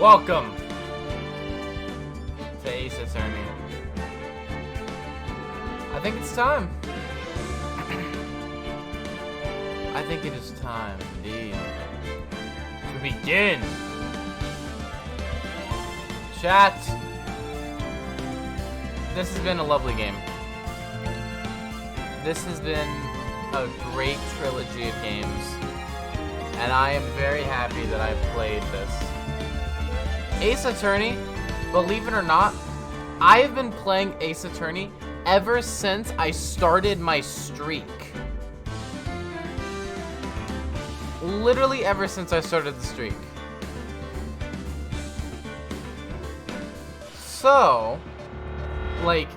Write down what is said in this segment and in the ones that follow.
Welcome to Ace Attorney. I think it's time. I think it is time, indeed, to begin. Chat, this has been a lovely game. This has been a great trilogy of games, and I am very happy that I've played this. Ace Attorney, believe it or not, I have been playing Ace Attorney ever since I started my streak. Literally ever since I started the streak. So, like,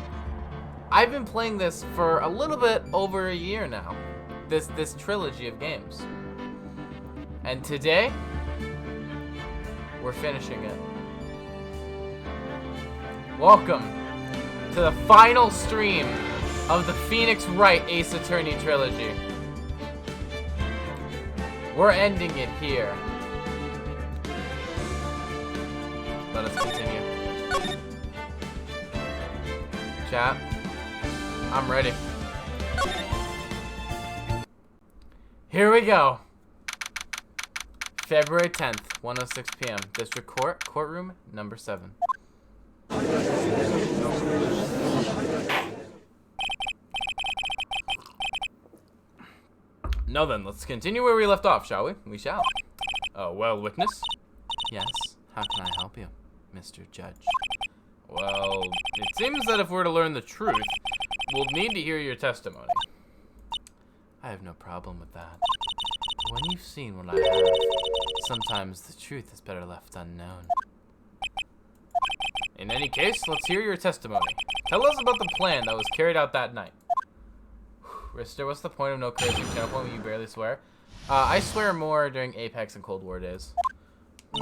I've been playing this for a little bit over a year now. This trilogy of games. And today, we're finishing it. Welcome to the final stream of the Phoenix Wright Ace Attorney trilogy. We're ending it here. Let us continue. Chat, I'm ready. Here we go. February 10th, 1:06 p.m. District Court, courtroom number 7. Now then, let's continue where we left off, shall we? We shall. Well, witness? Yes, how can I help you, Mr. Judge? Well, it seems that if we're to learn the truth, we'll need to hear your testimony. I have no problem with that. When you've seen what I have, sometimes the truth is better left unknown. In any case, let's hear your testimony. Tell us about the plan that was carried out that night. Rister, what's the point of no crazy channel point when you barely swear? I swear more during Apex and Cold War days. The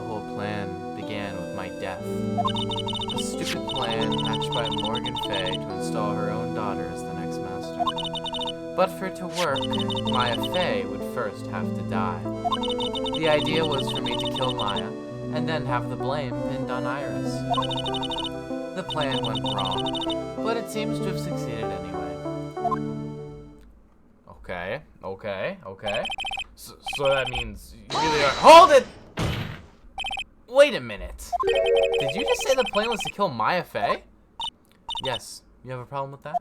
whole plan began with my death. A stupid plan hatched by Morgan Fay to install her own daughter as the next master. But for it to work, Maya Fey would first have to die. The idea was for me to kill Maya, and then have the blame pinned on Iris. The plan went wrong, but it seems to have succeeded anyway. Okay. So that means you really are— Hold it! Wait a minute. Did you just say the plan was to kill Maya Fey? Yes. You have a problem with that?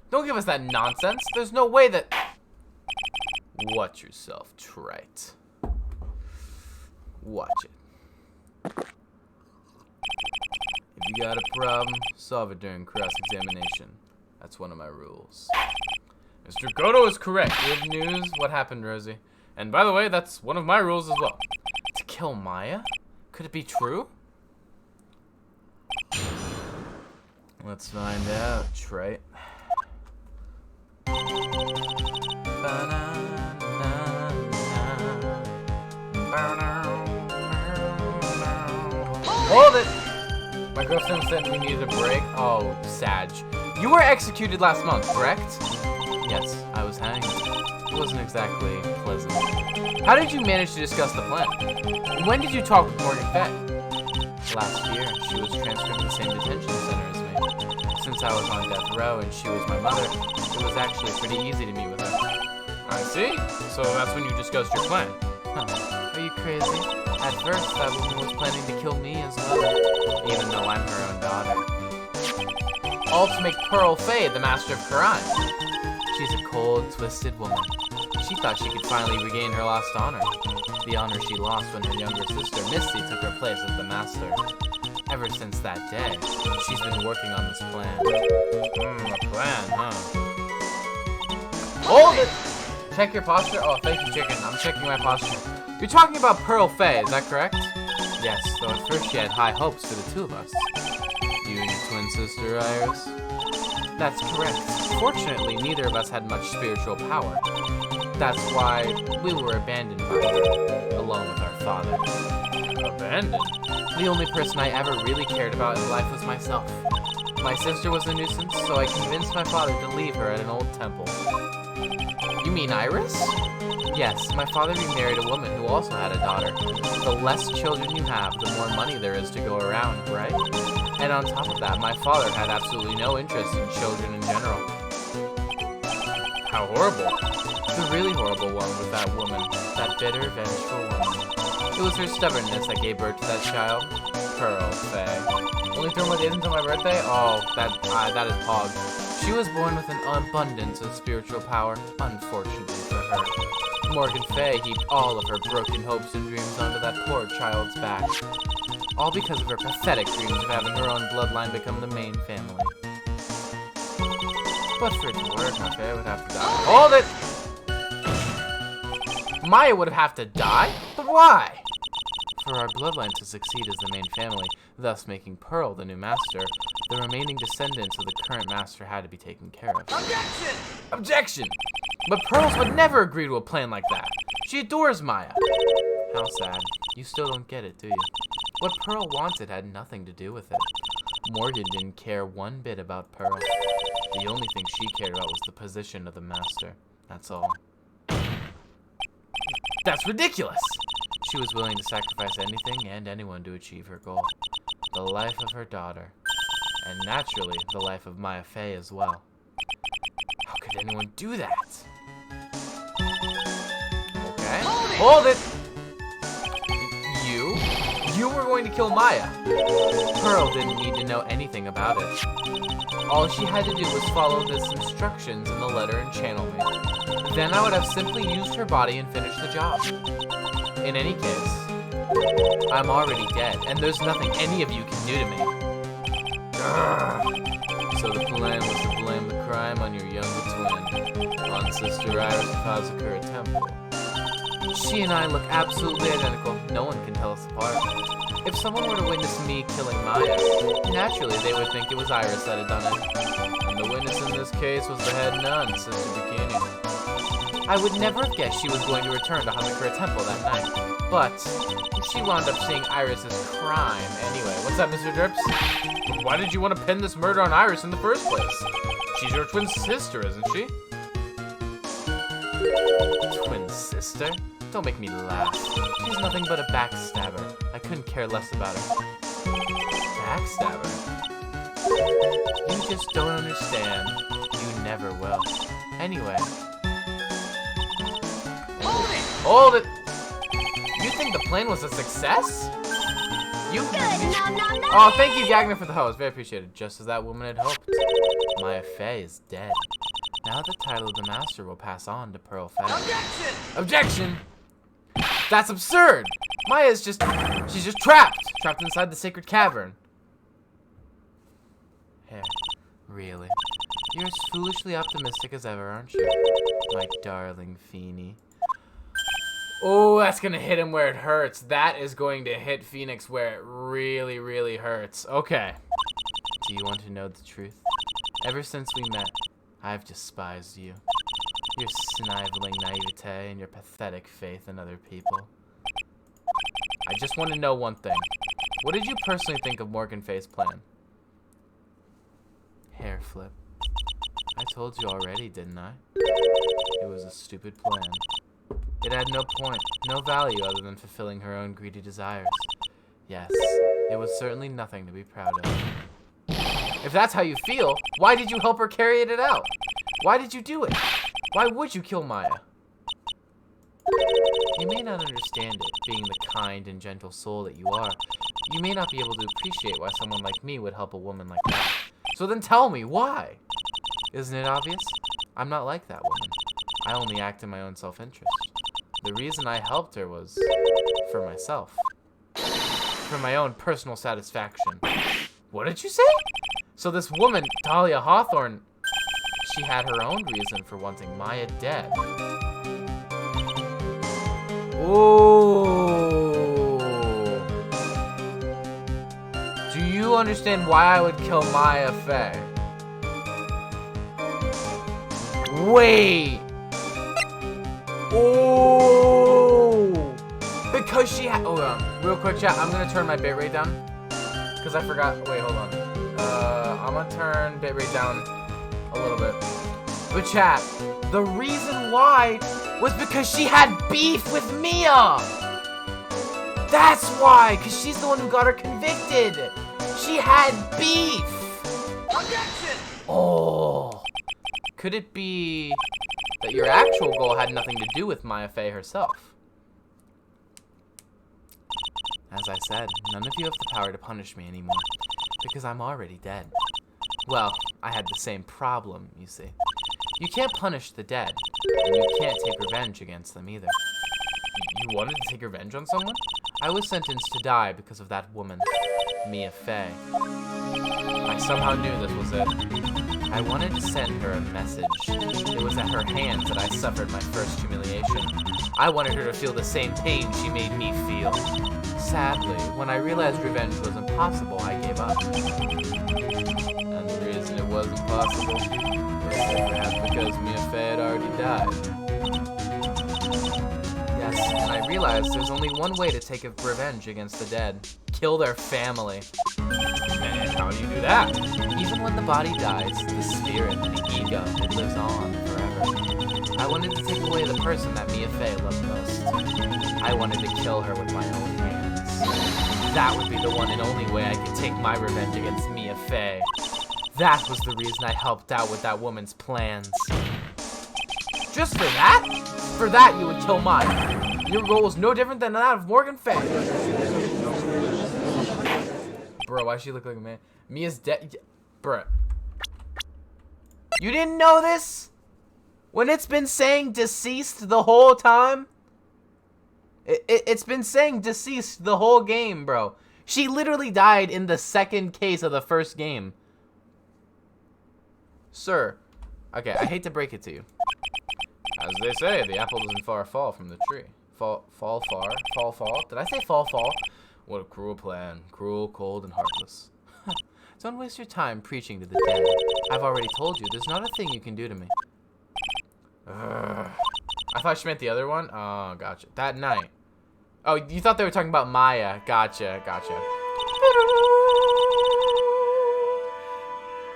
Don't give us that nonsense. There's no way that— Watch yourself, trite. Watch it. If you got a problem, solve it during cross-examination. That's one of my rules. Mr. Goto is correct. Good news. What happened, Rosie? And by the way, that's one of my rules as well. To kill Maya? Could it be true? Let's find out, trite. Hold it! My girlfriend said we needed a break. Oh, Sag. You were executed last month, correct? Yes, I was hanged. It wasn't exactly pleasant. How did you manage to discuss the plan? And when did you talk with Morgan Fay? Last year, she was transferred to the same detention center as me. Since I was on death row and she was my mother, it was actually pretty easy to meet with her. I see. So that's when you discussed your plan. Huh. Are you crazy? At first, that woman was planning to kill me as well, even though I'm her own daughter. All to make Pearl Fay the master of crime. She's a cold, twisted woman. She thought she could finally regain her lost honor. The honor she lost when her younger sister, Misty, took her place as the master. Ever since that day, she's been working on this plan. A plan, huh? Hold it! Check your posture? Oh, thank you, chicken. I'm checking my posture. You're talking about Pearl Fay, is that correct? Yes, though at first she had high hopes for the two of us. You and your twin sister, Iris? That's correct. Fortunately, neither of us had much spiritual power. That's why we were abandoned by her, along with our father. Abandoned? The only person I ever really cared about in life was myself. My sister was a nuisance, so I convinced my father to leave her at an old temple. You mean Iris? Yes, my father remarried a woman who also had a daughter. The less children you have, the more money there is to go around, right? And on top of that, my father had absolutely no interest in children in general. How horrible. The really horrible one was that woman, that bitter, vengeful woman. It was her stubbornness that gave birth to that child. Pearl Faye. Only throw my days until my birthday? Oh, that is Pog. She was born with an abundance of spiritual power, unfortunately for her. Morgan Fay heaped all of her broken hopes and dreams onto that poor child's back. All because of her pathetic dreams of having her own bloodline become the main family. But for it to work, my Fay would have to die. Hold it! Maya would have to die? But why? For our bloodline to succeed as the main family, thus making Pearl the new master, the remaining descendants of the current master had to be taken care of. Objection! Objection! But Pearls would never agree to a plan like that. She adores Maya. How sad. You still don't get it, do you? What Pearl wanted had nothing to do with it. Morgan didn't care one bit about Pearl. The only thing she cared about was the position of the master. That's all. That's ridiculous! She was willing to sacrifice anything and anyone to achieve her goal. The life of her daughter. And naturally, the life of Maya Fey as well. How could anyone do that? Okay. Hold it! You were going to kill Maya. Pearl didn't need to know anything about it. All she had to do was follow the instructions in the letter and channel me. Then I would have simply used her body and finished the job. In any case, I'm already dead, and there's nothing any of you can do to me. So the plan was to blame the crime on your younger twin, on Sister Iris of Hazakura Temple. She and I look absolutely identical. No one can tell us apart. If someone were to witness me killing Maya, naturally they would think it was Iris that had done it. And the witness in this case was the head nun, Sister Bikini. I would never have guessed she was going to return to Hazakura Temple that night. But she wound up seeing Iris's crime anyway. What's that, Mr. Drips? Why did you want to pin this murder on Iris in the first place? She's your twin sister, isn't she? Twin sister? Don't make me laugh. She's nothing but a backstabber. I couldn't care less about her. Backstabber? You just don't understand. You never will. Anyway. Hold it! You think the plan was a success? You heard me. Oh, thank you, Gagner, for the hose. Very appreciated. Just as that woman had hoped. Maya Fey is dead. Now the title of the master will pass on to Pearl Fey. Objection! Objection! That's absurd! Maya's just... she's just trapped! Trapped inside the sacred cavern. Hey, really? You're as foolishly optimistic as ever, aren't you? My darling Feeny. Oh, that's gonna hit him where it hurts. That is going to hit Phoenix where it really, really hurts. Okay. Do you want to know the truth? Ever since we met, I've despised you. Your sniveling naivete and your pathetic faith in other people. I just want to know one thing. What did you personally think of Morgan Fay's plan? Hair flip. I told you already, didn't I? It was a stupid plan. It had no point, no value other than fulfilling her own greedy desires. Yes, it was certainly nothing to be proud of. If that's how you feel, why did you help her carry it out? Why did you do it? Why would you kill Maya? You may not understand it, being the kind and gentle soul that you are. You may not be able to appreciate why someone like me would help a woman like that. So then tell me, why? Isn't it obvious? I'm not like that woman. I only act in my own self-interest. The reason I helped her was for myself. For my own personal satisfaction. What did you say? So this woman, Dahlia Hawthorne, she had her own reason for wanting Maya dead. Ooh. Do you understand why I would kill Maya Fey? Wait. Oh. Because she had. Hold on. Real quick, chat. I'm gonna turn my bitrate down. Because I forgot. Wait, hold on. I'm gonna turn bitrate down a little bit. But chat, The reason why was because she had beef with Mia! That's why! Because she's the one who got her convicted! She had beef! Objection! Oh. Could it be that your actual goal had nothing to do with Maya Fey herself? As I said, none of you have the power to punish me anymore, because I'm already dead. Well, I had the same problem, you see. You can't punish the dead, and you can't take revenge against them either. You wanted to take revenge on someone? I was sentenced to die because of that woman, Mia Fey. I somehow knew this was it. I wanted to send her a message. It was at her hands that I suffered my first humiliation. I wanted her to feel the same pain she made me feel. Sadly, when I realized revenge was impossible, I gave up. And the reason it wasn't possible was perhaps because Mia Fey had already died. Yes, and I realized there's only one way to take revenge against the dead. Kill their family. And how do you do that? Even when the body dies, the spirit, the ego, it lives on forever. I wanted to take away the person that Mia Fey loved most. I wanted to kill her with my own hands. That would be the one and only way I could take my revenge against Mia Fey. That was the reason I helped out with that woman's plans. Just for that? For that, you would kill mine. Your goal was no different than that of Morgan Fey. Bro, why does she look like a man? Mia's dead. Bro. You didn't know this? When it's been saying deceased the whole time? It's been saying deceased the whole game, bro. She literally died in the second case of the first game. Sir. Okay, I hate to break it to you. As they say, the apple doesn't far fall from the tree. Fall far? Did I say fall? What a cruel plan. Cruel, cold, and heartless. Don't waste your time preaching to the dead. I've already told you, there's not a thing you can do to me. I thought she meant the other one? Oh, gotcha. That night. Oh, you thought they were talking about Maya. Gotcha.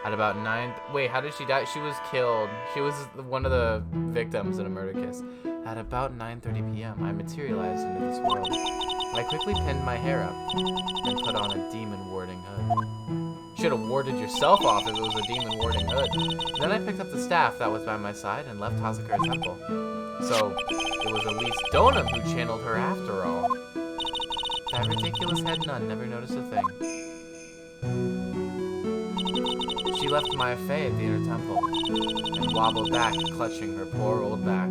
At about 9... Wait, how did she die? She was killed. She was one of the victims in a murder case. At about 9:30 p.m., I materialized into this world. I quickly pinned my hair up and put on a demon-warding hood. You should have warded yourself off if it was a demon-warding hood. Then I picked up the staff that was by my side and left Hazakura Temple. So, it was Elise Donum who channeled her after all. That ridiculous head nun never noticed a thing. She left Maya Fey at the inner temple and wobbled back, clutching her poor old back.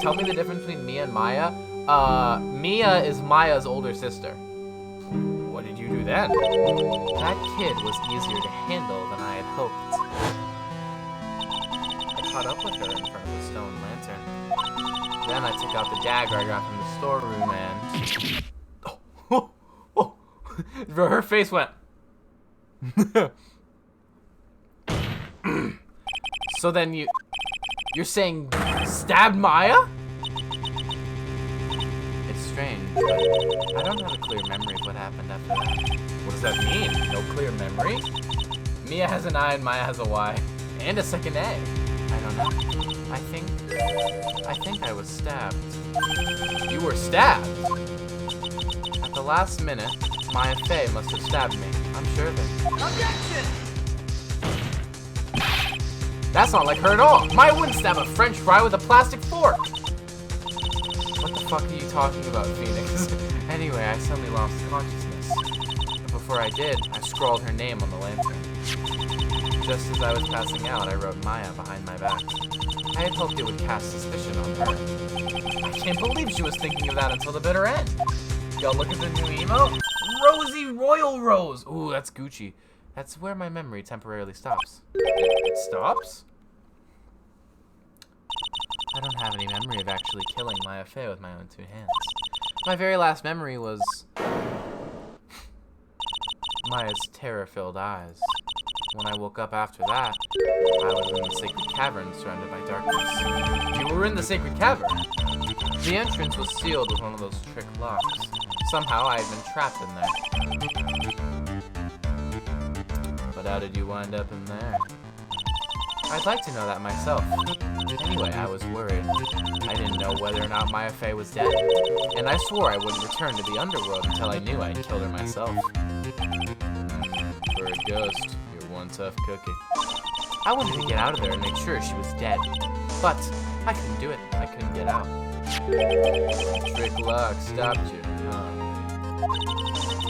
Tell me the difference between Mia and Maya? Mia is Maya's older sister. What did you do then? That kid was easier to handle than I had hoped. I caught up with her in front of the stone lantern. Then I took out the dagger I got from the storeroom and... Her face went... So then you're saying stabbed Maya? It's strange, but I don't have a clear memory of what happened after that. What does that mean? No clear memory? Mia has an I and Maya has a Y. And a second A. I don't know. I think I was stabbed. You were stabbed? At the last minute, Maya Fey must have stabbed me. I'm sure of it. Objection! That's not like her at all. Maya wouldn't stab a French fry with a plastic fork. What the fuck are you talking about, Phoenix? Anyway, I suddenly lost consciousness. But before I did, I scrawled her name on the lantern. Just as I was passing out, I wrote Maya behind my back. I had hoped it would cast suspicion on her. I can't believe she was thinking of that until the bitter end. Y'all look at the new emote? Rosie Royal Rose. Ooh, that's Gucci. That's where my memory temporarily stops. It stops? I don't have any memory of actually killing Maya Fey with my own two hands. My very last memory was... Maya's terror-filled eyes. When I woke up after that, I was in the sacred cavern surrounded by darkness. You were in the sacred cavern? The entrance was sealed with one of those trick locks. Somehow I had been trapped in there. But how did you wind up in there? I'd like to know that myself. Anyway, I was worried. I didn't know whether or not Maya Fey was dead, and I swore I wouldn't return to the underworld until I knew I'd killed her myself. For a ghost, you're one tough cookie. I wanted to get out of there and make sure she was dead, but I couldn't do it. I couldn't get out. Trick lock stopped you, huh?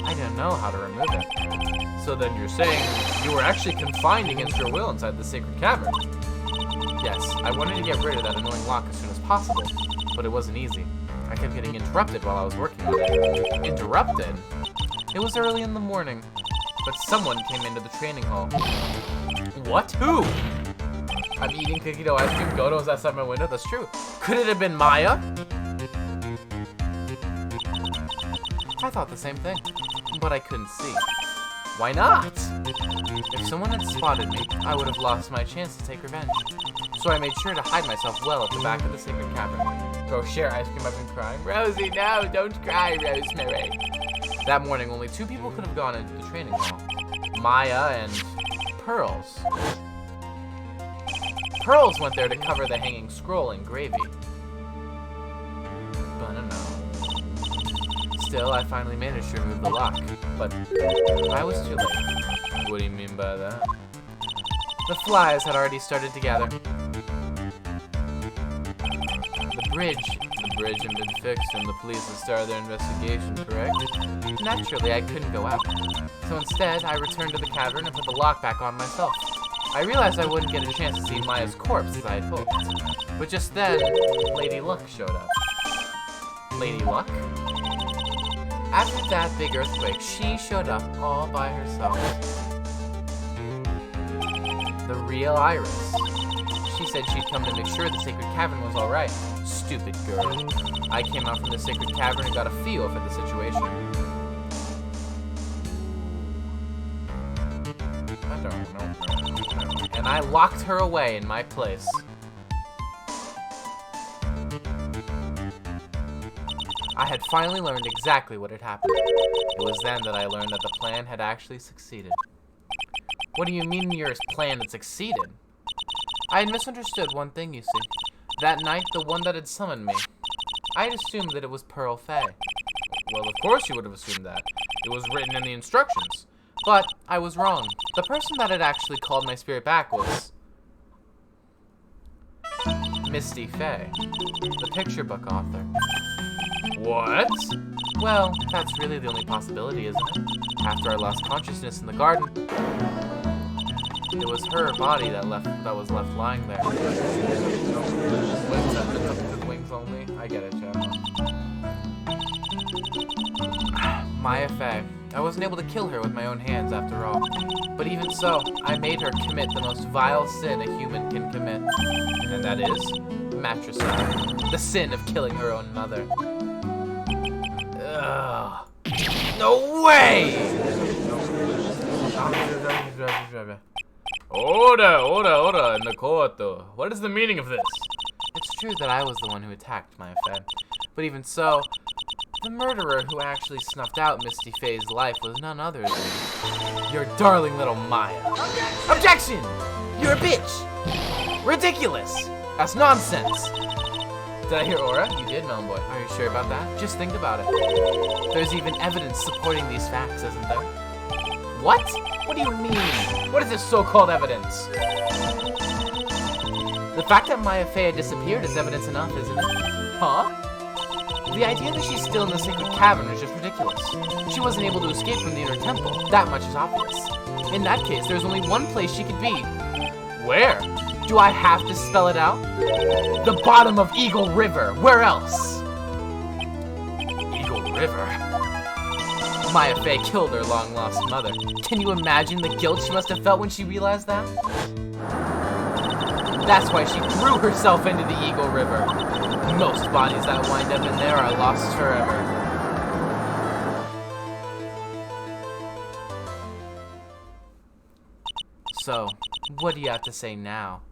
I didn't know how to remove it. So then you're saying you were actually confined against your will inside the sacred cavern? Yes, I wanted to get rid of that annoying lock as soon as possible, but it wasn't easy. I kept getting interrupted while I was working on it. Interrupted? It was early in the morning, but someone came into the training hall. What? Who? I'm eating cookie dough ice cream. Godo was outside my window. That's true. Could it have been Maya? I thought the same thing, but I couldn't see. Why not? If someone had spotted me, I would have lost my chance to take revenge. So I made sure to hide myself well at the back of the sacred cavern. Go share ice cream. I've been crying. Rosie, no, don't cry, Rosemary. That morning, only 2 people could have gone into the training hall. Maya and Pearls. Pearls went there to cover the hanging scroll in gravy. But I don't know. Still, I finally managed to remove the lock, but I was too late. What do you mean by that? The flies had already started to gather. The bridge had been fixed and the police had started their investigation, correct? Naturally, I couldn't go out. So instead, I returned to the cavern and put the lock back on myself. I realized I wouldn't get a chance to see Maya's corpse as I had hoped. But just then, Lady Luck showed up. Lady Luck? After that big earthquake, she showed up all by herself. The real Iris. She said she'd come to make sure the sacred cavern was alright. Stupid girl. I came out from the sacred cavern and got a feel for the situation. I don't know. And I locked her away in my place. I had finally learned exactly what had happened. It was then that I learned that the plan had actually succeeded. What do you mean your plan had succeeded? I had misunderstood one thing, you see. That night, the one that had summoned me. I had assumed that it was Pearl Fey. Well, of course you would have assumed that. It was written in the instructions. But I was wrong. The person that had actually called my spirit back was Misty Fey, the picture book author. What? Well, that's really the only possibility, isn't it? After I lost consciousness in the garden, it was her body that was left lying there. With wings only? I get it, Chad. Maya Fey. I wasn't able to kill her with my own hands after all. But even so, I made her commit the most vile sin a human can commit. And that is matricide. The sin of killing her own mother. Ugh. No way! Ora, Nakoto. What is the meaning of this? It's true that I was the one who attacked Maya Fey. But even so, the murderer who actually snuffed out Misty Fey's life was none other than your darling little Maya. Objection! You're a bitch! Ridiculous! That's nonsense! Did I hear Aura? You did, Melon Boy. Are you sure about that? Just think about it. There's even evidence supporting these facts, isn't there? What? What do you mean? What is this so-called evidence? The fact that Maya Fey had disappeared is evidence enough, isn't it? Huh? The idea that she's still in the sacred cavern is just ridiculous. She wasn't able to escape from the inner temple. That much is obvious. In that case, there's only one place she could be. Where? Do I have to spell it out? The bottom of Eagle River. Where else? Eagle River? Maya Fey killed her long-lost mother. Can you imagine the guilt she must have felt when she realized that? That's why she threw herself into the Eagle River. Most bodies that wind up in there are lost forever. So, what do you have to say now,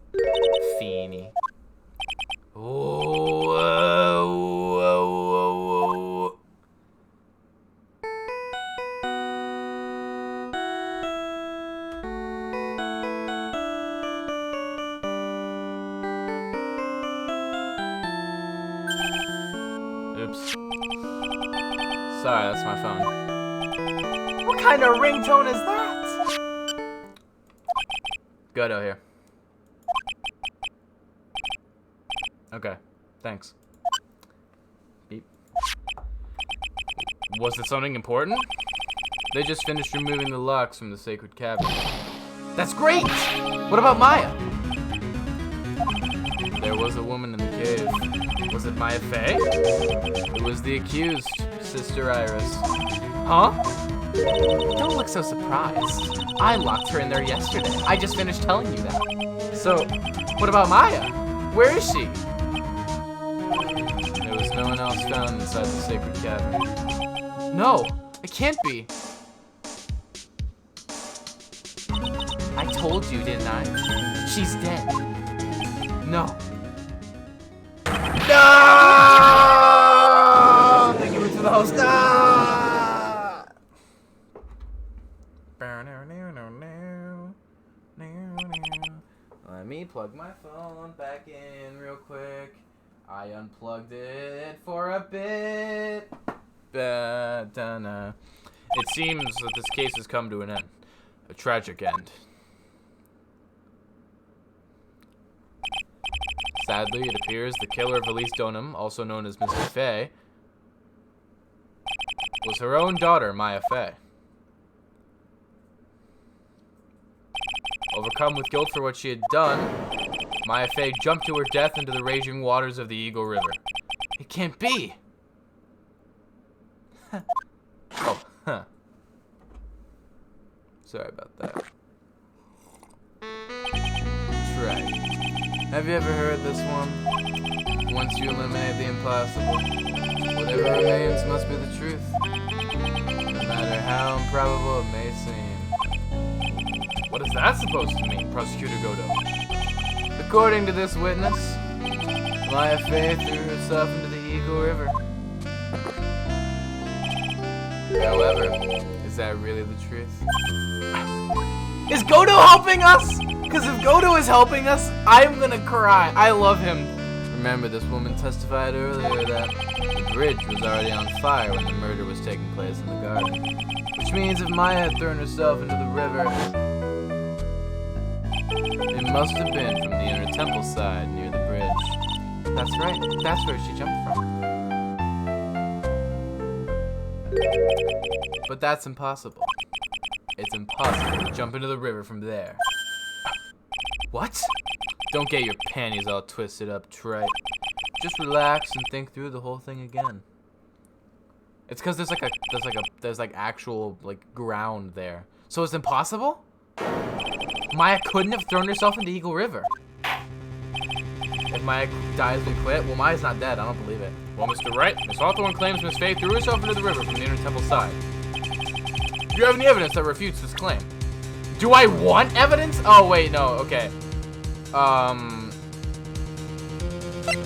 Feeny? Whoa. Sorry, that's my phone. What kind of ringtone is that? Godo here. Okay, thanks. Beep. Was it something important? They just finished removing the locks from the sacred cavern. That's great! What about Maya? There was a woman in the cave. Was it Maya Fey? It was the accused, Sister Iris. Huh? Don't look so surprised. I locked her in there yesterday. I just finished telling you that. So, what about Maya? Where is she? There was no one else found inside the sacred cavern. No, it can't be. I told you, didn't I? She's dead. No. No! Thank you for the host. No! Let me plug my phone back in real quick. I unplugged it for a bit. It seems that this case has come to an end. A tragic end. Sadly, it appears the killer of Elise Donham, also known as Mrs. Fey, was her own daughter, Maya Fey. Overcome with guilt for what she had done, Maya Fey jumped to her death into the raging waters of the Eagle River. It can't be! Oh, huh. Sorry about that. Try. Have you ever heard this one? Once you eliminate the impossible, whatever remains must be the truth. No matter how improbable it may seem. What is that supposed to mean, Prosecutor Godo? According to this witness, Maya Fey threw herself into the Eagle River. However, is that really the truth? Is Godo helping us? Because if Godo is helping us, I'm gonna cry. I love him. Remember, this woman testified earlier that the bridge was already on fire when the murder was taking place in the garden. Which means if Maya had thrown herself into the river, it must have been from the inner temple side near the bridge. That's right. That's where she jumped from. But that's impossible. It's impossible to jump into the river from there. What? Don't get your panties all twisted up, Trite. Just relax and think through the whole thing again. It's because there's actual ground there. So it's impossible? Maya couldn't have thrown herself into Eagle River. If Maya dies, we quit. Well, Maya's not dead. I don't believe it. Well, Mr. Wright, Miss Hawthorne claims Miss Fey threw herself into the river from the inner temple side. Do you have any evidence that refutes this claim? Do I want evidence? Oh, wait, no. Okay.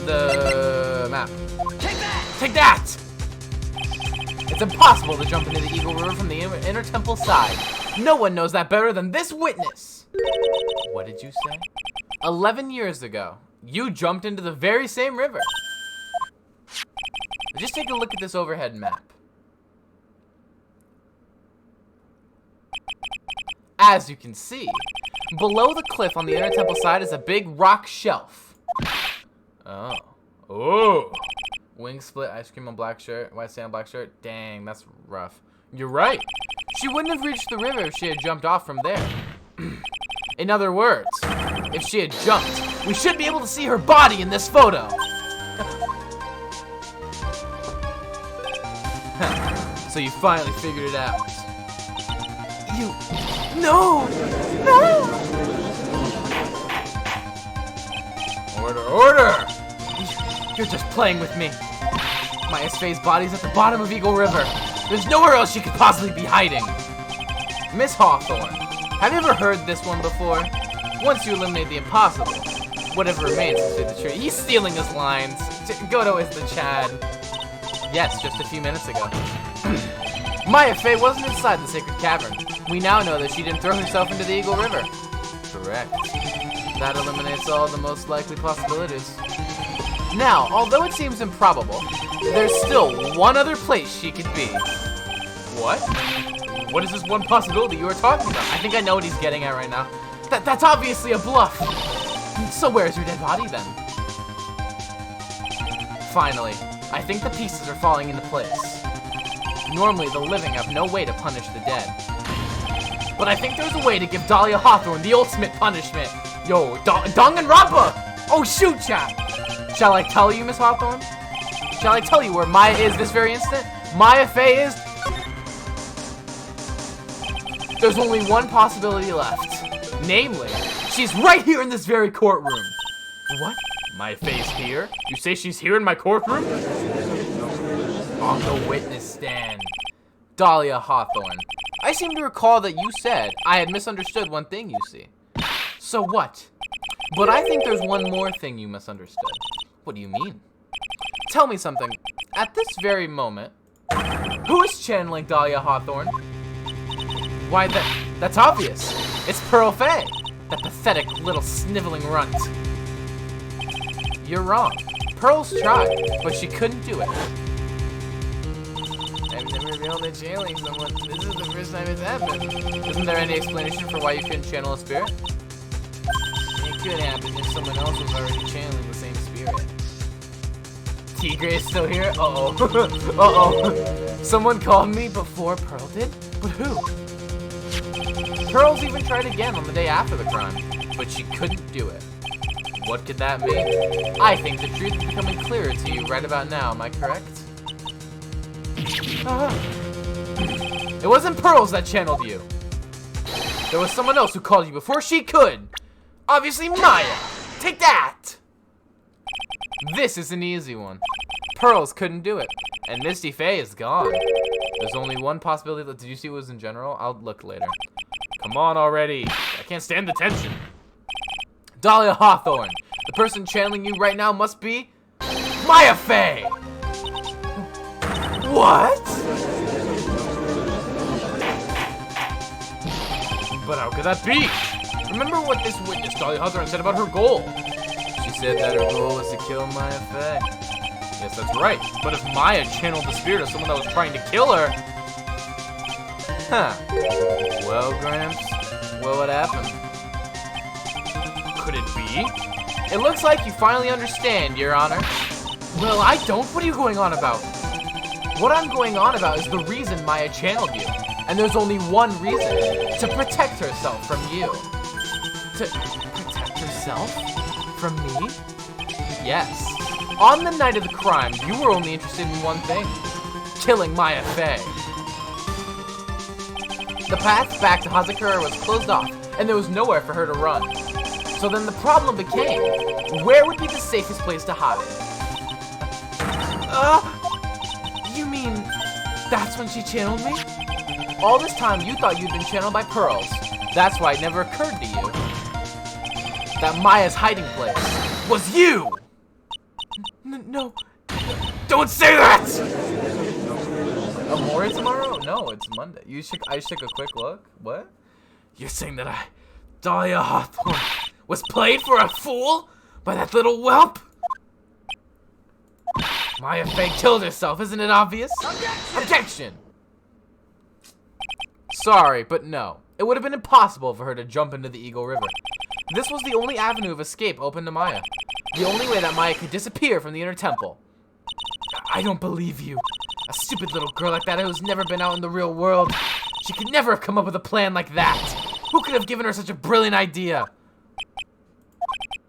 The map. Take that! Take that! It's impossible to jump into the Eagle River from the inner temple side. No one knows that better than this witness. What did you say? 11 years ago, you jumped into the very same river. Just take a look at this overhead map. As you can see, below the cliff on the inner temple side is a big rock shelf. Oh. Oh. Wing split, ice cream on black shirt, white sand on black shirt. Dang, that's rough. You're right. She wouldn't have reached the river if she had jumped off from there. In other words, if she had jumped, we should be able to see her body in this photo. So you finally figured it out. You... No! No! Order, order! You're just playing with me. Maya Fey's body's at the bottom of Eagle River. There's nowhere else she could possibly be hiding. Miss Hawthorne, have you ever heard this one before? Once you eliminate the impossible, whatever remains is the truth. He's stealing his lines. Godo is the Chad. Yes, just a few minutes ago. Maya Fey wasn't inside the sacred cavern. We now know that she didn't throw herself into the Eagle River. Correct. That eliminates all the most likely possibilities. Now, although it seems improbable, there's still one other place she could be. What? What is this one possibility you are talking about? I think I know what he's getting at right now. That's obviously a bluff. So where's your dead body then? Finally, I think the pieces are falling into place. Normally, the living have no way to punish the dead. But I think there's a way to give Dahlia Hawthorne the ultimate punishment. Yo, Danganronpa! Oh shoot, chat! Shall I tell you, Miss Hawthorne? Shall I tell you where Maya is this very instant? Maya Fey is... There's only one possibility left. Namely, she's right here in this very courtroom. What? Maya Fey's here? You say she's here in my courtroom? On the witness stand. Dahlia Hawthorne. I seem to recall that you said I had misunderstood one thing, you see. So what? But I think there's one more thing you misunderstood. What do you mean? Tell me something. At this very moment, who is channeling Dahlia Hawthorne? Why, that's obvious. It's Pearl Fey, that pathetic little sniveling runt. You're wrong. Pearl's tried, but she couldn't do it. I've never been able to channeling someone. This is the first time it's happened. Isn't there any explanation for why you couldn't channel a spirit? It could happen if someone else was already channeling the same spirit. Tigre is still here? Uh-oh. Uh-oh. Someone called me before Pearl did? But who? Pearl's even tried again on the day after the crime, but she couldn't do it. What could that mean? I think the truth is becoming clearer to you right about now, am I correct? It wasn't Pearls that channeled you. There was someone else who called you before she could. Obviously Maya. Take that! This is an easy one. Pearls couldn't do it, and Misty Fey is gone. There's only one possibility. Did you see what was in general? I'll look later. Come on already. I can't stand the tension. Dahlia Hawthorne. The person channeling you right now must be Maya Fey. What? But how could that be? Remember what this witness, Dahlia Hawthorne, said about her goal. She said that her goal was to kill Maya Fey. Yes, that's right. But if Maya channeled the spirit of someone that was trying to kill her... Huh. Well, Gramps, what happened? Could it be? It looks like you finally understand, Your Honor. Well, I don't. What are you going on about? What I'm going on about is the reason Maya channeled you. And there's only one reason. To protect herself from you. To protect herself? From me? Yes. On the night of the crime, you were only interested in one thing. Killing Maya Fey. The path back to Hazakura was closed off, and there was nowhere for her to run. So then the problem became, where would be the safest place to hide? You mean, that's when she channeled me? All this time you thought you'd been channeled by Pearls. That's why it never occurred to you that Maya's hiding place was you! No. Don't say that! Amore tomorrow? No, it's Monday. I should take a quick look. What? You're saying that Dahlia Hawthorne, was played for a fool by that little whelp? Maya Fey killed herself, isn't it obvious? Objection! Sorry, but no. It would have been impossible for her to jump into the Eagle River. This was the only avenue of escape open to Maya. The only way that Maya could disappear from the inner temple. I don't believe you. A stupid little girl like that who's never been out in the real world. She could never have come up with a plan like that. Who could have given her such a brilliant idea?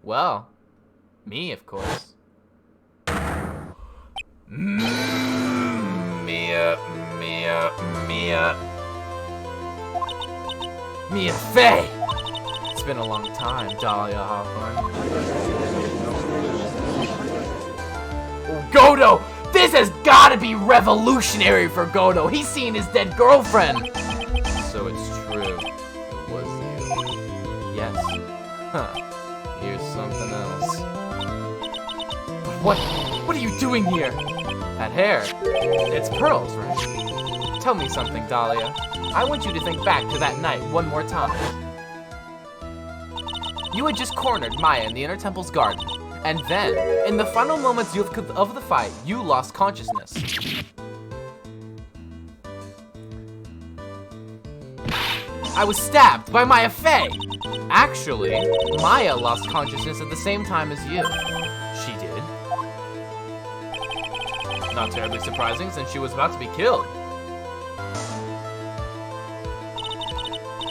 Well, me, of course. Mia Fey! It's been a long time, Dahlia Hawthorne. Godo! This has gotta be revolutionary for Godo. He's seeing his dead girlfriend. So it's true. It was you. Yes. Huh. Here's something else. But what are you doing here? That hair. It's Pearls, right? Tell me something, Dahlia. I want you to think back to that night one more time. You had just cornered Maya in the Inner Temple's garden, And then, in the final moments of the fight, you lost consciousness. I was stabbed by Maya Fey! Actually, Maya lost consciousness at the same time as you. She did. Not terribly surprising since she was about to be killed.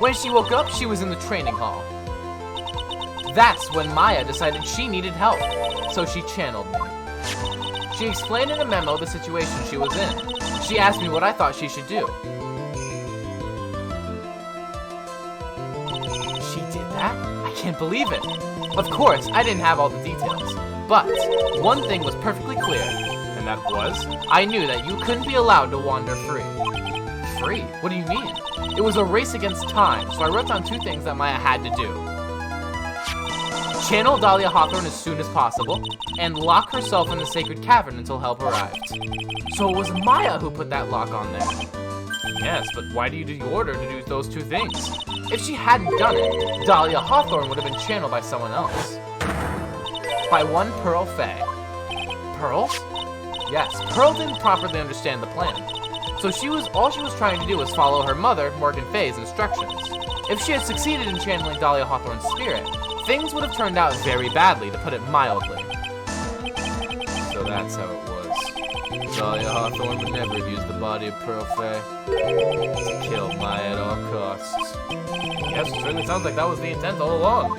When she woke up, she was in the training hall. That's when Maya decided she needed help, so she channeled me. She explained in a memo the situation she was in. She asked me what I thought she should do. She did that? I can't believe it. Of course, I didn't have all the details, but one thing was perfectly clear, and that was, I knew that you couldn't be allowed to wander free. Free? What do you mean? It was a race against time, so I wrote down 2 things that Maya had to do. Channel Dahlia Hawthorne as soon as possible, and lock herself in the sacred cavern until help arrived. So it was Maya who put that lock on there. Yes, but why do you do the order to do those 2 things? If she hadn't done it, Dahlia Hawthorne would have been channeled by someone else. By one Pearl Fey. Pearls? Yes, Pearl didn't properly understand the plan. So all she was trying to do was follow her mother, Morgan Fey's, instructions. If she had succeeded in channeling Dahlia Hawthorne's spirit, things would have turned out very badly, to put it mildly. So that's how it was. Dahlia Hawthorne would never have used the body of Pearl Fey to kill Maya at all costs. Yes, it certainly sounds like that was the intent all along.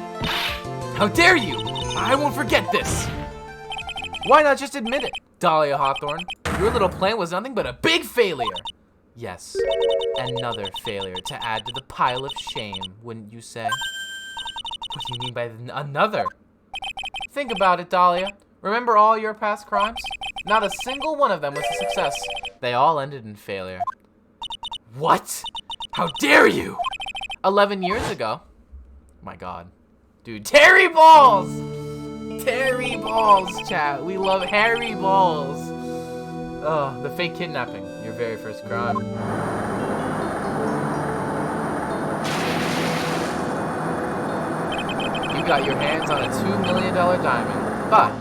How dare you! I won't forget this! Why not just admit it, Dahlia Hawthorne? Your little plan was nothing but a big failure. Yes, another failure to add to the pile of shame, wouldn't you say? What do you mean by another? Think about it, Dahlia. Remember all your past crimes? Not a single one of them was a success. They all ended in failure. What? How dare you? 11 years ago. My God. Dude, Terry Balls! Terry Balls, chat. We love Harry Balls. Oh, the fake kidnapping. Your very first crime. You got your hands on a $2 million diamond, but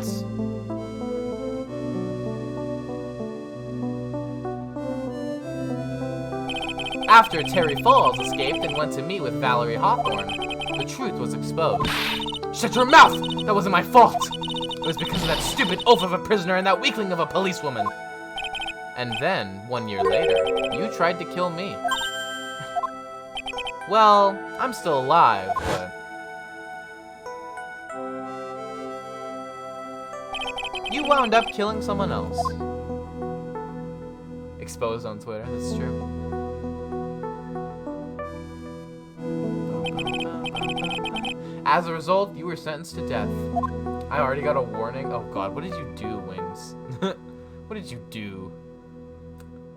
after Terry Falls escaped and went to meet with Valerie Hawthorne, the truth was exposed. Shut your mouth! That wasn't my fault! It was because of that stupid oaf of a prisoner and that weakling of a policewoman. And then, 1 year later, you tried to kill me. Well, I'm still alive, but you wound up killing someone else. Exposed on Twitter, that's true. As a result, you were sentenced to death. I already got a warning. Oh God, what did you do, Wings? What did you do?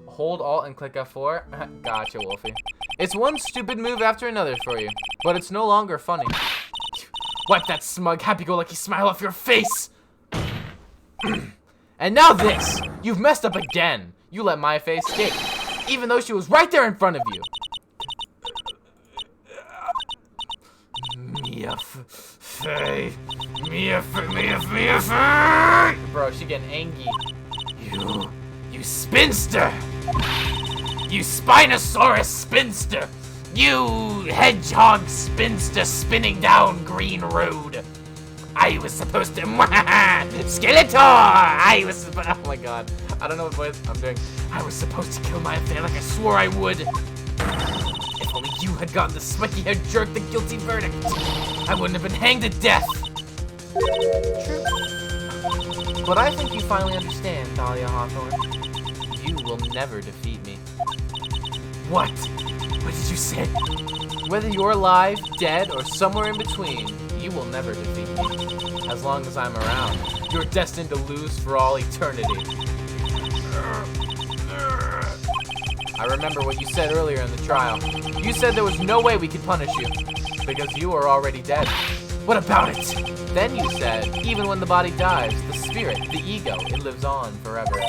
Hold Alt and click F4. Gotcha, Wolfie. It's one stupid move after another for you, but it's no longer funny. Wipe that smug, happy-go-lucky smile off your face! And now this! You've messed up again! You let Maya Fey escape, even though she was right there in front of you! Mia Fey! Mia Fey! Bro, she getting angry. You spinster! You Spinosaurus spinster! You hedgehog spinster spinning down Green Road! I was supposed to Skeletor! I was supposed oh my God. I don't know what voice I'm doing. I was supposed to kill Maya Fey like I swore I would. If only you had gotten the spiky-haired jerk the guilty verdict, I wouldn't have been hanged to death. True. But I think you finally understand, Dahlia Hawthorne. You will never defeat me. What? What did you say? Whether you're alive, dead, or somewhere in between, you will never defeat me. As long as I'm around, you're destined to lose for all eternity. I remember what you said earlier in the trial. You said there was no way we could punish you, because you are already dead. What about it? Then you said, even when the body dies, the spirit, the ego, it lives on forever.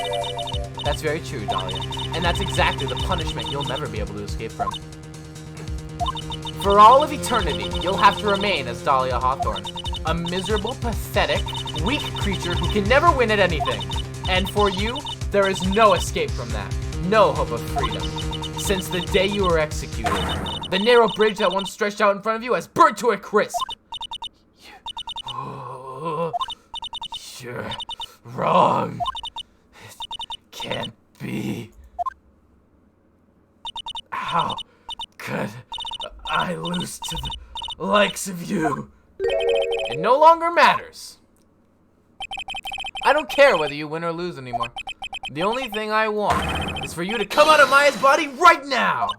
That's very true, Dahlia. And that's exactly the punishment you'll never be able to escape from. For all of eternity, you'll have to remain as Dahlia Hawthorne. A miserable, pathetic, weak creature who can never win at anything. And for you, there is no escape from that. No hope of freedom. Since the day you were executed, the narrow bridge that once stretched out in front of you has burnt to a crisp. You're wrong. It can't be. How could I lose to the likes of you? It no longer matters. I don't care whether you win or lose anymore. The only thing I want is for you to come out of Maya's body right now!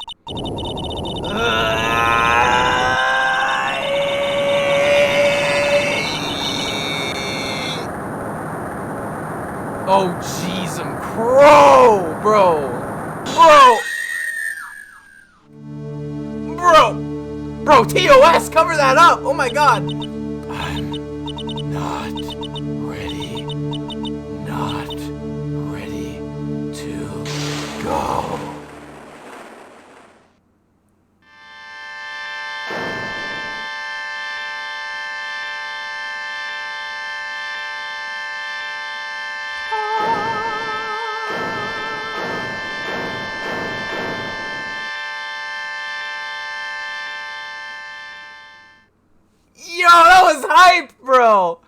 Oh, jeez, I'm bro! Bro, TOS, cover that up! Oh my god! I'm not ready to go. Yo, that was hype, bro!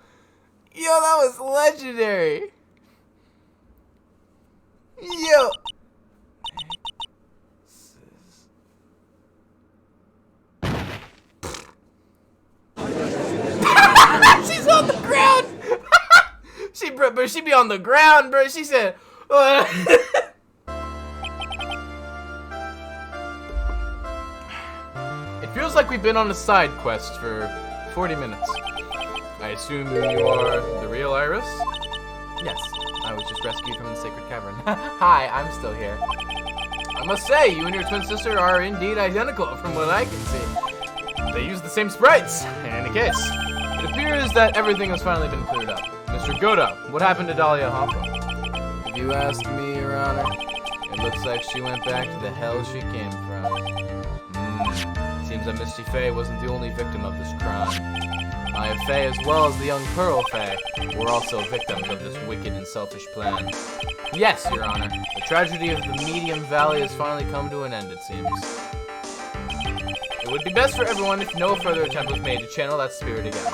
Yo, that was legendary! Yo! She's on the ground! She be on the ground, bro. She said, It feels like we've been on a side quest for 40 minutes. I assume you are the real Iris? Yes, I was just rescued from the sacred cavern. Hi, I'm still here. I must say, you and your twin sister are indeed identical from what I can see. They use the same sprites, in any case. It appears that everything has finally been cleared up. Mr. Godo, what happened to Dahlia Hawthorne? If you ask me, Your Honor, it looks like she went back to the hell she came from. Seems that Misty Faye wasn't the only victim of this crime. Maya Faye, as well as the young Pearl Faye, were also victims of this wicked and selfish plan. Yes, Your Honor. The tragedy of the Medium Valley has finally come to an end, it seems. It would be best for everyone if no further attempt was made to channel that spirit again.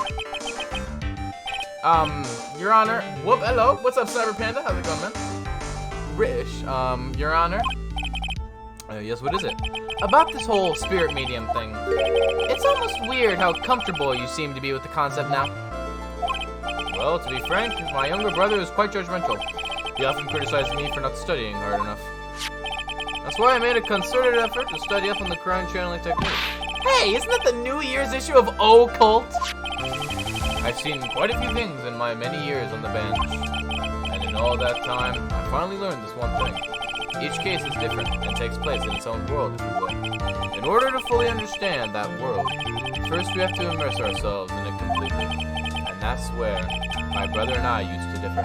Your Honor. Whoop, hello. What's up, Cyber Panda? How's it going, man? British. Your Honor. Yes, what is it? About this whole spirit medium thing. It's almost weird how comfortable you seem to be with the concept now. Well, to be frank, my younger brother is quite judgmental. He often criticizes me for not studying hard enough. That's why I made a concerted effort to study up on the crime channeling technique. Hey, isn't that the New Year's issue of Occult? I've seen quite a few things in my many years on the bench. And in all that time, I finally learned this one thing. Each case is different and takes place in its own world, if you will. In order to fully understand that world, first we have to immerse ourselves in it completely. And that's where my brother and I used to differ.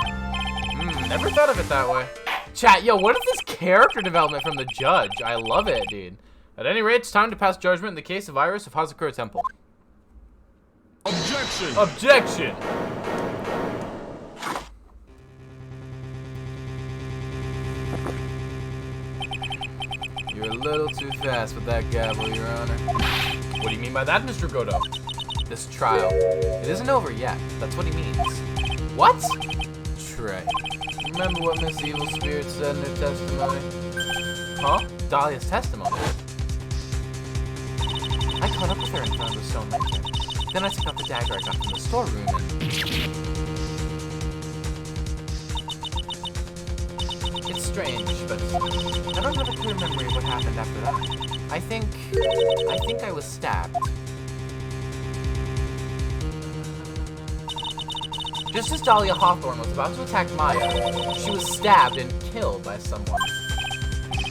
Never thought of it that way. Chat, yo, what is this character development from the judge? I love it, dude. At any rate, it's time to pass judgment in the case of Iris of Hazakura Temple. Objection! Objection! You're a little too fast with that gavel, Your Honor. What do you mean by that, Mr. Godo? This trial, it isn't over yet. That's what he means. What? Trey, remember what Miss Evil Spirit said in her testimony? Huh? Dahlia's testimony? I caught up with her and found the stone lantern. Then I took out the dagger I got from the storeroom and... It's strange, but I don't have a clear memory of what happened after that. I think I was stabbed. Just as Dahlia Hawthorne was about to attack Maya, she was stabbed and killed by someone.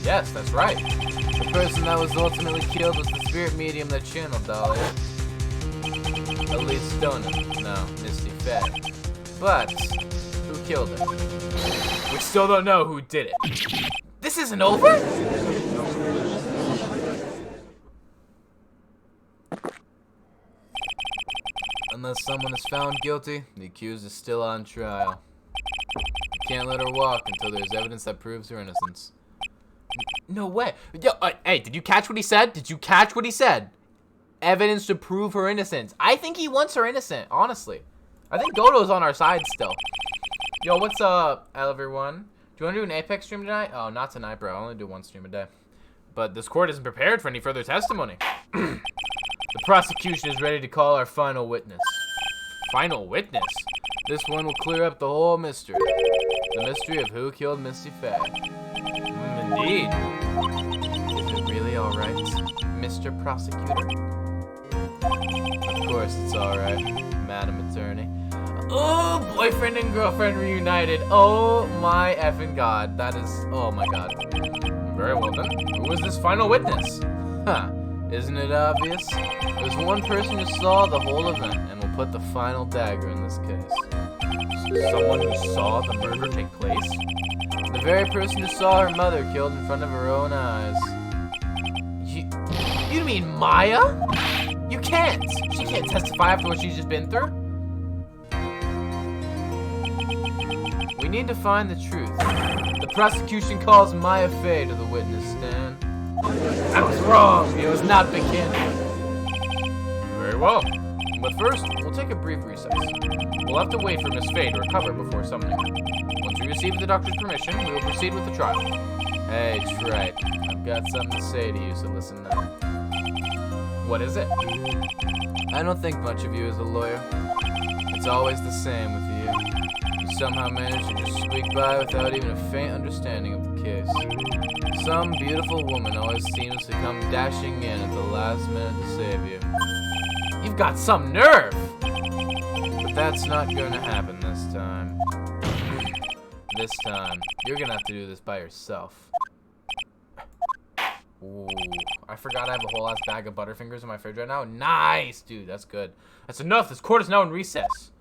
Yes, that's right. The person that was ultimately killed was the spirit medium that channeled Dahlia. Elise Stoner. No, Misty Faye. But who killed her? We still don't know who did it. This isn't over? Unless someone is found guilty, the accused is still on trial. You can't let her walk until there's evidence that proves her innocence. No way. Yo, hey, did you catch what he said? Did you catch what he said? Evidence to prove her innocence. I think he wants her innocent, honestly. I think Goto's on our side still. Yo, what's up, everyone? Do you want to do an Apex stream tonight? Oh, not tonight, bro. I only do one stream a day. But this court isn't prepared for any further testimony. The prosecution is ready to call our final witness. Final witness? This one will clear up the whole mystery. The mystery of who killed Misty Faye. Indeed. Is it really alright, Mr. Prosecutor? Of course it's alright, Madam Attorney. Oh, boyfriend and girlfriend reunited. Oh my effing god. That is, oh my god. Very well then. Who is this final witness? Huh. Isn't it obvious? There's one person who saw the whole event and will put the final dagger in this case. Someone who saw the murder take place? The very person who saw her mother killed in front of her own eyes. You mean Maya? You can't! She can't testify after what she's just been through. We need to find the truth. The prosecution calls Maya Faye to the witness stand. I was wrong! It was not Buchanan. Very well. But first, we'll take a brief recess. We'll have to wait for Miss Faye to recover before summoning her. Once we receive the doctor's permission, we will proceed with the trial. Hey, Tripe. I've got something to say to you, so listen now. What is it? I don't think much of you as a lawyer. It's always the same with you. You somehow manage to just squeak by without even a faint understanding of the case. Some beautiful woman always seems to come dashing in at the last minute to save you. You've got some nerve! But that's not going to happen this time. This time, you're going to have to do this by yourself. Ooh, I forgot I have a whole ass bag of Butterfingers in my fridge right now. Nice, dude, that's good. That's enough. This court is now in recess.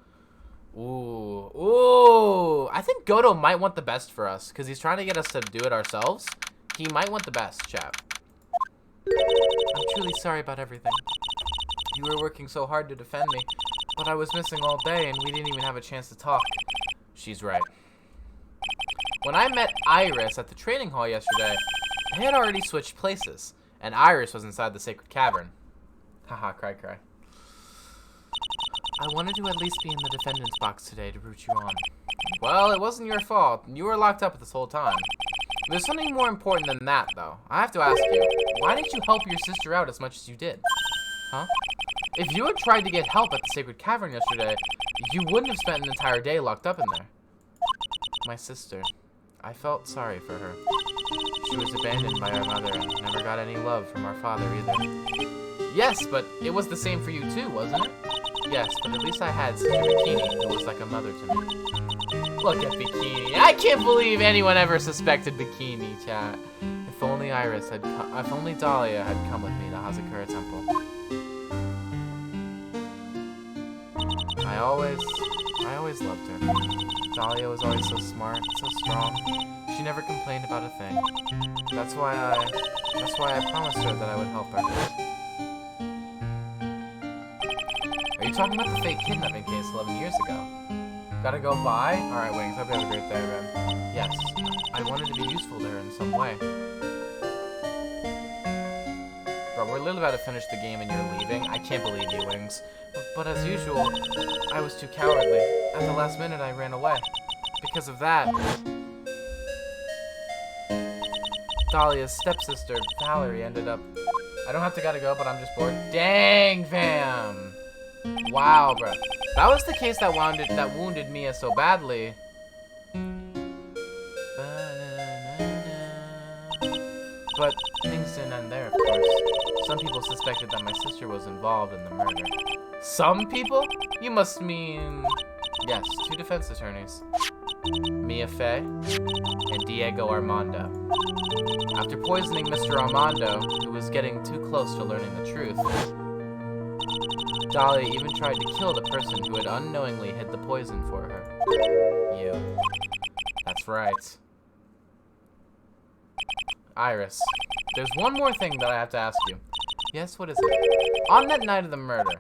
Ooh. I think Goto might want the best for us because he's trying to get us to do it ourselves. He might want the best, chap. I'm truly sorry about everything. You were working so hard to defend me, but I was missing all day and we didn't even have a chance to talk. She's right. When I met Iris at the training hall yesterday, they had already switched places, and Iris was inside the sacred cavern. Haha, cry. I wanted to at least be in the defendant's box today to root you on. Well, it wasn't your fault. You were locked up this whole time. There's something more important than that, though. I have to ask you, why didn't you help your sister out as much as you did? Huh? If you had tried to get help at the sacred cavern yesterday, you wouldn't have spent an entire day locked up in there. My sister. I felt sorry for her. She was abandoned by our mother and never got any love from our father either. Yes, but it was the same for you too, wasn't it? Yes, but at least I had Sister Bikini, who was like a mother to me. Look at Bikini. I can't believe anyone ever suspected Bikini, chat. If only Iris had if only Dahlia had come with me to Hazakura Temple. I always loved her. Dahlia was always so smart, so strong. She never complained about a thing. That's why I promised her that I would help her. Are you talking about the fake kidnapping case 11 years ago? Gotta go bye? Alright, Wings, hope you have a great day, man. Yes, I wanted to be useful to her in some way. Bro, we're literally about to finish the game and you're leaving. I can't believe you, Wings. But as usual, I was too cowardly. At the last minute, I ran away. Because of that, Dahlia's stepsister, Valerie, ended up... I don't have to gotta go, but I'm just bored. Dang, fam! Wow, bro. That was the case that wounded Mia so badly. But things didn't end there, of course. Some people suspected that my sister was involved in the murder. Some people? You must mean... Yes, 2 defense attorneys. Mia Faye and Diego Armando. After poisoning Mr. Armando, who was getting too close to learning the truth, Dahlia even tried to kill the person who had unknowingly hid the poison for her. You. That's right. Iris, there's one more thing that I have to ask you. Yes, what is it? On that night of the murder,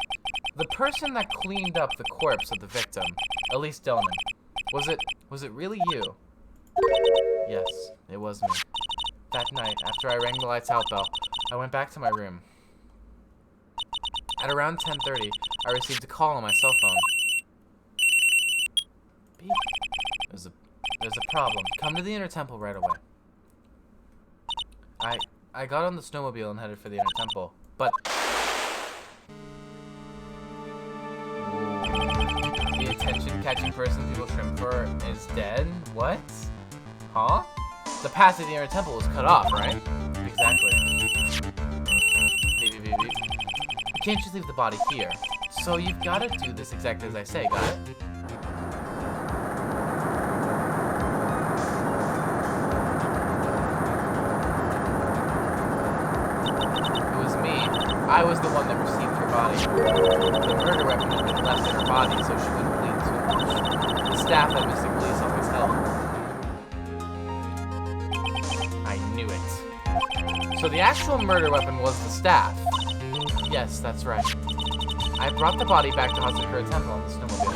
The person that cleaned up the corpse of the victim, Elise Dillman, was it really you? Yes, it was me. That night, after I rang the lights out bell, I went back to my room. At around 10:30, I received a call on my cell phone. Beep. There's a problem. Come to the Inner Temple right away. I got on the snowmobile and headed for the Inner Temple, but the attention-catching person people shrimp for is dead? What? Huh? The path to the Inner Temple was cut off, right? Exactly. Beep, beep, beep, beep. You can't just leave the body here. So you've got to do this exactly as I say, got it? It was me. I was the one that received her body. The murder weapon had been left in her body so she wouldn't bleed too much. The staff that Mystic Elise always held. I knew it. So the actual murder weapon was the staff. Yes, that's right. I brought the body back to Hazakura Temple on the snowmobile.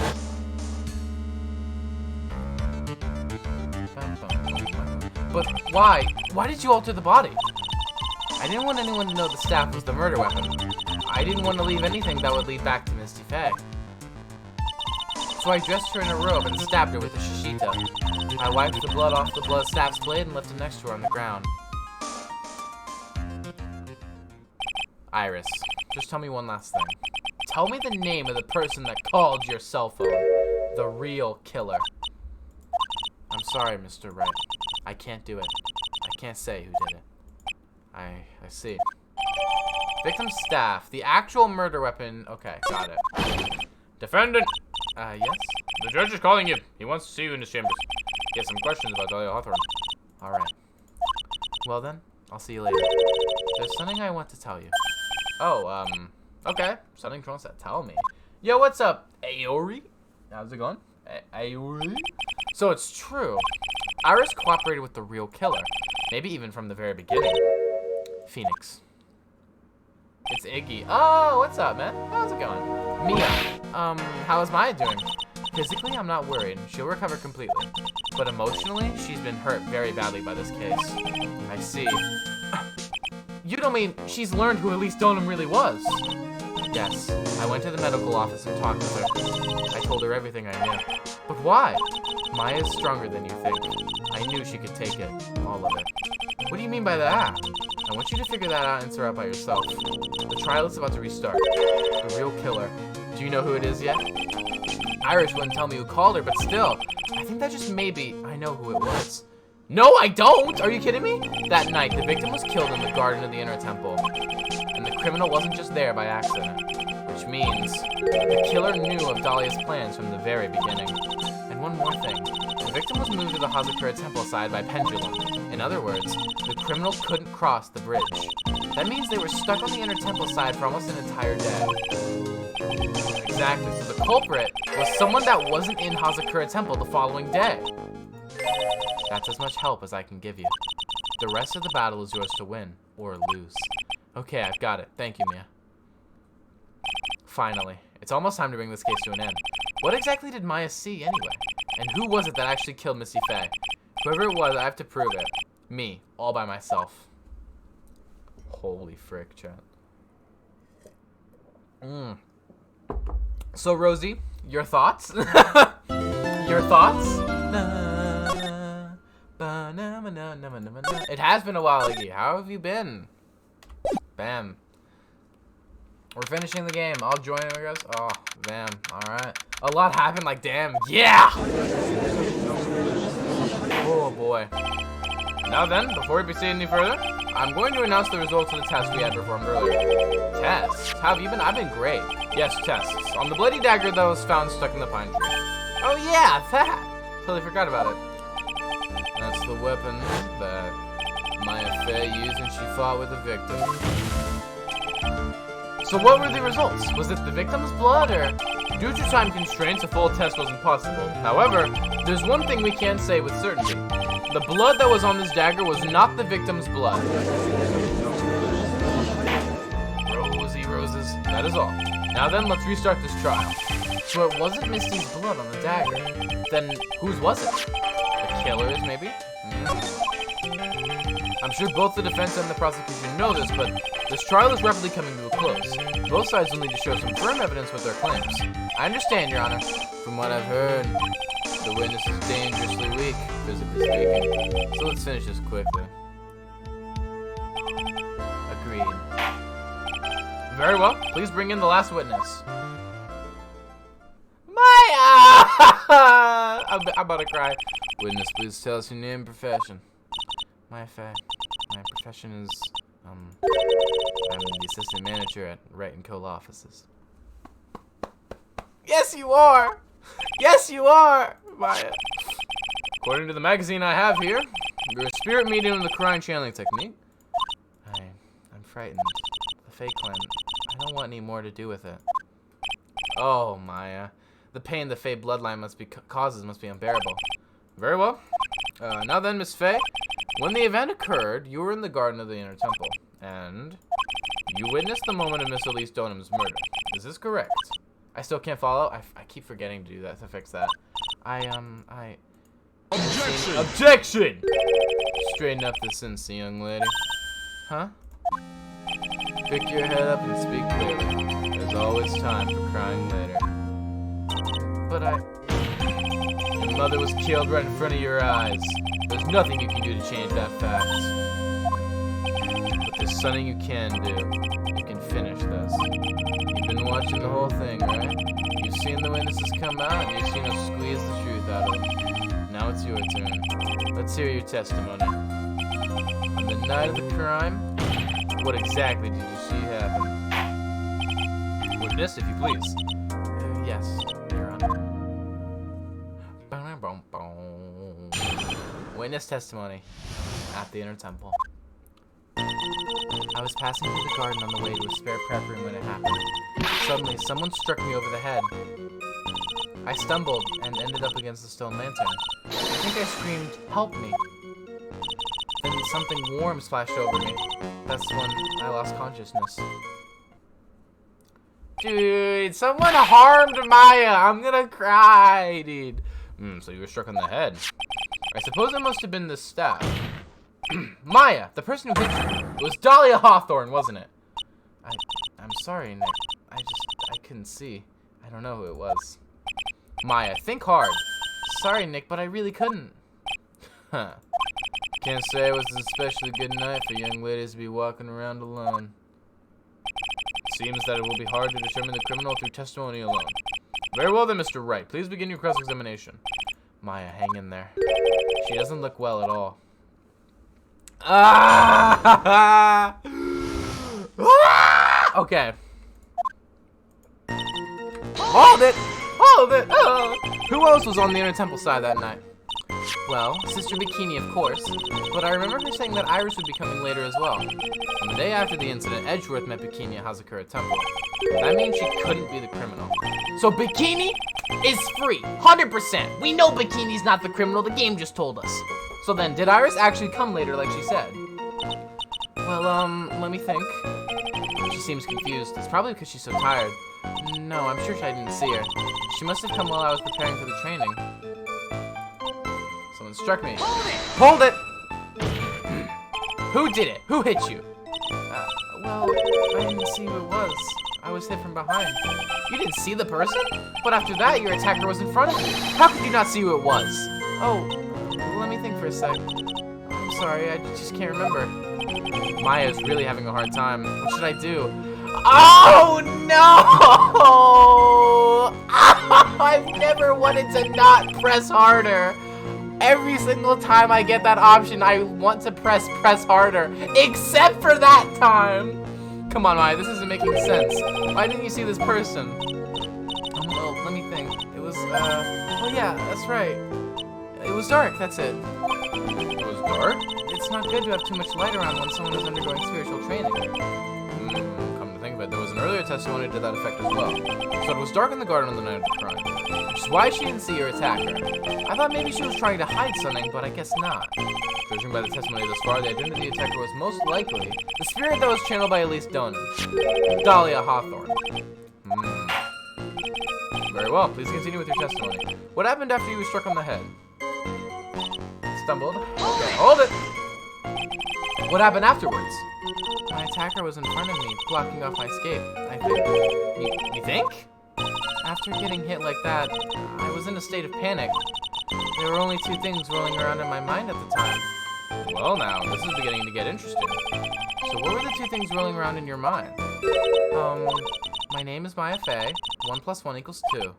But why? Why did you alter the body? I didn't want anyone to know the staff was the murder weapon. I didn't want to leave anything that would lead back to Misty Faye. So I dressed her in a robe and stabbed her with a shishito. I wiped the blood off the blood staff's blade and left it next to her on the ground. Iris, just tell me one last thing. Tell me the name of the person that called your cell phone. The real killer. I'm sorry, Mr. Wright. I can't do it. I can't say who did it. I see. Victim's staff. The actual murder weapon. Okay, got it. Defendant! Yes? The judge is calling you. He wants to see you in his chambers. He has some questions about Dahlia Hawthorne. Alright. Well then, I'll see you later. There's something I want to tell you. Oh, okay. Something she wants to tell me. Yo, what's up, Aori? How's it going? Aori? So it's true. Iris cooperated with the real killer. Maybe even from the very beginning. Phoenix. It's Iggy. Oh, what's up, man? How's it going? Mia. How's Maya doing? Physically, I'm not worried. She'll recover completely. But emotionally, she's been hurt very badly by this case. I see. You don't mean she's learned who Elise Donham really was? Yes. I went to the medical office and talked with her. I told her everything I knew. But why? Maya's stronger than you think. I knew she could take it. All of it. What do you mean by that? I want you to figure that out and answer out by yourself. The trial is about to restart. The real killer. Do you know who it is yet? Iris wouldn't tell me who called her, but still. I think that just maybe I know who it was. No, I don't! Are you kidding me? That night, the victim was killed in the garden of the Inner Temple. And the criminal wasn't just there by accident. Which means the killer knew of Dahlia's plans from the very beginning. And one more thing. The victim was moved to the Hazakura Temple side by pendulum. In other words, the criminal couldn't cross the bridge. That means they were stuck on the Inner Temple side for almost an entire day. Exactly, so the culprit was someone that wasn't in Hazakura Temple the following day. That's as much help as I can give you. The rest of the battle is yours to win, or lose. Okay, I've got it. Thank you, Mia. Finally. It's almost time to bring this case to an end. What exactly did Maya see, anyway? And who was it that actually killed Misty Faye? Whoever it was, I have to prove it. Me, all by myself. Holy frick, chat. So, Rosie, your thoughts? Your thoughts? It has been a while, Iggy. How have you been? Bam. We're finishing the game. I'll join it, I guess. Oh, bam. Alright. A lot happened, like, damn. Yeah! Oh, boy. Now then, before we proceed any further, I'm going to announce the results of the test we had performed earlier. Tests? How have you been? I've been great. Yes, tests. On the bloody dagger that was found stuck in the pine tree. Oh, yeah, that! Totally forgot about it. That's the weapon that Maya Faye used when she fought with the victim. So what were the results? Was it the victim's blood, or? Due to time constraints, a full test wasn't possible. However, there's one thing we can say with certainty. The blood that was on this dagger was not the victim's blood. Rosy roses, that is all. Now then, let's restart this trial. So it wasn't Misty's blood on the dagger. Then whose was it? The killer's, maybe? I'm sure both the defense and the prosecution know this, but this trial is rapidly coming to a close. Both sides will need to show some firm evidence with their claims. I understand, Your Honor. From what I've heard, the witness is dangerously weak, physically speaking. So let's finish this quickly. Agreed. Very well. Please bring in the last witness. Maya! I'm about to cry. Witness, please tell us your name and profession. My profession is, I'm the assistant manager at Wright & Co. Law offices. Yes, you are! Yes, you are! Maya. According to the magazine I have here, you're a spirit medium in the crime channeling technique. I'm frightened. The fake clan, I don't want any more to do with it. Oh, Maya. The pain the Fae bloodline causes must be unbearable. Very well. Now then, Miss Fae, when the event occurred, you were in the garden of the Inner Temple, and you witnessed the moment of Miss Elise Donham's murder. Is this correct? I still can't follow. I keep forgetting to do that, to fix that. Objection! Objection! Straighten up this insane young lady. Huh? Pick your head up and speak clearly. There's always time for crying later. But your mother was killed right in front of your eyes. There's nothing you can do to change that fact. But there's something you can do. You can finish this. You've been watching the whole thing, right? You've seen the witnesses come out, and you've seen us squeeze the truth out of them. Now it's your turn. Let's hear your testimony. On the night of the crime, what exactly did you see happen? Witness, if you please. Yes, Your Honor. Witness testimony at the Inner Temple. I was passing through the garden on the way to a spare prep room when it happened. Suddenly, someone struck me over the head. I stumbled and ended up against the stone lantern. I think I screamed, "Help me!" Then something warm splashed over me. That's when I lost consciousness. Dude, someone harmed Maya! I'm gonna cry, dude. So you were struck on the head. I suppose it must have been the staff. Maya, the person who hit you. It was Dahlia Hawthorne, wasn't it? I'm sorry, Nick. I couldn't see. I don't know who it was. Maya, think hard. Sorry, Nick, but I really couldn't. Huh. Can't say it was an especially good night for young ladies to be walking around alone. Seems that it will be hard to determine the criminal through testimony alone. Very well then, Mr. Wright. Please begin your cross-examination. Maya, hang in there. She doesn't look well at all. Okay. Hold it! Hold it! Who else was on the Inner Temple side that night? Well, Sister Bikini, of course. But I remember her saying that Iris would be coming later as well. On the day after the incident, Edgeworth met Bikini at Hazakura Temple. That means she couldn't be the criminal. So Bikini is free, 100%. We know Bikini's not the criminal, the game just told us. So then, did Iris actually come later like she said? Well, let me think. She seems confused. It's probably because she's so tired. No, I'm sure I didn't see her. She must have come while I was preparing for the training. Someone struck me. Hold it! Who did it? Who hit you? Well, I didn't see who it was. I was hit from behind. You didn't see the person? But after that, your attacker was in front of you. How could you not see who it was? Oh, let me think for a sec. I'm sorry, I just can't remember. Maya's really having a hard time. What should I do? Oh, no! I've never wanted to not press harder. Every single time I get that option, I want to press harder. Except for that time. Come on, Maya, this isn't making sense. Why didn't you see this person? Oh, let me think. It was, oh yeah, that's right. It was dark, that's it. It was dark? It's not good to have too much light around when someone is undergoing spiritual training. Come to think of it, there was an earlier testimony to that effect as well. So it was dark in the garden on the night of the crime. Which is why she didn't see her attacker. I thought maybe she was trying to hide something, but I guess not. Judging by the testimony thus far, the identity of the attacker was most likely the spirit that was channeled by Elise Donham, Dahlia Hawthorne. Very well. Please continue with your testimony. What happened after you were struck on the head? Stumbled. Okay, hold it. What happened afterwards? My attacker was in front of me, blocking off my escape, I think. You think? After getting hit like that, I was in a state of panic. There were only two things rolling around in my mind at the time. Well now, this is beginning to get interesting. So what were the two things rolling around in your mind? My name is Maya Fey. 1 + 1 = 2.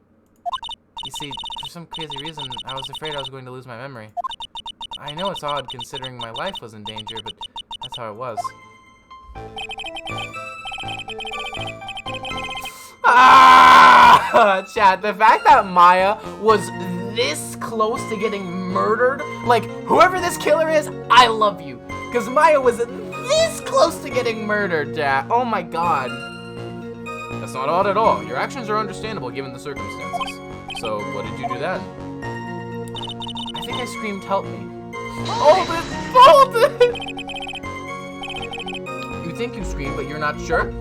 You see, for some crazy reason, I was afraid I was going to lose my memory. I know it's odd considering my life was in danger, but that's how it was. Ah! Chat, the fact that Maya was this close to getting murdered, like, whoever this killer is, I love you. Because Maya was this close to getting murdered, chat. Oh my god. That's not odd at all. Your actions are understandable given the circumstances. So, what did you do then? I think I screamed, "Help me." Hold it! Hold it! You think you screamed, but you're not sure?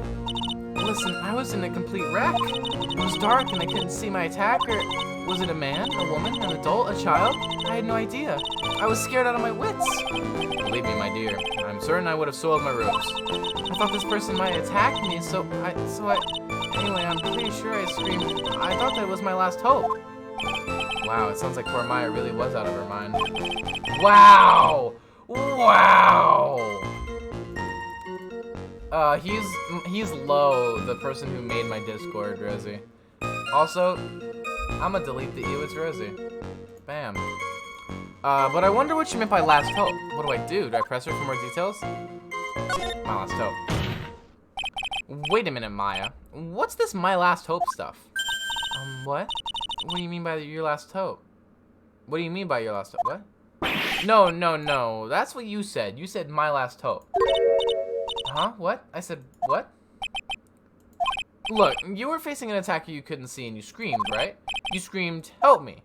Listen, I was in a complete wreck. It was dark and I couldn't see my attacker. Was it a man, a woman, an adult, a child? I had no idea. I was scared out of my wits. Believe me, my dear, I'm certain I would have soiled my robes. I thought this person might attack me, so I... Anyway, I'm pretty sure I screamed. I thought that was my last hope. Wow, it sounds like poor Maya really was out of her mind. Wow! Wow! He's low, the person who made my Discord, Rosie. Also, I'ma delete the E, it's Rosie. Bam. But I wonder what she meant by last hope. What do I do? Do I press her for more details? My last hope. Wait a minute, Maya. What's this my last hope stuff? What? What do you mean by your last hope? What do you mean by your last hope? What? No. That's what you said. You said my last hope. Huh? What? I said, what? Look, you were facing an attacker you couldn't see and you screamed, right? You screamed, "Help me."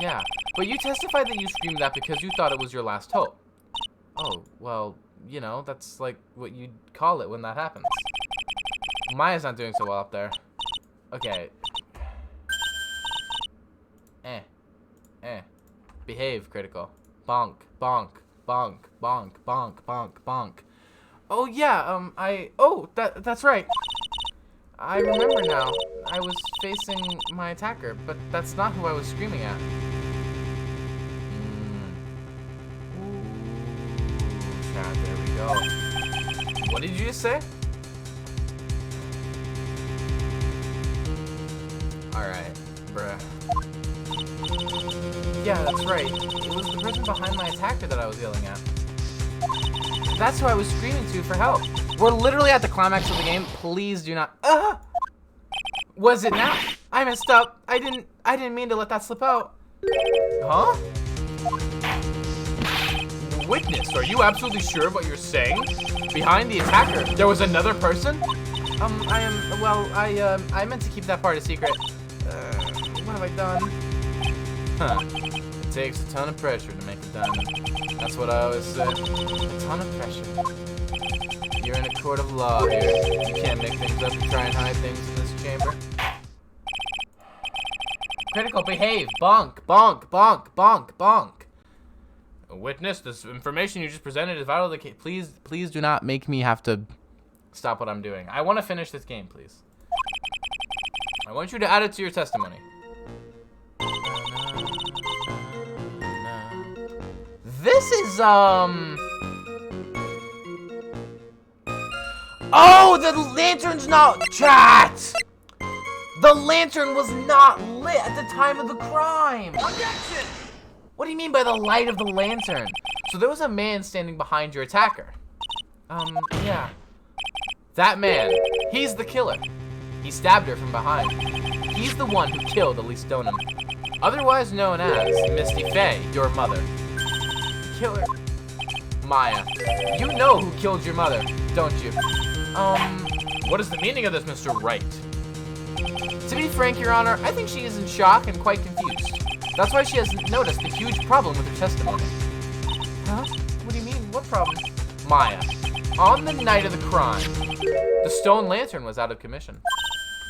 Yeah. But you testified that you screamed that because you thought it was your last hope. Oh, well, you know, that's like what you'd call it when that happens. Maya's not doing so well up there. Okay. Behave, Critical. Bonk, bonk, bonk, bonk, bonk, bonk, bonk. Oh yeah, that's right. I remember now. I was facing my attacker, but that's not who I was screaming at. Ooh, chat, there we go. What did you just say? Alright, bruh. Yeah, that's right. It was the person behind my attacker that I was yelling at. That's who I was screaming to for help. We're literally at the climax of the game. Please do not. Was it now? I messed up. I didn't mean to let that slip out. Huh? Witness, are you absolutely sure of what you're saying? Behind the attacker, there was another person? I meant to keep that part a secret. What have I done? Huh. It takes a ton of pressure to make a diamond. That's what I always say. A ton of pressure. You're in a court of law here. You can't make things up and try and hide things in this chamber. Critical, behave. Bonk, bonk, bonk, bonk, bonk. Witness, this information you just presented is vital to the case. Please do not make me have to stop what I'm doing. I want to finish this game, please. I want you to add it to your testimony. This is, Oh, the lantern's not... Chat! The lantern was not lit at the time of the crime! Objection! What do you mean by the light of the lantern? So there was a man standing behind your attacker. Yeah. That man, he's the killer. He stabbed her from behind. He's the one who killed Elise Stoneham. Otherwise known as Misty Fey, your mother. Killer. Maya, you know who killed your mother, don't you? What is the meaning of this, Mr. Wright? To be frank, Your Honor, I think she is in shock and quite confused. That's why she hasn't noticed the huge problem with her testimony. Huh? What do you mean? What problem? Maya, on the night of the crime, the stone lantern was out of commission.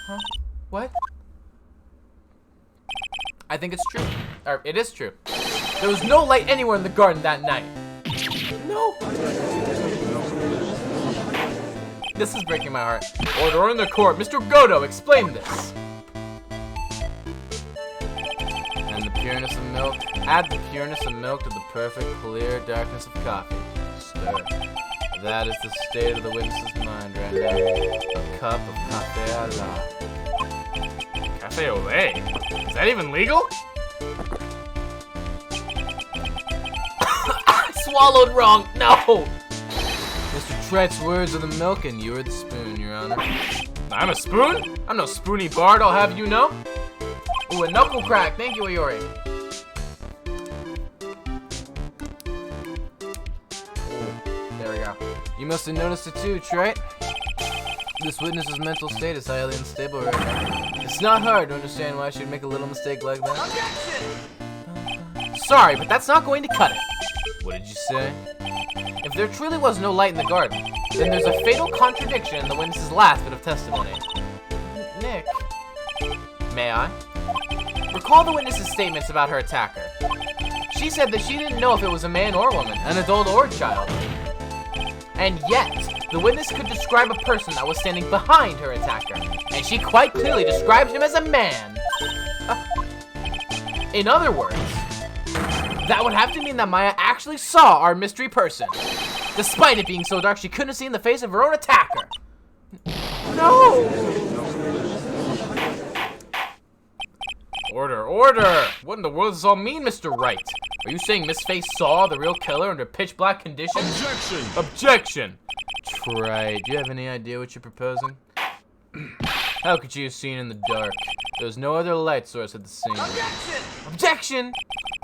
Huh? What? I think it's true. Or it is true. There was no light anywhere in the garden that night. No. This is breaking my heart. Order in the court. Mr. Godo, explain this. And the pureness of milk. Add the pureness of milk to the perfect, clear darkness of coffee. Stir. That is the state of the witness's mind right now. A cup of café au lait. Café au lait? Is that even legal? I swallowed wrong. No. Mr. Tret's words are the milk and you're the spoon, Your Honor. I'm a spoon? I'm no spoony bard, I'll have you know. Ooh, a knuckle crack. Thank you, Iori. There we go. You must have noticed it too, Tret. This witness's mental state is highly unstable right now. It's not hard to understand why she'd make a little mistake like that. Objection! Sorry, but that's not going to cut it. What did you say? If there truly was no light in the garden, then there's a fatal contradiction in the witness's last bit of testimony. Nick. May I? Recall the witness's statements about her attacker. She said that she didn't know if it was a man or woman, an adult or a child. And yet, the witness could describe a person that was standing behind her attacker, and she quite clearly described him as a man. In other words, that would have to mean that Maya actually saw our mystery person, despite it being so dark she couldn't have seen the face of her own attacker. No! Order, order! What in the world does this all mean, Mr. Wright? Are you saying Miss Face saw the real killer under pitch black conditions? Objection! Objection! Try. Do you have any idea what you're proposing? How could you have seen in the dark? There was no other light source at the scene. Objection! Objection!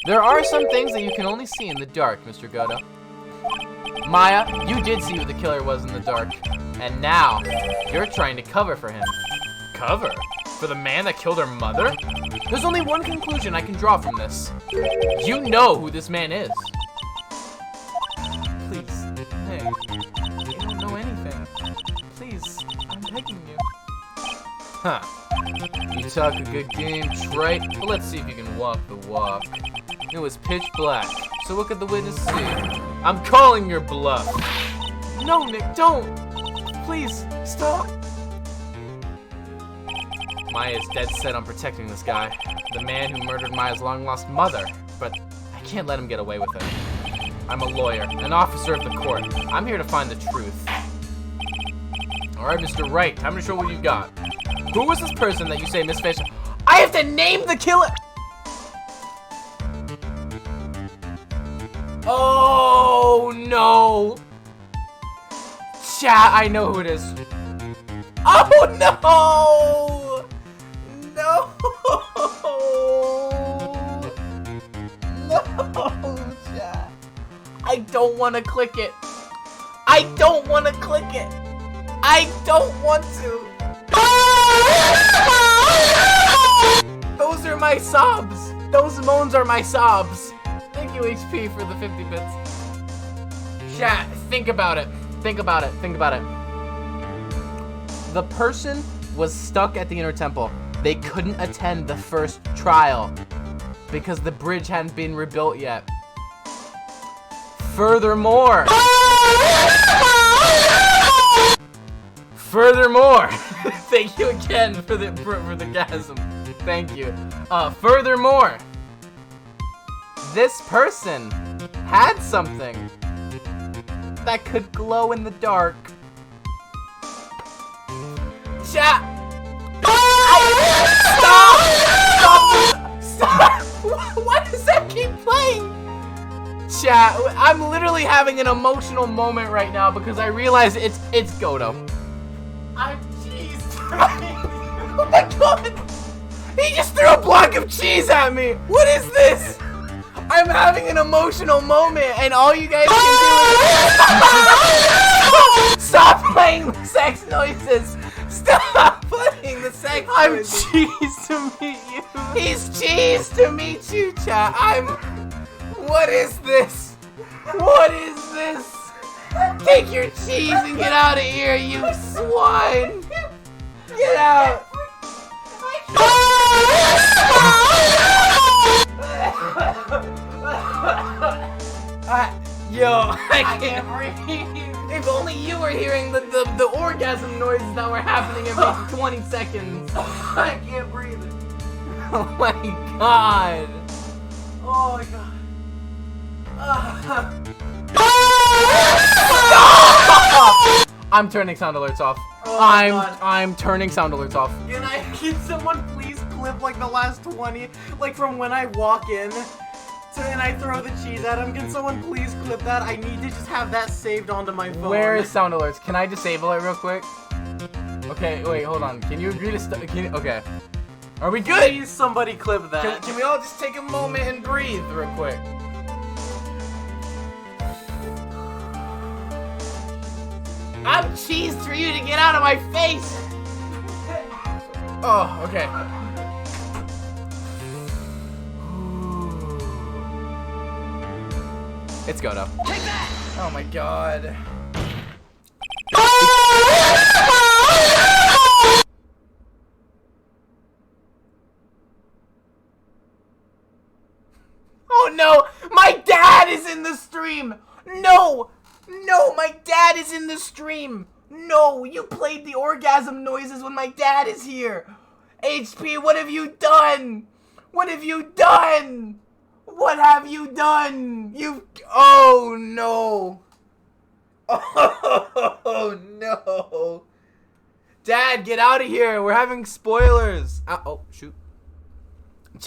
There are some things that you can only see in the dark, Mr. Godo. Maya, you did see who the killer was in the dark. And now, you're trying to cover for him. Cover? For the man that killed her mother? There's only one conclusion I can draw from this. You know who this man is. Please, hey, you don't know anything. Please, I'm begging you. Huh. You talk a good game, Trite, but let's see if you can walk the walk. It was pitch black, so what could the witness see? I'm calling your bluff. No, Nick, don't. Please, stop. Maya is dead set on protecting this guy, the man who murdered Maya's long-lost mother, but I can't let him get away with it. I'm a lawyer, an officer of the court. I'm here to find the truth. All right, Mr. Wright, time to show what you got. Who was this person that you say Miss Face? I have to name the killer. Oh no! Chat, I know who it is. Oh no! No! No, chat. I don't want to click it. I don't want to click it. I don't want to. Those are my sobs. Those moans are my sobs. Thank you, HP, for the 50 bits. Chat, think about it. Think about it. Think about it. The person was stuck at the Inner Temple. They couldn't attend the first trial because the bridge hadn't been rebuilt yet. Furthermore, thank you again for the gasm. Thank you. Furthermore, this person had something that could glow in the dark. Chat. Stop! Why does that keep playing? Chat, I'm literally having an emotional moment right now because I realize it's Godo. I'm cheese. Oh my god! He just threw a block of cheese at me! What is this? I'm having an emotional moment and all you guys can do is stop playing the sex noises! Stop playing the sex noises! I'm cheese to meet you! He's cheese to meet you, chat! What is this? What is this? Take your cheese and get out of here, you swine! Get out! I can't breathe. If only you were hearing the orgasm noises that were happening every 20 seconds. I can't breathe. Oh my god. Oh my god. I'm turning sound alerts off. Oh my God. I'm turning sound alerts off. Can someone please clip like the last 20, like from when I walk in and I throw the cheese at him? Can someone please clip that? I need to just have that saved onto my phone. Where is sound alerts? Can I disable it real quick? Okay, wait, hold on. Can you agree to okay. Are we good? Please somebody clip that. Can we all just take a moment and breathe real quick? I'm cheesed for you to get out of my face! Oh, okay. It's Godo. Take that! Oh my god. Oh no! My dad is in the stream! No! No, my dad is in the stream! No, you played the orgasm noises when my dad is here! HP, what have you done? What have you done? What have you done? Oh no! Oh no! Dad, get out of here! We're having spoilers! Oh, shoot.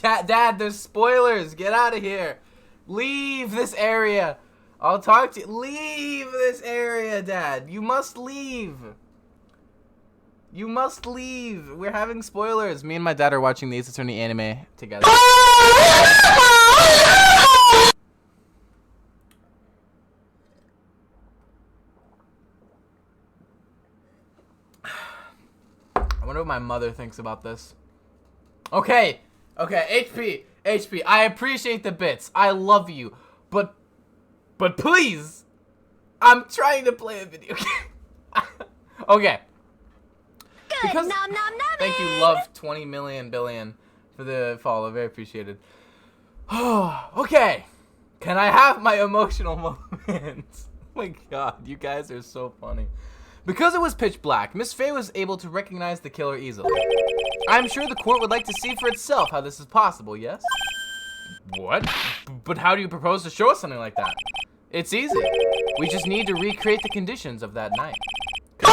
Dad, there's spoilers! Get out of here! Leave this area! I'll talk to you. Leave this area, Dad. You must leave. You must leave. We're having spoilers. Me and my dad are watching the Ace Attorney anime together. I wonder what my mother thinks about this. Okay. Okay, HP. I appreciate the bits. I love you. But please, I'm trying to play a video game. Okay. Good. Because, nom, nom, nom, thank you, love 20 million billion for the follow. Very appreciated. Okay. Can I have my emotional moments? Oh my god, you guys are so funny. Because it was pitch black, Miss Faye was able to recognize the killer easily. I'm sure the court would like to see for itself how this is possible, yes? What? But how do you propose to show us something like that? It's easy. We just need to recreate the conditions of that night. Can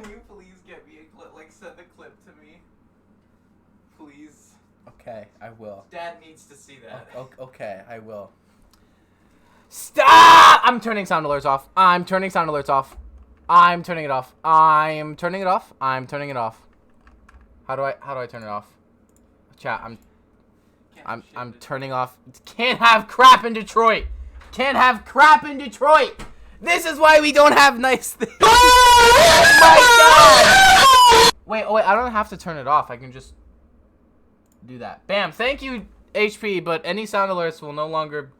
you please get me a clip? Like, send the clip to me. Please. Okay, I will. Dad needs to see that. Okay, I will. Stop! I'm turning sound alerts off. I'm turning sound alerts off. I'm turning it off. I'm turning it off. I'm turning it off. How do I turn it off? Chat, I'm turning off. Can't have crap in Detroit. Can't have crap in Detroit. This is why we don't have nice things. Oh my god. Wait, I don't have to turn it off. I can just do that. Bam. Thank you, HP, but any sound alerts will no longer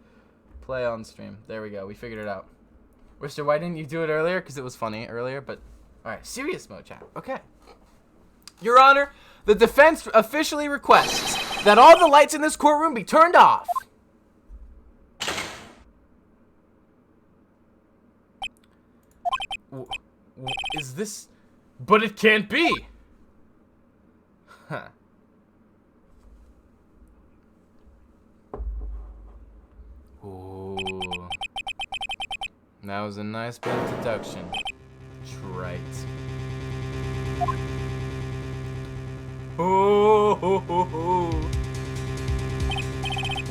play on stream. There we go. We figured it out. Mister, why didn't you do it earlier? Because it was funny earlier, but... Alright, serious mode, chat. Okay. Your Honor, the defense officially requests that all the lights in this courtroom be turned off. Is this... But it can't be! Huh. Ooh. That was a nice bit of deduction. Trite.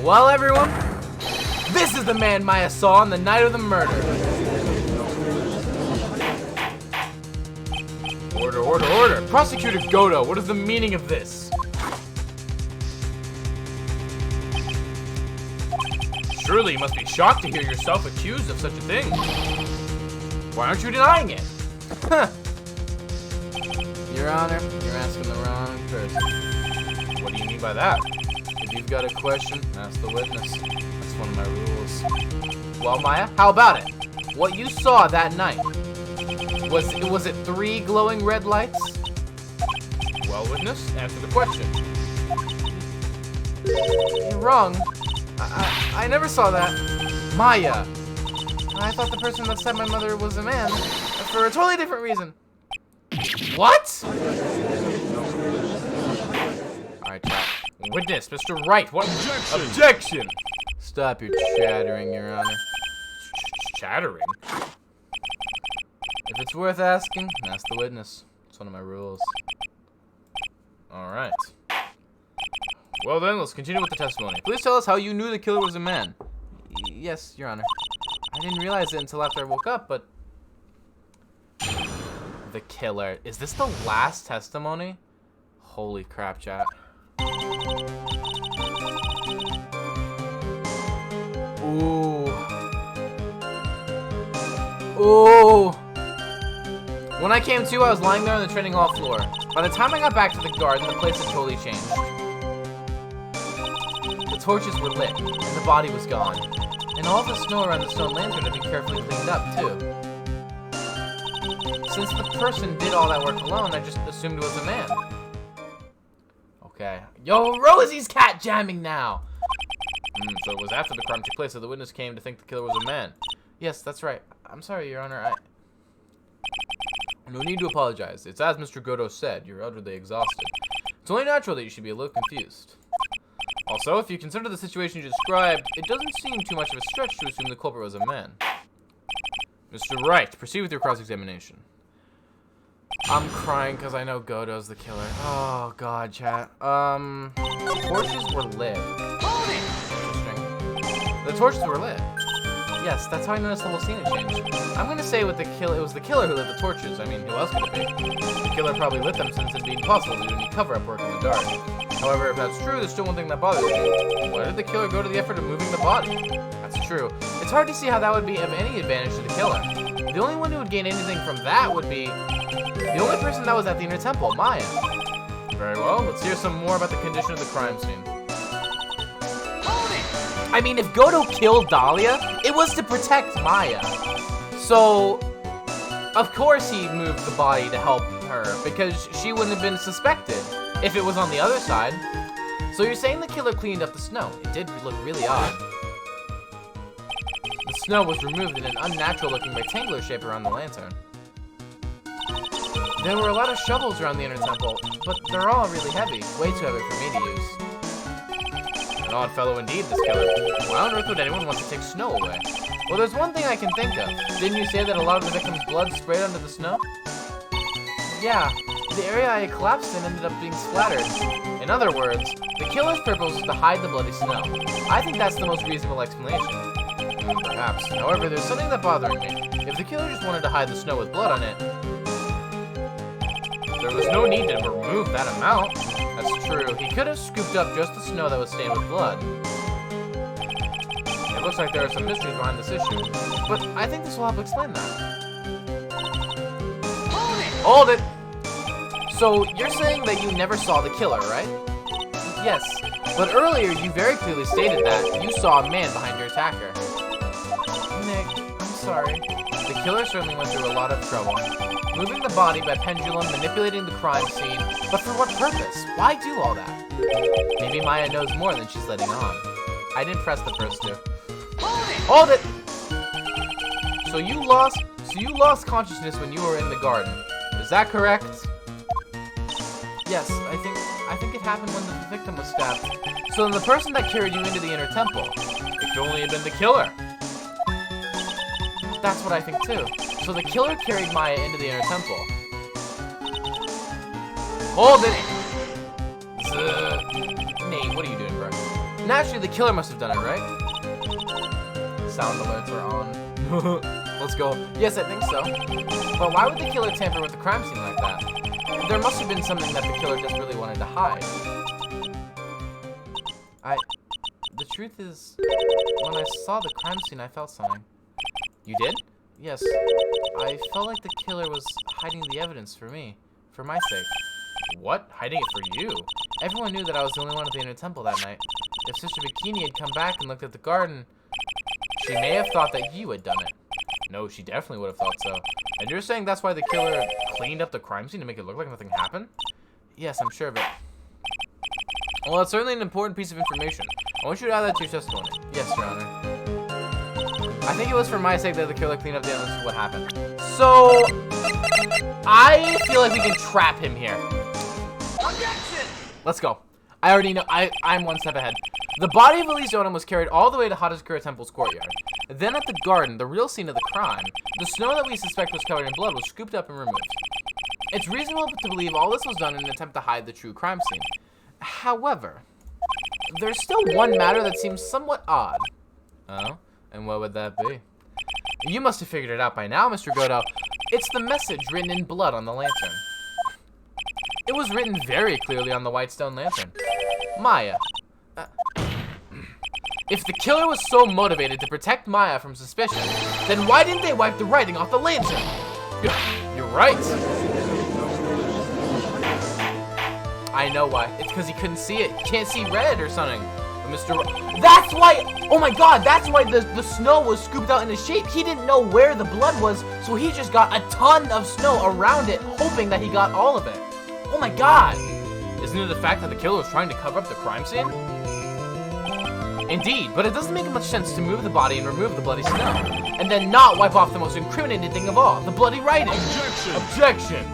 Well, everyone, this is the man Maya saw on the night of the murder. Order. Prosecutor Godo, what is the meaning of this? Surely you must be shocked to hear yourself accused of such a thing. Why aren't you denying it? Huh. Your Honor, you're asking the wrong person. What do you mean by that? If you've got a question, ask the witness. That's one of my rules. Well, Maya, how about it? What you saw that night, was it 3 glowing red lights? Well, witness, answer the question. You're wrong. I never saw that. Maya. I thought the person that said my mother was a man for a totally different reason. What? Alright, chat. Witness, Mr. Wright. What? Objection! Stop your chattering, Your Honor. Chattering? If it's worth asking, ask the witness. It's one of my rules. Alright. Well then, let's continue with the testimony. Please tell us how you knew the killer was a man. Yes, Your Honor. I didn't realize it until after I woke up, but... The killer. Is this the last testimony? Holy crap, chat. Ooh. Ooh. When I came to, I was lying there on the training hall floor. By the time I got back to the garden, the place had totally changed. The torches were lit, and the body was gone. And all the snow around the stone lantern had been carefully cleaned up, too. Since the person did all that work alone, I just assumed it was a man. Okay. Yo, Rosie's cat jamming now! So it was after the crime took place that the witness came to think the killer was a man. Yes, that's right. I'm sorry, Your Honor. No need to apologize. It's as Mr. Godo said, you're utterly exhausted. It's only natural that you should be a little confused. Also, if you consider the situation you described, it doesn't seem too much of a stretch to assume the culprit was a man. Mr. Wright, proceed with your cross-examination. I'm crying because I know Godo's the killer. Oh, God, chat. Torches were lit. Interesting. The torches were lit. Yes, that's how I noticed the whole scene had changed. I'm gonna say with the kill, it was the killer who lit the torches. I mean, who else could it be? The killer probably lit them since it'd be impossible to do any cover-up work in the dark. However, if that's true, there's still one thing that bothers me. Why did the killer go to the effort of moving the body? That's true. It's hard to see how that would be of any advantage to the killer. The only one who would gain anything from that would be the only person that was at the inner temple, Maya. Very well, let's hear some more about the condition of the crime scene. I mean, if Godo killed Dahlia, it was to protect Maya. So, of course he moved the body to help her, because she wouldn't have been suspected if it was on the other side. So you're saying the killer cleaned up the snow. It did look really odd. The snow was removed in an unnatural-looking rectangular shape around the lantern. There were a lot of shovels around the inner temple, but they're all really heavy. Way too heavy for me to use. An odd fellow indeed, this killer. Why on earth would anyone want to take snow away? Well, there's one thing I can think of. Didn't you say that a lot of the victim's blood sprayed onto the snow? Yeah, the area I collapsed in ended up being splattered. In other words, the killer's purpose was to hide the bloody snow. I think that's the most reasonable explanation. Perhaps. However, there's something that's bothering me. If the killer just wanted to hide the snow with blood on it, there was no need to remove that amount. That's true. He could have scooped up just the snow that was stained with blood. It looks like there are some mysteries behind this issue, but I think this will help explain that. Hold it! So, you're saying that you never saw the killer, right? Yes, but earlier you very clearly stated that you saw a man behind your attacker. Nick, I'm sorry. The killer certainly went through a lot of trouble. Moving the body by pendulum, manipulating the crime scene, but for what purpose? Why do all that? Maybe Maya knows more than she's letting on. I didn't press the first two. Hold it! So you lost consciousness when you were in the garden. Is that correct? Yes, I think it happened when the victim was stabbed. So then the person that carried you into the inner temple, it could only have been the killer. That's what I think too. So the killer carried Maya into the inner temple. Hold it! Nate, what are you doing, bro? Naturally, the killer must have done it, right? Sound alerts are on. Let's go. Yes, I think so. But why would the killer tamper with the crime scene like that? There must have been something that the killer just really wanted to hide. The truth is, when I saw the crime scene, I felt something. You did? Yes. I felt like the killer was hiding the evidence for me. For my sake. What? Hiding it for you? Everyone knew that I was the only one at the inner temple that night. If Sister Bikini had come back and looked at the garden, she may have thought that you had done it. No, she definitely would have thought so. And you're saying that's why the killer cleaned up the crime scene to make it look like nothing happened? Yes, I'm sure of it. Well, it's certainly an important piece of information. I want you to add that to your testimony. Yes, Your Honor. I think it was for my sake that the killer cleaned up the evidence of what happened. So, I feel like we can trap him here. Objection! Let's go. I already know. I'm one step ahead. The body of Elise Odom was carried all the way to Hadezakura Temple's courtyard. Then at the garden, the real scene of the crime, the snow that we suspect was covered in blood was scooped up and removed. It's reasonable to believe all this was done in an attempt to hide the true crime scene. However, there's still one matter that seems somewhat odd. Oh? And what would that be? You must have figured it out by now, Mr. Godo. It's the message written in blood on the lantern. It was written very clearly on the white stone lantern. Maya. If the killer was so motivated to protect Maya from suspicion, then why didn't they wipe the writing off the lantern? You're right. I know why. It's because he couldn't see it. He can't see red or something. That's why, oh my god, that's why the snow was scooped out into shape. He didn't know where the blood was, so he just got a ton of snow around it, hoping that he got all of it. Oh my god. Isn't it the fact that the killer was trying to cover up the crime scene? Indeed, but it doesn't make much sense to move the body and remove the bloody snow, and then not wipe off the most incriminating thing of all, the bloody writing. Objection! Objection!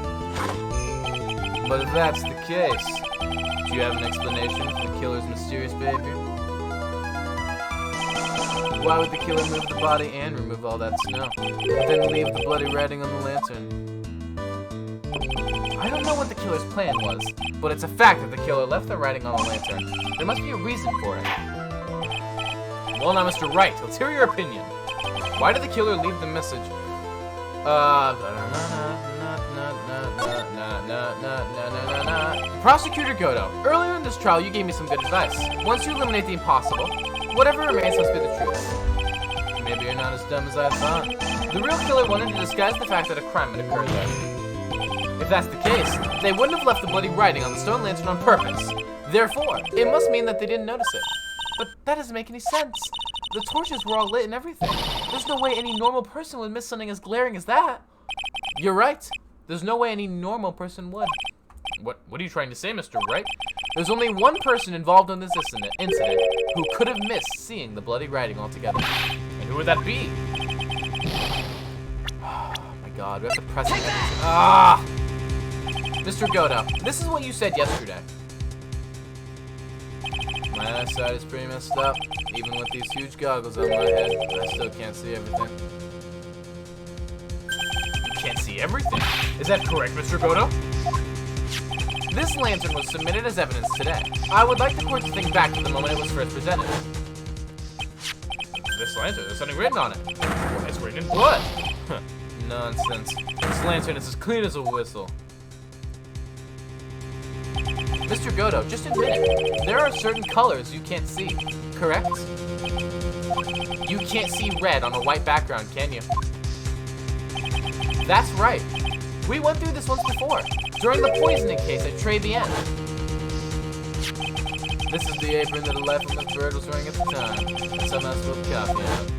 But if that's the case, do you have an explanation for the killer's mysterious behavior? Why would the killer move the body and remove all that snow, then leave the bloody writing on the lantern? I don't know what the killer's plan was, but it's a fact that the killer left the writing on the lantern. There must be a reason for it. Well now, Mr. Wright, let's hear your opinion. Why did the killer leave the message? Prosecutor Godo, earlier in this trial you gave me some good advice. Once you eliminate the impossible, whatever remains must be the truth. Maybe you're not as dumb as I thought. The real killer wanted to disguise the fact that a crime had occurred there. If that's the case, they wouldn't have left the bloody writing on the stone lantern on purpose. Therefore, it must mean that they didn't notice it. But that doesn't make any sense. The torches were all lit and everything. There's no way any normal person would miss something as glaring as that. You're right. There's no way any normal person would. What are you trying to say, Mr. Wright? There's only one person involved in this incident who could have missed seeing the bloody writing altogether. And who would that be? Oh my god, we have to press it. Ah! Mr. Godo, this is what you said yesterday. My eyesight is pretty messed up. Even with these huge goggles on my head, I still can't see everything. You can't see everything? Is that correct, Mr. Godo? This lantern was submitted as evidence today. I would like the court to think back to the moment it was first presented. This lantern, there's something written on it. Why, it's written in blood. Nonsense. This lantern is as clean as a whistle. Mr. Godo, just admit it. There are certain colors you can't see, correct? You can't see red on a white background, can you? That's right. We went through this once before, during the poisoning case at Trey Bien. This is the apron that a lifeless bird was wearing at the time, and somehow spilled coffee out.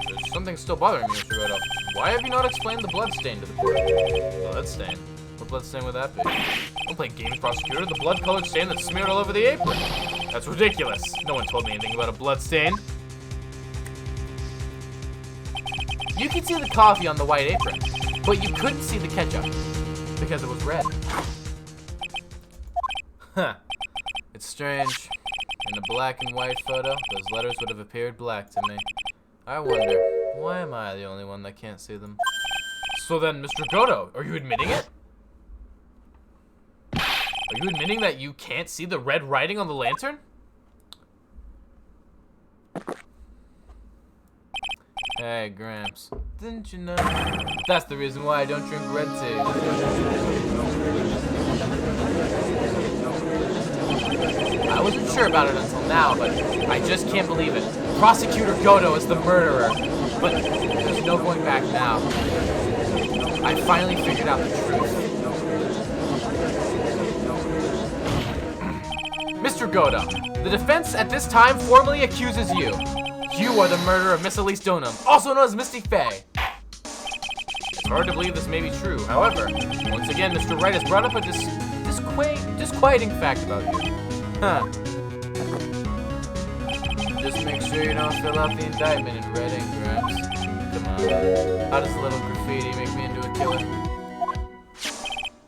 There's something still bothering me, Mr. Godo. Why have you not explained the blood stain to the court? Blood stain? What blood stain would that be? Don't play games, prosecutor. The blood-colored stain that's smeared all over the apron. That's ridiculous. No one told me anything about a blood stain. You could see the coffee on the white apron, but you couldn't see the ketchup because it was red. Huh. It's strange. In a black and white photo, those letters would have appeared black to me. I wonder, why am I the only one that can't see them? So then, Mr. Godo, are you admitting it? Are you admitting that you can't see the red writing on the lantern? Hey, Gramps. Didn't you know? That's the reason why I don't drink red tea. I wasn't sure about it until now, but I just can't believe it. Prosecutor Godo is the murderer. But there's no going back now. I finally figured out the truth. Mr. Godo, the defense at this time formally accuses you. You are the murderer of Miss Elise Donum, also known as Misty Faye. It's hard to believe this may be true. However, once again, Mr. Wright has brought up a disquieting fact about you. Huh. Just make sure you don't fill out the indictment in red ink, Rex. Come on. How does a little graffiti make me into a killer?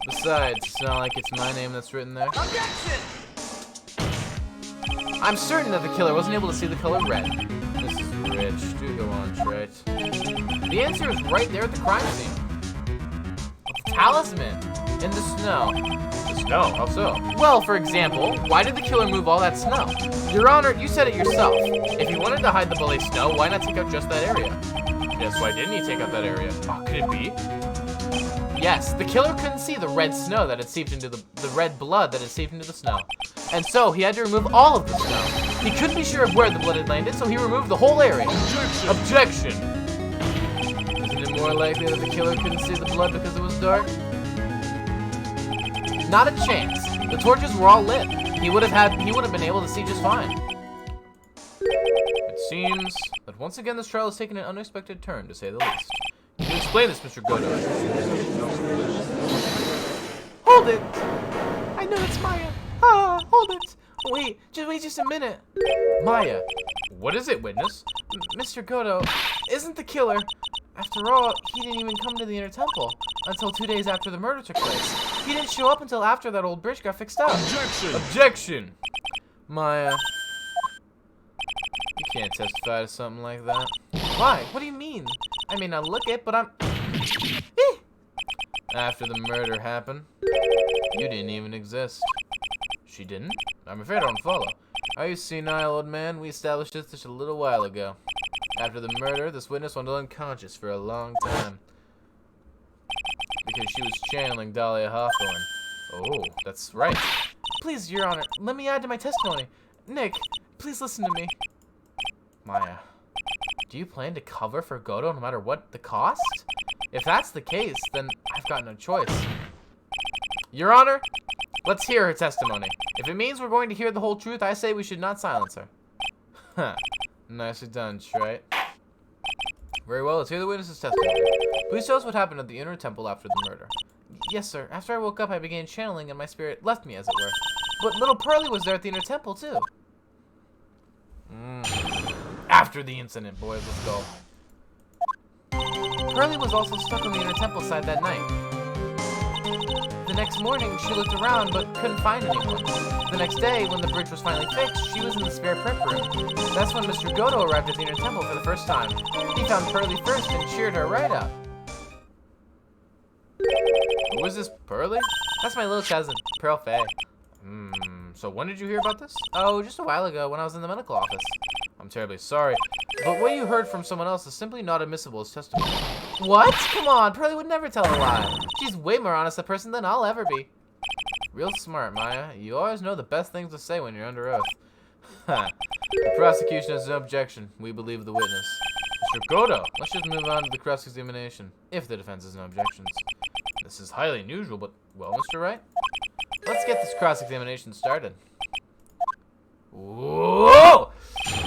Besides, it's not like it's my name that's written there. Objection! I'm certain that the killer wasn't able to see the color red. This is rich. Do go on, Trite. The answer is right there at the crime scene. The talisman in the snow. The snow? How so? Well, for example, why did the killer move all that snow? Your Honor, you said it yourself. If he wanted to hide the bully snow, why not take out just that area? Yes, why didn't he take out that area? Oh, could it be? Yes, the killer couldn't see the red snow that had seeped into the red blood that had seeped into the snow. And so he had to remove all of the snow. He couldn't be sure of where the blood had landed, so he removed the whole area. Objection! Isn't it more likely that the killer couldn't see the blood because it was dark? Not a chance. The torches were all lit. He would have been able to see just fine. It seems that once again this trial has taken an unexpected turn, to say the least. Can you explain this, Mr. Godot? Hold it! I know it's Maya. Ah, hold it! Wait just a minute. Maya, what is it, witness? Mr. Godot, isn't the killer... After all, he didn't even come to the Inner Temple until 2 days after the murder took place. He didn't show up until after that old bridge got fixed up. Objection! Objection! Maya, you can't testify to something like that. Why? What do you mean? I may not look it, but I'm... After the murder happened, you didn't even exist. She didn't? I'm afraid I don't follow. Are you senile, old man? We established this just a little while ago. After the murder, this witness went unconscious for a long time. Because she was channeling Dahlia Hawthorne. Oh, that's right. Please, Your Honor, let me add to my testimony. Nick, please listen to me. Maya, do you plan to cover for Godot no matter what the cost? If that's the case, then I've got no choice. Your Honor, let's hear her testimony. If it means we're going to hear the whole truth, I say we should not silence her. Huh. Nicely done, Trite. Very well, let's hear the witness's testimony. Please tell us what happened at the Inner Temple after the murder. Yes, sir. After I woke up, I began channeling and my spirit left me, as it were. But little Pearly was there at the Inner Temple, too. After the incident, boys, let's go. Pearly was also stuck on the Inner Temple side that night. The next morning, she looked around but couldn't find anyone. The next day, when the bridge was finally fixed, she was in the spare prep room. That's when Mr. Godot arrived at the Inner Temple for the first time. He found Pearly first and cheered her right up. Who is this, Pearly? That's my little cousin, Pearl Faye. So when did you hear about this? Oh, just a while ago when I was in the medical office. I'm terribly sorry, but what you heard from someone else is simply not admissible as testimony. What? Come on, Pearly would never tell a lie. She's way more honest a person than I'll ever be. Real smart, Maya. You always know the best things to say when you're under oath. The prosecution has no objection. We believe the witness. Mr. Godot, let's just move on to the cross-examination, if the defense has no objections. This is highly unusual, but, well, Mr. Wright, let's get this cross-examination started. Whoa!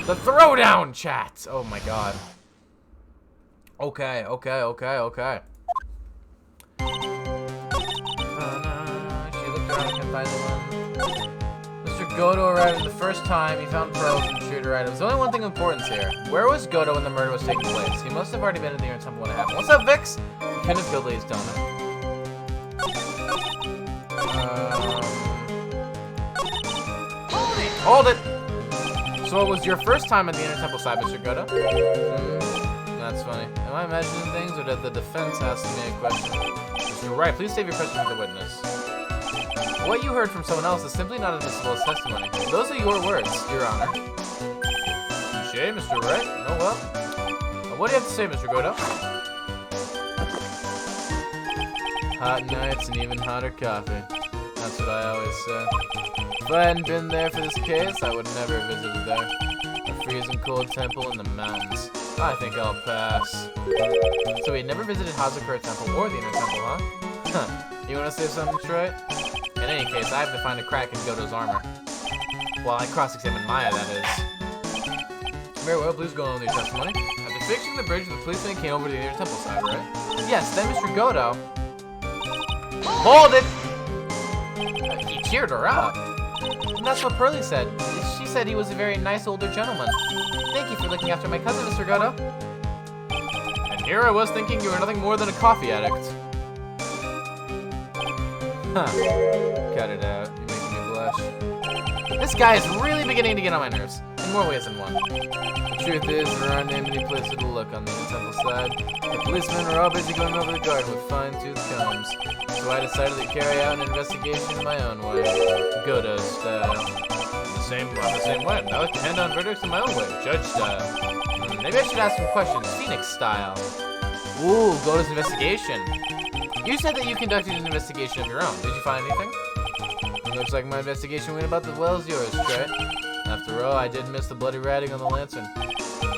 The throwdown, chat! Oh my god. Okay. She looked around and couldn't find anyone. Mr. Godot arrived the first time. He found pearls and shooter items. There's only one thing of importance here. Where was Godot when the murder was taking place? He must have already been in the Inner Temple when it happened. What's up, Vix? Goodness, Goodley's donut. Hold it! So it was your first time at the Inner Temple side, Mr. Godot? That's funny. Am I imagining things, or did the defense ask me a question? Mr. Wright, please save your question for the witness. What you heard from someone else is simply not admissible as testimony. Those are your words, Your Honor. Touché, Mr. Wright. Oh well. What do you have to say, Mr. Godot? Hot nights and even hotter coffee. That's what I always say. If I hadn't been there for this case, I would never have visited there. A freezing cold temple in the mountains. I think I'll pass. So he never visited Hazakura Temple or the Inner Temple, huh? Huh. You want to say something, Troy? In any case, I have to find a crack in Godot's armor. Well, I cross-examine Maya, that is. Very well, please go on with your testimony. After fixing the bridge, the policeman came over to the Inner Temple side, right? Yes, then Mr. Godot... Hold it! He cheered her up. And that's what Pearly said. She said he was a very nice older gentleman. Thank you for looking after my cousin, Mr. Goto. And here I was thinking you were nothing more than a coffee addict. Huh. Cut it out. You're making me blush. This guy is really beginning to get on my nerves, in more ways than one. The truth is, there aren't many places to look on the temple side. The policemen are all busy going over the garden with fine-tooth combs, so I decided to carry out an investigation in my own way, Goto style. On the same way. I like to hand down verdicts in my own way, judge style. Maybe I should ask some questions, Phoenix style. Ooh, Goto's investigation. You said that you conducted an investigation of your own. Did you find anything? It looks like my investigation went about as well as yours, right? After all, I did miss the bloody writing on the lantern.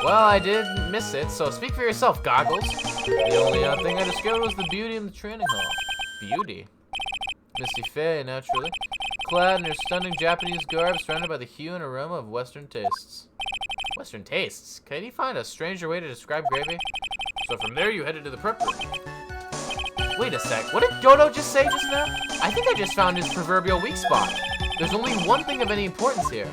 Well, I did miss it, so speak for yourself, Goggles. The only thing I discovered was the beauty in the training hall. Beauty? Misty Faye, naturally. Clad in her stunning Japanese garb, surrounded by the hue and aroma of Western tastes. Western tastes? Can you find a stranger way to describe gravy? So from there, you headed to the prep room. Wait a sec, what did Goto just say just now? I think I just found his proverbial weak spot. There's only one thing of any importance here.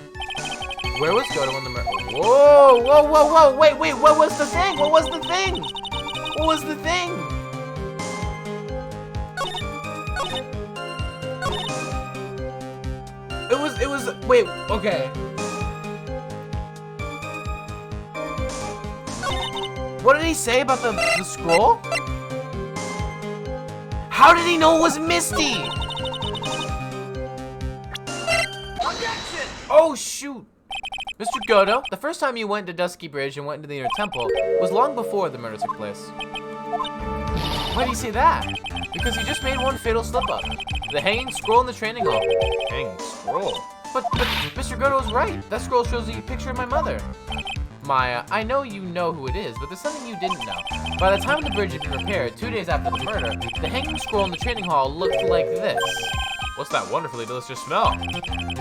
Where was Goto when the murder? Whoa, wait, what was the thing? What was the thing? What was the thing? Wait, okay. What did he say about the scroll? How did he know it was Misty? Objection! Oh, shoot. Mr. Goto, the first time you went to Dusky Bridge and went into the Inner Temple was long before the murder took place. Why do you say that? Because you just made one fatal slip-up. The hanging scroll in the training hall. Hanging scroll? But Mr. Goto was right. That scroll shows you a picture of my mother. Maya, I know you know who it is, but there's something you didn't know. By the time the bridge had been repaired, 2 days after the murder, the hanging scroll in the training hall looked like this. What's that wonderfully delicious smell?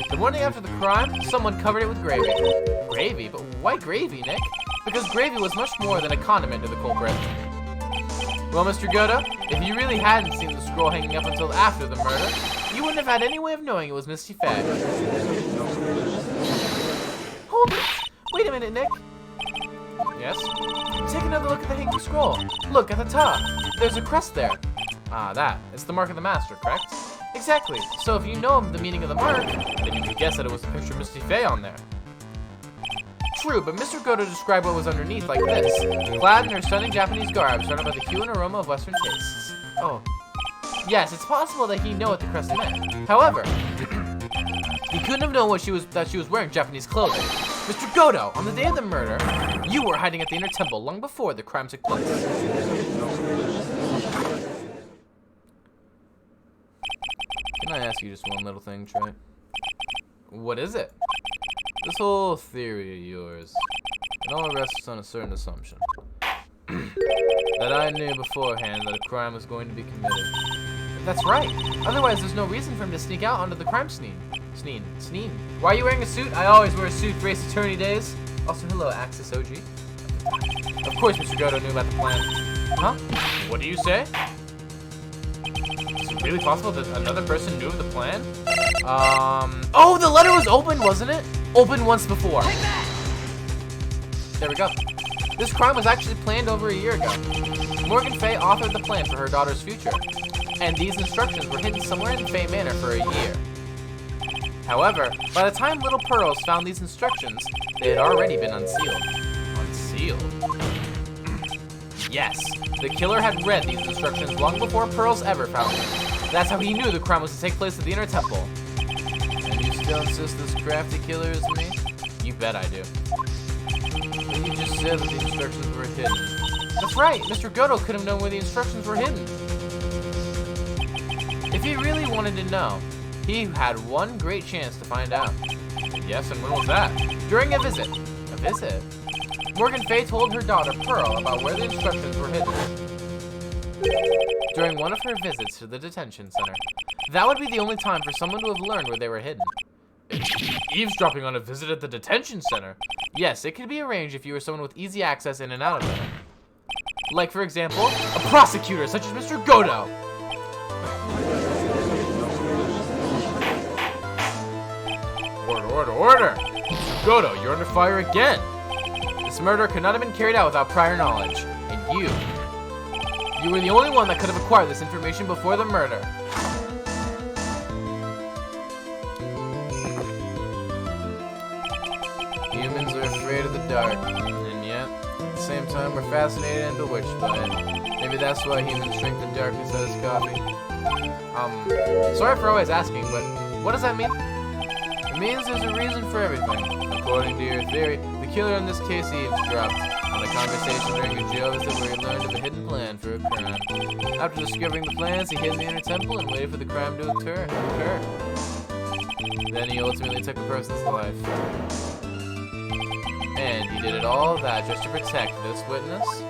The morning after the crime, someone covered it with gravy. Gravy? But why gravy, Nick? Because gravy was much more than a condiment to the culprit. Well, Mr. Goto, if you really hadn't seen the scroll hanging up until after the murder, you wouldn't have had any way of knowing it was Misty Faye. Hold it! Wait a minute, Nick. Yes? Take another look at the hanging scroll. Look, at the top. There's a crest there. Ah, that. It's the mark of the master, correct? Exactly. So if you know the meaning of the mark, then you could guess that it was the picture of Misty Faye on there. True, but Mr. Goto described what was underneath like this. Clad in her stunning Japanese garb, surrounded by the hue and aroma of Western tastes. Oh. Yes, it's possible that he knew what the crest meant. However, he couldn't have known that she was wearing Japanese clothing. Mr. Goto, on the day of the murder, you were hiding at the Inner Temple long before the crime took place. Can I ask you just one little thing, Trey? What is it? This whole theory of yours, it all rests on a certain assumption. That I knew beforehand that a crime was going to be committed. That's right. Otherwise, there's no reason for him to sneak out onto the crime scene. Sneen. Why are you wearing a suit? I always wear a suit for Ace Attorney days. Also, hello, Axis OG. Of course, Mr. Goto knew about the plan. Huh? What do you say? Is it really possible that another person knew of the plan? Oh, the letter was open, wasn't it? Open once before. There we go. This crime was actually planned over a year ago. Morgan Fay authored the plan for her daughter's future, and these instructions were hidden somewhere in Fay Manor for a year. However, by the time Little Pearls found these instructions, they had already been unsealed. Unsealed? Yes, the killer had read these instructions long before Pearls ever found them. That's how he knew the crime was to take place at the Inner Temple. And you still insist this crafty killer is me? You bet I do. But you just said that the instructions were hidden. That's right, Mr. Goto could have known where the instructions were hidden. If he really wanted to know, he had one great chance to find out. Yes, and when was that? During a visit. A visit? Morgan Fay told her daughter, Pearl, about where the instructions were hidden. During one of her visits to the detention center. That would be the only time for someone to have learned where they were hidden. Eavesdropping on a visit at the detention center? Yes, it could be arranged if you were someone with easy access in and out of there. Like, for example, a prosecutor such as Mr. Goto. Order! Goto, you're under fire again! This murder could not have been carried out without prior knowledge. And you were the only one that could have acquired this information before the murder. Humans are afraid of the dark, and yet, at the same time, we're fascinated and bewitched by it. Maybe that's why humans drink the darkness out of coffee. Sorry for always asking, but what does that mean? It means there's a reason for everything. According to your theory, the killer in this case eavesdropped on a conversation during a jail visit where he learned of a hidden plan for a crime. After discovering the plans, he hid in the inner temple and waited for the crime to occur. Then he ultimately took a person's life. And he did it all that just to protect this witness?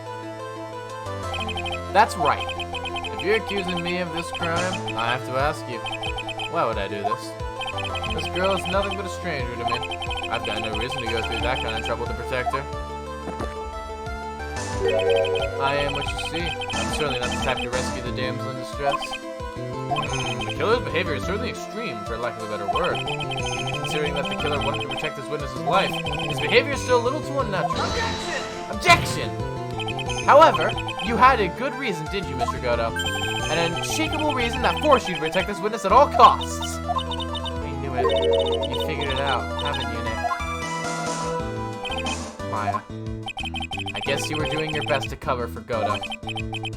That's right. If you're accusing me of this crime, I have to ask you, why would I do this? This girl is nothing but a stranger to me. I've got no reason to go through that kind of trouble to protect her. I am what you see. I'm certainly not the type to rescue the damsel in distress. The killer's behavior is certainly extreme, for lack of a better word. Considering that the killer wanted to protect this witness's life, his behavior is still a little too unnatural. Objection! However, you had a good reason, did you, Mr. Goto? An unshakable reason that forced you to protect this witness at all costs. I knew it. You figured it out, haven't you, Nick? Maya. I guess you were doing your best to cover for Goto.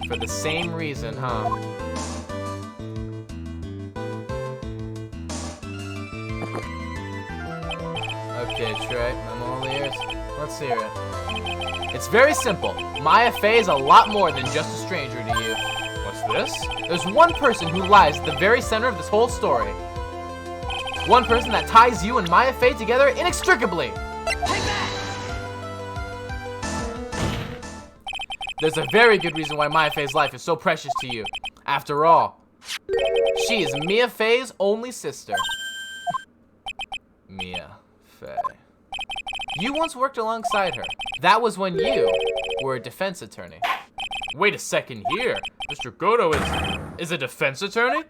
For the same reason, huh? Okay, Trey, I'm all ears. Let's hear it. It's very simple. Maya Fey is a lot more than just a stranger to you. What's this? There's one person who lies at the very center of this whole story. One person that ties you and Maya Fey together inextricably. Take that! There's a very good reason why Maya Fey's life is so precious to you. After all, she is Mia Fey's only sister. Mia Fey. You once worked alongside her. That was when you were a defense attorney. Wait a second here. Mr. Goto is a defense attorney?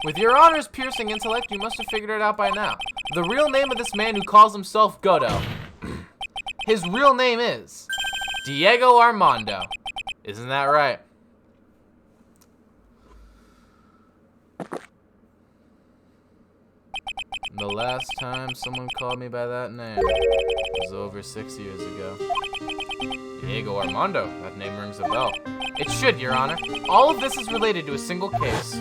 With your honor's piercing intellect, you must have figured it out by now. The real name of this man who calls himself Goto. His real name is Diego Armando. Isn't that right? The last time someone called me by that name was over 6 years ago. Diego Armando, that name rings a bell. It should, Your Honor. All of this is related to a single case.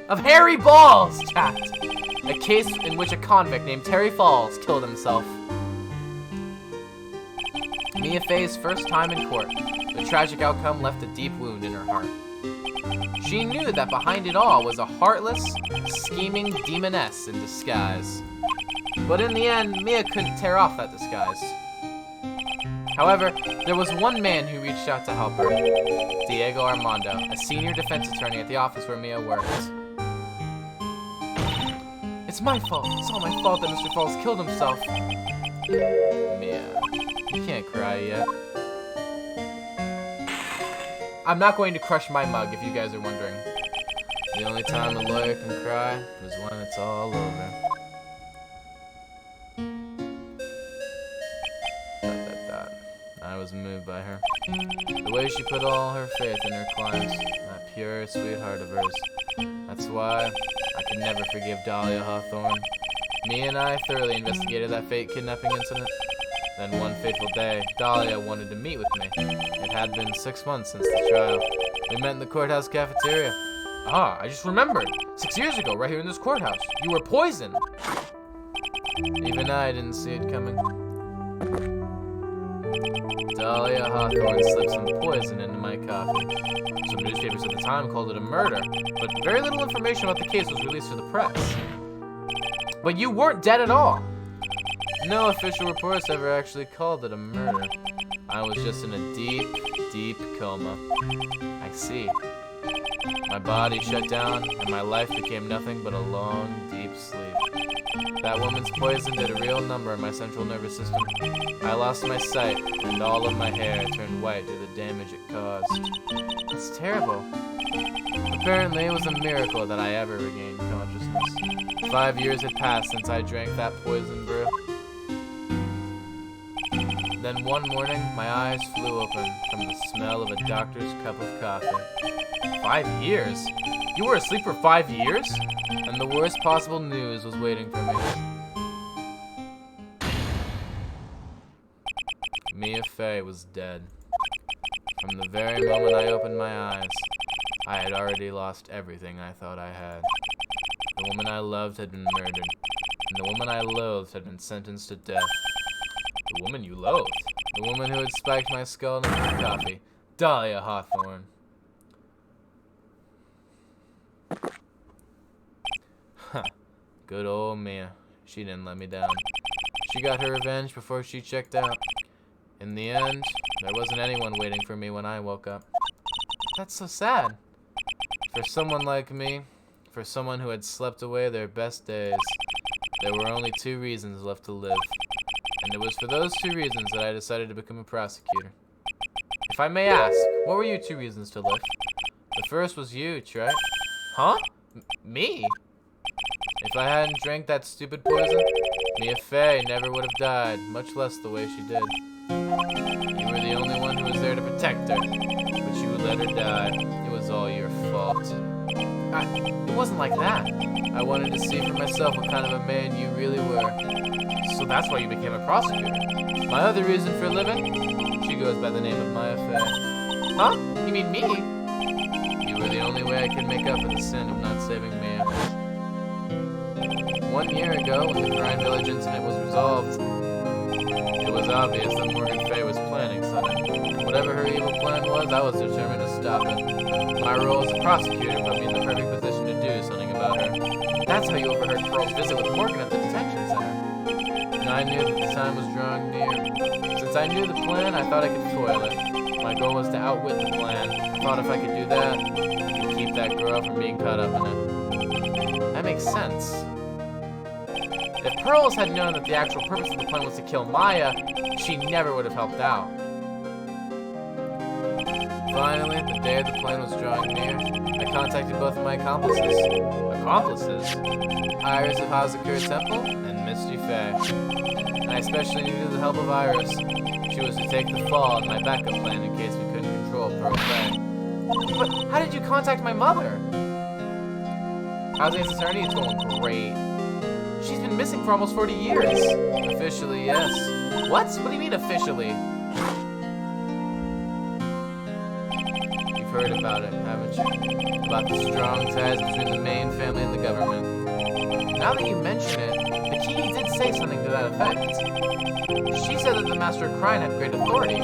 Of Harry Balls, chat! A case in which a convict named Terry Falls killed himself. Mia Fey's first time in court. The tragic outcome left a deep wound in her heart. She knew that behind it all was a heartless, scheming demoness in disguise. But in the end, Mia couldn't tear off that disguise. However, there was one man who reached out to help her. Diego Armando, a senior defense attorney at the office where Mia worked. It's my fault. It's all my fault that Mr. Falls killed himself. Mia, you can't cry yet. I'm not going to crush my mug, if you guys are wondering. The only time a lawyer can cry is when it's all over. I was moved by her. The way she put all her faith in her clients, that pure, sweet heart of hers. That's why I could never forgive Dahlia Hawthorne. Me and I thoroughly investigated that fake kidnapping incident. Then one fateful day, Dahlia wanted to meet with me. It had been 6 months since the trial. We met in the courthouse cafeteria. Ah, I just remembered. 6 years ago, right here in this courthouse, you were poisoned. Even I didn't see it coming. Dahlia Hawthorne slipped some poison into my coffee. Some newspapers at the time called it a murder, but very little information about the case was released to the press. But you weren't dead at all. No official reports ever actually called it a murder. I was just in a deep, deep coma. I see. My body shut down, and my life became nothing but a long, deep sleep. That woman's poison did a real number on my central nervous system. I lost my sight, and all of my hair turned white due to the damage it caused. That's terrible. Apparently, it was a miracle that I ever regained consciousness. 5 years had passed since I drank that poison brew. Then one morning, my eyes flew open from the smell of a doctor's cup of coffee. 5 years? You were asleep for 5 years? And the worst possible news was waiting for me. Mia Fey was dead. From the very moment I opened my eyes, I had already lost everything I thought I had. The woman I loved had been murdered, and the woman I loathed had been sentenced to death. The woman you loathed? The woman who had spiked my skull in my coffee. Dahlia Hawthorne. Huh. Good old Mia. She didn't let me down. She got her revenge before she checked out. In the end, there wasn't anyone waiting for me when I woke up. That's so sad. For someone like me, for someone who had slept away their best days, there were only 2 reasons left to live. And it was for those 2 reasons that I decided to become a prosecutor. If I may ask, what were your 2 reasons to live? The first was you, Trek. Huh? Me? If I hadn't drank that stupid poison, Mia Fey never would have died, much less the way she did. You were the only one who was there to protect her, but you let her die. It was all your fault. It wasn't like that. I wanted to see for myself what kind of a man you really were. So that's why you became a prosecutor. My other reason for living? She goes by the name of Mia Fey. Huh? You mean me? You were the only way I could make up for the sin of not saving Mia. 1 year ago, when the Crime Village incident was resolved, it was obvious that Morgan Fey was planning something. Whatever her evil plan was, I was determined to stop it. My role as a prosecutor put me in the perfect position to do something about her. That's how you overheard Pearl's visit with Morgan at the detention center. And I knew that the time was drawing near. Since I knew the plan, I thought I could foil it. My goal was to outwit the plan. I thought if I could do that, I could keep that girl from being caught up in it. That makes sense. If Pearls had known that the actual purpose of the plan was to kill Maya, she never would have helped out. Finally, the day the plan was drawing near, I contacted both of my accomplices. Accomplices? Iris of Hazakura Temple and Misty Fey. And I especially needed the help of Iris. She was to take the fall in my backup plan in case we couldn't control Pearl Fey. But how did you contact my mother? Hazakura's attorney told him, great. She's been missing for almost 40 years. Officially, yes. What? What do you mean, officially? You've heard about it, haven't you? About the strong ties between the Main family and the government. Now that you mention it, Bikini did say something to that effect. She said that the Master of Crime had great authority.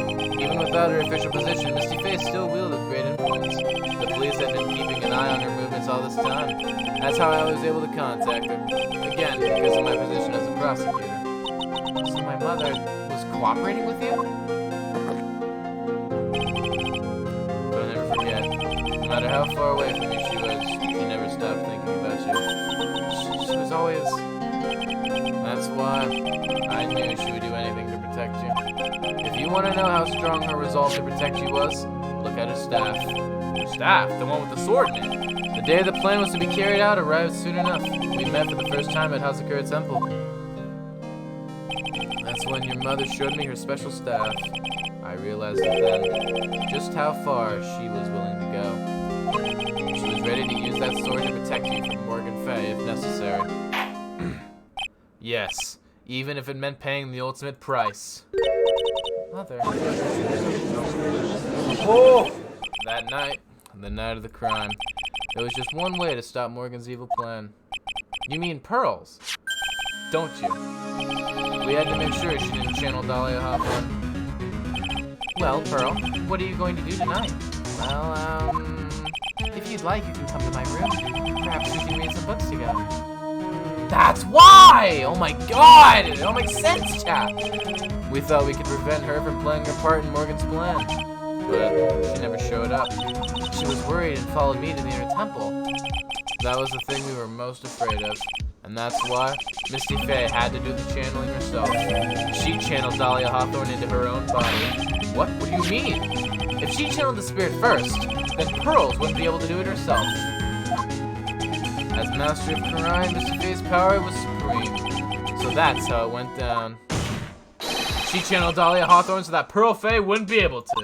Even without her official position, Misty Fey still wielded great influence. The police had been keeping an eye on her movements all this time. That's how I was able to contact her. Again, because of my position as a prosecutor. So my mother was cooperating with you? Don't ever forget, no matter how far away from you she was, she never stopped thinking about you. She was always... That's why I knew she would do anything to protect you. If you want to know how strong her resolve to protect you was, look at her staff. Her staff? The one with the sword in it? The day the plan was to be carried out arrived soon enough. We met for the first time at Hazakura Temple. That's when your mother showed me her special staff. I realized then just how far she was willing to go. She was ready to use that sword to protect you from Morgan Fey if necessary. Yes, even if it meant paying the ultimate price. Mother. Oh! That night, the night of the crime, there was just one way to stop Morgan's evil plan. You mean Pearls? Don't you? We had to make sure she didn't channel Dahlia Hawthorne. Well, Pearl, what are you going to do tonight? Well, if you'd like, you can come to my room. Perhaps we can read some books together. That's why! Oh my god! It all makes sense, chat! We thought we could prevent her from playing her part in Morgan's plan. But she never showed up. She was worried and followed me to the inner temple. That was the thing we were most afraid of. And that's why Misty Faye had to do the channeling herself. She channeled Dahlia Hawthorne into her own body. What? What do you mean? If she channeled the spirit first, then Pearls wouldn't be able to do it herself. As Master of Karine, Misty Faye's power was supreme. So that's how it went down. She channeled Dahlia Hawthorne so that Pearl Faye wouldn't be able to.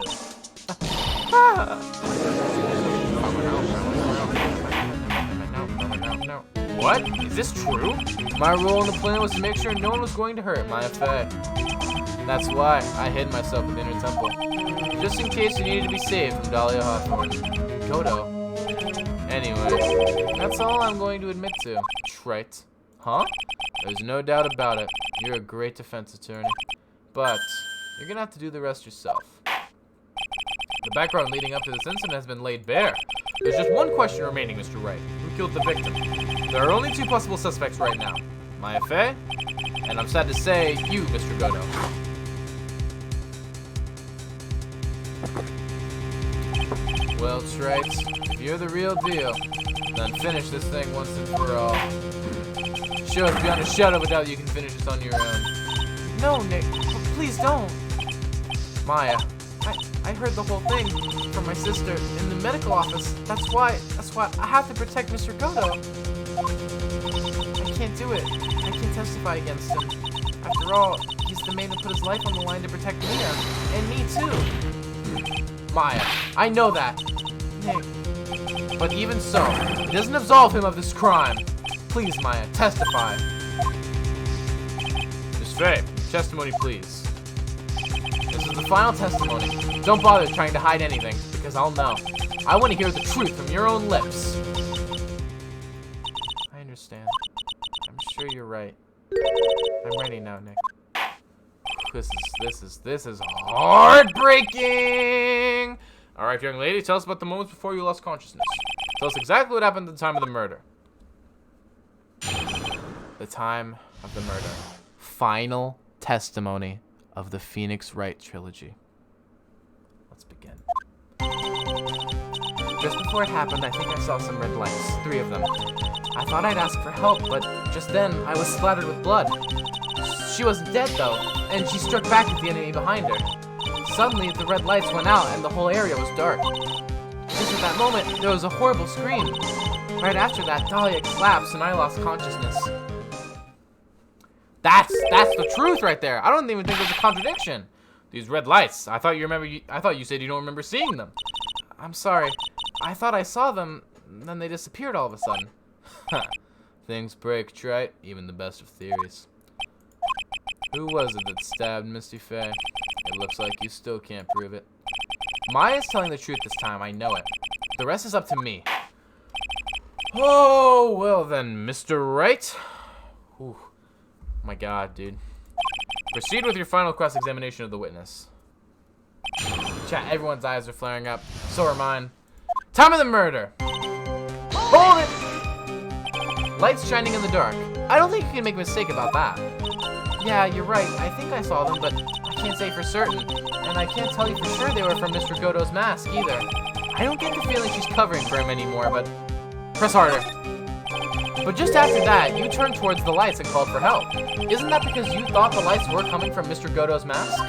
What? Is this true? My role in the plan was to make sure no one was going to hurt Maya Faye. That's why I hid myself within her temple. Just in case you needed to be saved from Dahlia Hawthorne. Godo. Anyway, that's all I'm going to admit to. Trite. Huh? There's no doubt about it. You're a great defense attorney. But you're gonna have to do the rest yourself. The background leading up to this incident has been laid bare. There's just one question remaining, Mr. Wright. Who killed the victim? There are only two possible suspects right now. Maya Faye, and I'm sad to say, you, Mr. Godo. Well, Trites, if you're the real deal, then finish this thing once and for all. Show us beyond a shadow of a doubt you can finish this on your own. No, Nick, please don't. Maya, I heard the whole thing from my sister in the medical office. That's why I have to protect Mr. Godo. I can't do it. I can't testify against him. After all, he's the man who put his life on the line to protect Mia. And me too. Maya, I know that. Nick. But even so, it doesn't absolve him of this crime. Please, Maya, testify. Miss Faye, testimony, please. This is the final testimony. Don't bother trying to hide anything, because I'll know. I want to hear the truth from your own lips. I understand. I'm sure you're right. I'm ready now, Nick. This is heartbreaking! Alright, young lady, tell us about the moments before you lost consciousness. Tell us exactly what happened at the time of the murder. The time of the murder. Final testimony of the Phoenix Wright trilogy. Let's begin. Just before it happened, I think I saw some red lights. 3 of them. I thought I'd ask for help, but just then, I was splattered with blood. She wasn't dead, though, and she struck back at the enemy behind her. Suddenly, the red lights went out, and the whole area was dark. Just at that moment, there was a horrible scream. Right after that, Dahlia collapsed, and I lost consciousness. That's the truth right there. I don't even think there's a contradiction. These red lights. I thought you said you don't remember seeing them. I'm sorry. I thought I saw them, then they disappeared all of a sudden. Things break, Trite. Even the best of theories. Who was it that stabbed Misty Faye? It looks like you still can't prove it. Maya's telling the truth this time. I know it. The rest is up to me. Oh, well then, Mr. Wright. Ooh. My God, dude. Proceed with your final cross-examination of the witness. Chat, everyone's eyes are flaring up. So are mine. Time of the murder. Hold it! Lights shining in the dark. I don't think you can make a mistake about that. Yeah, you're right. I think I saw them, but I can't say for certain. And I can't tell you for sure they were from Mr. Godo's mask, either. I don't get the feeling she's covering for him anymore, but... Press harder. But just after that, you turned towards the lights and called for help. Isn't that because you thought the lights were coming from Mr. Godo's mask?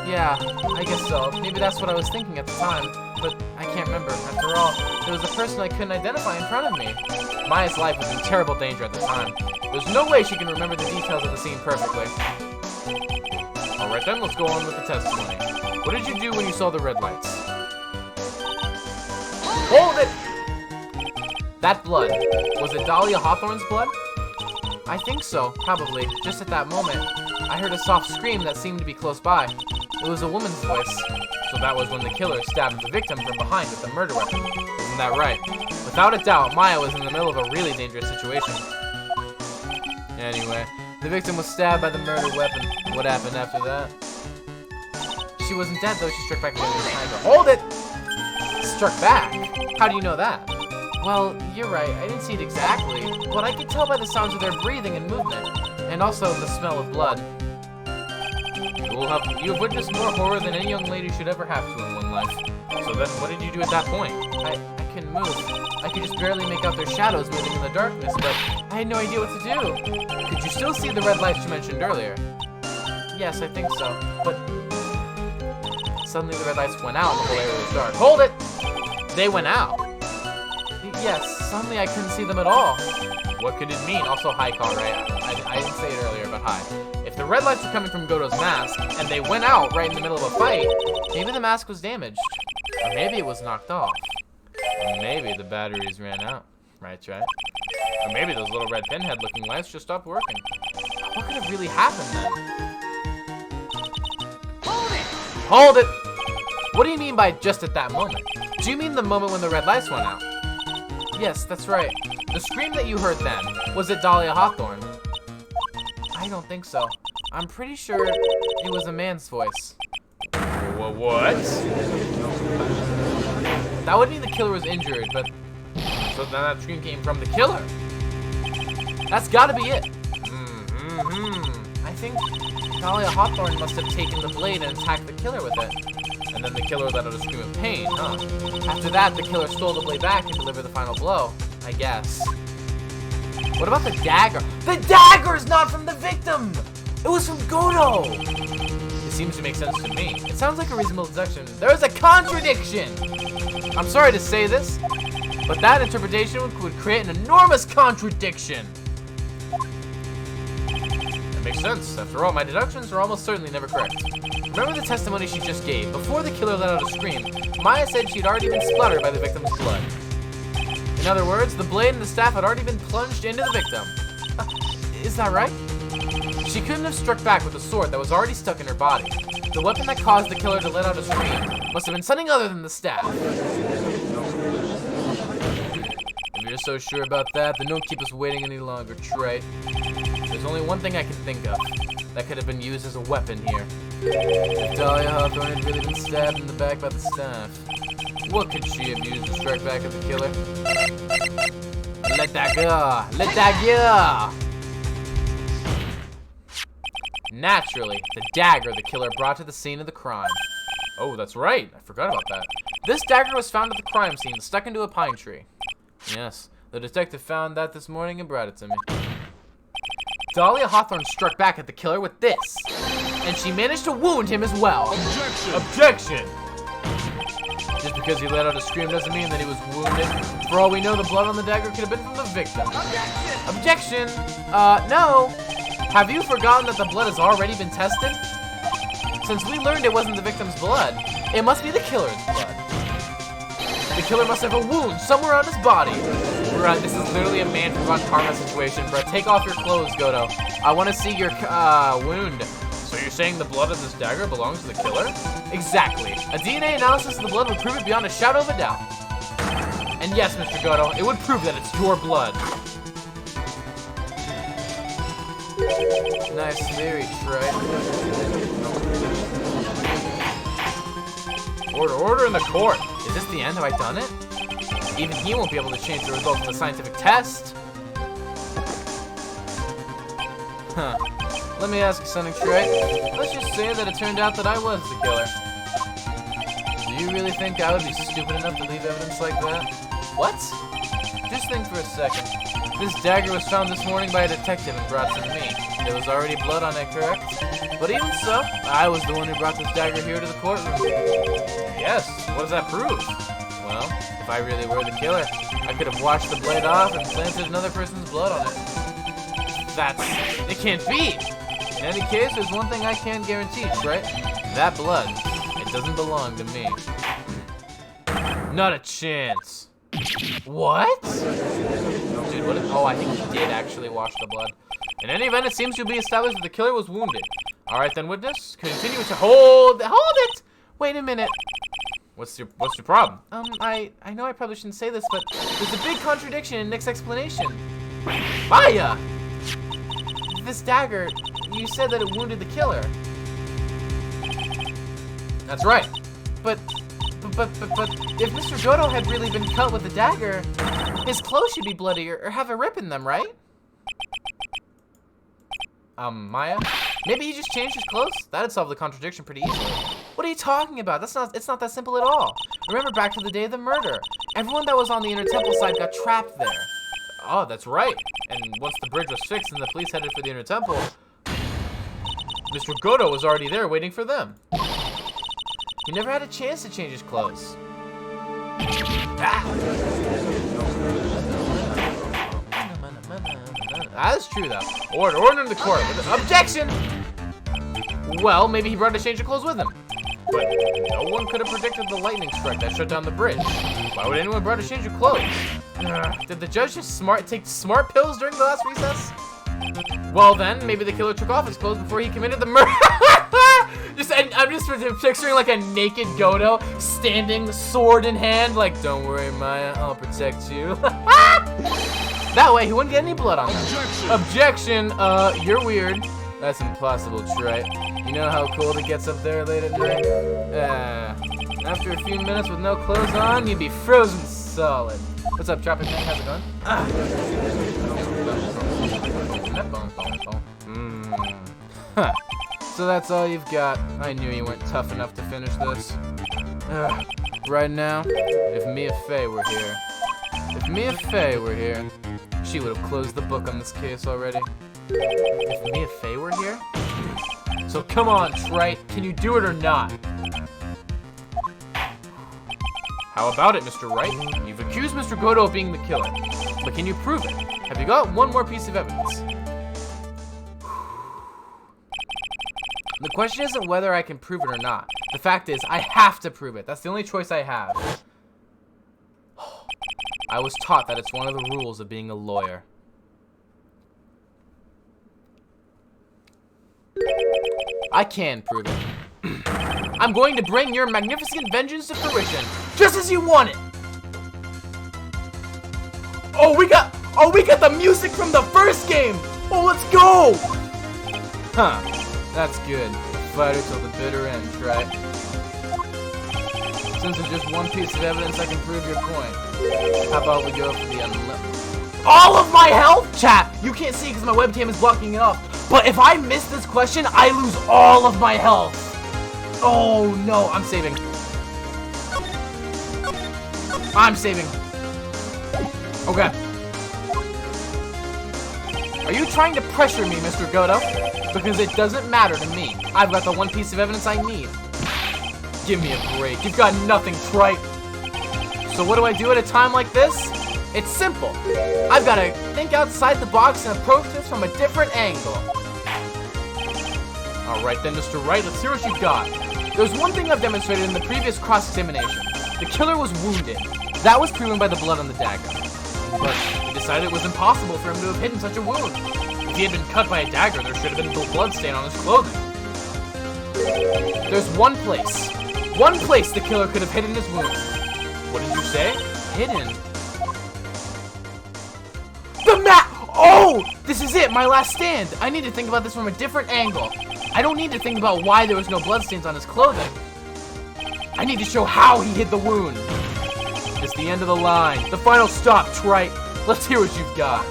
Yeah, I guess so. Maybe that's what I was thinking at the time. But I can't remember. After all, there was a person I couldn't identify in front of me. Maya's life was in terrible danger at the time. There's no way she can remember the details of the scene perfectly. Alright then, let's go on with the testimony. What did you do when you saw the red lights? Hold it! That blood, was it Dahlia Hawthorne's blood? I think so, probably. Just at that moment, I heard a soft scream that seemed to be close by. It was a woman's voice. So that was when the killer stabbed the victim from behind with the murder weapon. Isn't that right? Without a doubt, Maya was in the middle of a really dangerous situation. Anyway, the victim was stabbed by the murder weapon. What happened after that? She wasn't dead though, she struck back again behind her. Hold it! Struck back? How do you know that? Well, you're right, I didn't see it exactly, but I could tell by the sounds of their breathing and movement, and also the smell of blood. You've witnessed more horror than any young lady should ever have to in one life. So then, what did you do at that point? I couldn't move. I could just barely make out their shadows moving in the darkness, but I had no idea what to do. Could you still see the red lights you mentioned earlier? Yes, I think so, but suddenly the red lights went out and the whole area was dark. Hold it! They went out. Yes, suddenly I couldn't see them at all. What could it mean? Also, hi, Conrad. I didn't say it earlier, but hi. If the red lights were coming from Goto's mask, and they went out right in the middle of a fight, maybe the mask was damaged. Or maybe it was knocked off. Or maybe the batteries ran out. Right? Or maybe those little red pinhead-looking lights just stopped working. What could have really happened then? Hold it! What do you mean by just at that moment? Do you mean the moment when the red lights went out? Yes, that's right. The scream that you heard then, was it Dahlia Hawthorne? I don't think so. I'm pretty sure it was a man's voice. What? That would mean the killer was injured, but... So then that scream came from the killer. That's gotta be it. I think Dahlia Hawthorne must have taken the blade and attacked the killer with it. And then the killer let out a scream of pain, huh? After that, the killer stole the blade back and delivered the final blow, I guess. What about the dagger? The dagger is not from the victim! It was from Goto! It seems to make sense to me. It sounds like a reasonable deduction. There is a contradiction! I'm sorry to say this, but that interpretation would create an enormous contradiction! That makes sense. After all, my deductions are almost certainly never correct. Remember the testimony she just gave? Before the killer let out a scream, Maya said she'd already been splattered by the victim's blood. In other words, the blade and the staff had already been plunged into the victim. Is that right? She couldn't have struck back with a sword that was already stuck in her body. The weapon that caused the killer to let out a scream must have been something other than the staff. If you're so sure about that, then don't keep us waiting any longer, Trite. There's only one thing I can think of that could have been used as a weapon here. If Dahlia Hawthorne had really been stabbed in the back by the staff, what could she have used to strike back at the killer? Let that go! Let that go! Naturally, the dagger the killer brought to the scene of the crime. Oh, that's right. I forgot about that. This dagger was found at the crime scene, stuck into a pine tree. Yes, the detective found that this morning and brought it to me. Dahlia Hawthorne struck back at the killer with this, and she managed to wound him as well. Objection! Objection! Just because he let out a scream doesn't mean that he was wounded. For all we know, the blood on the dagger could have been from the victim. Objection! Objection! No! Have you forgotten that the blood has already been tested? Since we learned it wasn't the victim's blood, it must be the killer's blood. The killer must have a wound somewhere on his body. Right, this is literally a Man from Karma situation, bro. Take off your clothes, Goto. I want to see your wound. So you're saying the blood of this dagger belongs to the killer? Exactly. A DNA analysis of the blood would prove it beyond a shadow of a doubt. And yes, Mr. Goto, it would prove that it's your blood. Nice theory, Trite. Order in the court. Is this the end? Have I done it? Even he won't be able to change the results of the scientific test. Huh. Let me ask you something, Trite. Let's just say that it turned out that I was the killer. Do you really think I would be stupid enough to leave evidence like that? What? Just think for a second. This dagger was found this morning by a detective and brought to me. There was already blood on it, correct? But even so, I was the one who brought this dagger here to the courtroom. Yes, what does that prove? Well, if I really were the killer, I could have washed the blade off and planted another person's blood on it. It can't be! In any case, there's one thing I can guarantee, right? That blood, it doesn't belong to me. Not a chance. What? Dude, what? Oh, I think he did actually wash the blood. In any event, it seems to be established that the killer was wounded. All right, then, witness, continue to hold it. Wait a minute. What's your problem? I know I probably shouldn't say this, but there's a big contradiction in Nick's explanation. Maya! This dagger, you said that it wounded the killer. That's right. But if Mr. Goto had really been cut with the dagger, his clothes should be bloody or have a rip in them, right? Maya? Maybe he just changed his clothes? That'd solve the contradiction pretty easily. What are you talking about? It's not that simple at all. Remember back to the day of the murder. Everyone that was on the Inner Temple side got trapped there. Oh, that's right. And once the bridge was fixed and the police headed for the Inner Temple, Mr. Godo was already there waiting for them. He never had a chance to change his clothes. That's true, though. Order in the court. Objection! Well, maybe he brought a change of clothes with him. But no one could have predicted the lightning strike that shut down the bridge. Why would anyone brought a change of clothes? Did the judge just take smart pills during the last recess? Well then, maybe the killer took off his clothes before he committed the murder. I'm just picturing like a naked Godo standing, sword in hand, like, don't worry, Maya, I'll protect you. That way, he wouldn't get any blood on him. Objection! You're weird. That's impossible, Trite. You know how cold it gets up there late at night? After a few minutes with no clothes on, you'd be frozen solid. What's up, Tropic Man? How's it going? Huh. So that's all you've got. I knew you weren't tough enough to finish this. Right now, if Mia Fey were here, she would have closed the book on this case already. If Mia Fey were here? So come on, Trite. Can you do it or not? How about it, Mr. Wright? You've accused Mr. Godo of being the killer. But can you prove it? Have you got one more piece of evidence? The question isn't whether I can prove it or not. The fact is, I have to prove it. That's the only choice I have. I was taught that it's one of the rules of being a lawyer. I can prove it. I'm going to bring your magnificent vengeance to fruition, just as you want it. Oh, we got the music from the first game. Oh, let's go. Huh, that's good. Fighter till the bitter end, right? Since there's just one piece of evidence that can prove your point, how about we go for the unlimited? All of my health? Chat, you can't see because my webcam is blocking it off. But if I miss this question, I lose all of my health. Oh no, I'm saving. I'm saving. Okay. Are you trying to pressure me, Mr. Godo? Because it doesn't matter to me. I've got the one piece of evidence I need. Give me a break. You've got nothing, Trite. So what do I do at a time like this? It's simple. I've got to think outside the box and approach this from a different angle. Alright then, Mr. Wright, let's hear what you've got. There's one thing I've demonstrated in the previous cross-examination. The killer was wounded. That was proven by the blood on the dagger. But he decided it was impossible for him to have hidden such a wound. If he had been cut by a dagger, there should have been a blood stain on his clothing. There's one place the killer could have hidden his wound. What did you say? Hidden? The map! Oh! This is it, my last stand. I need to think about this from a different angle. I don't need to think about why there was no bloodstains on his clothing. I need to show how he hid the wound. It's the end of the line. The final stop, Trite. Let's hear what you've got.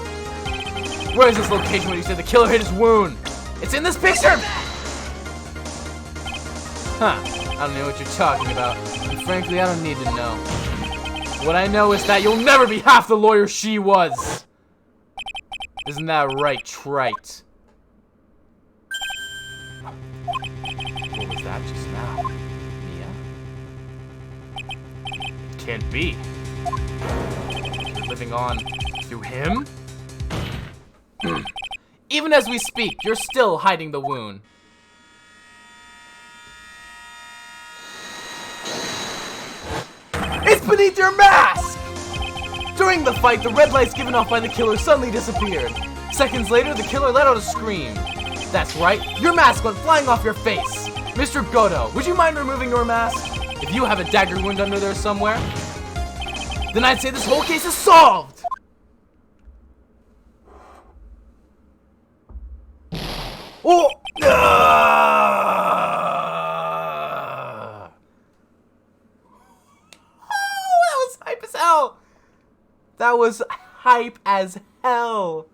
Where is this location where you said the killer hid his wound? It's in this picture! Huh. I don't know what you're talking about. And frankly, I don't need to know. What I know is that you'll never be half the lawyer she was. Isn't that right, Trite? What was that just now? Mia? Can't be. You're living on through him? Even as we speak, you're still hiding the wound. It's beneath your mask! During the fight, the red lights given off by the killer suddenly disappeared. Seconds later, the killer let out a scream. That's right, your mask went flying off your face. Mr. Godo, would you mind removing your mask? If you have a dagger wound under there somewhere, then I'd say this whole case is solved! Oh! That was hype as hell.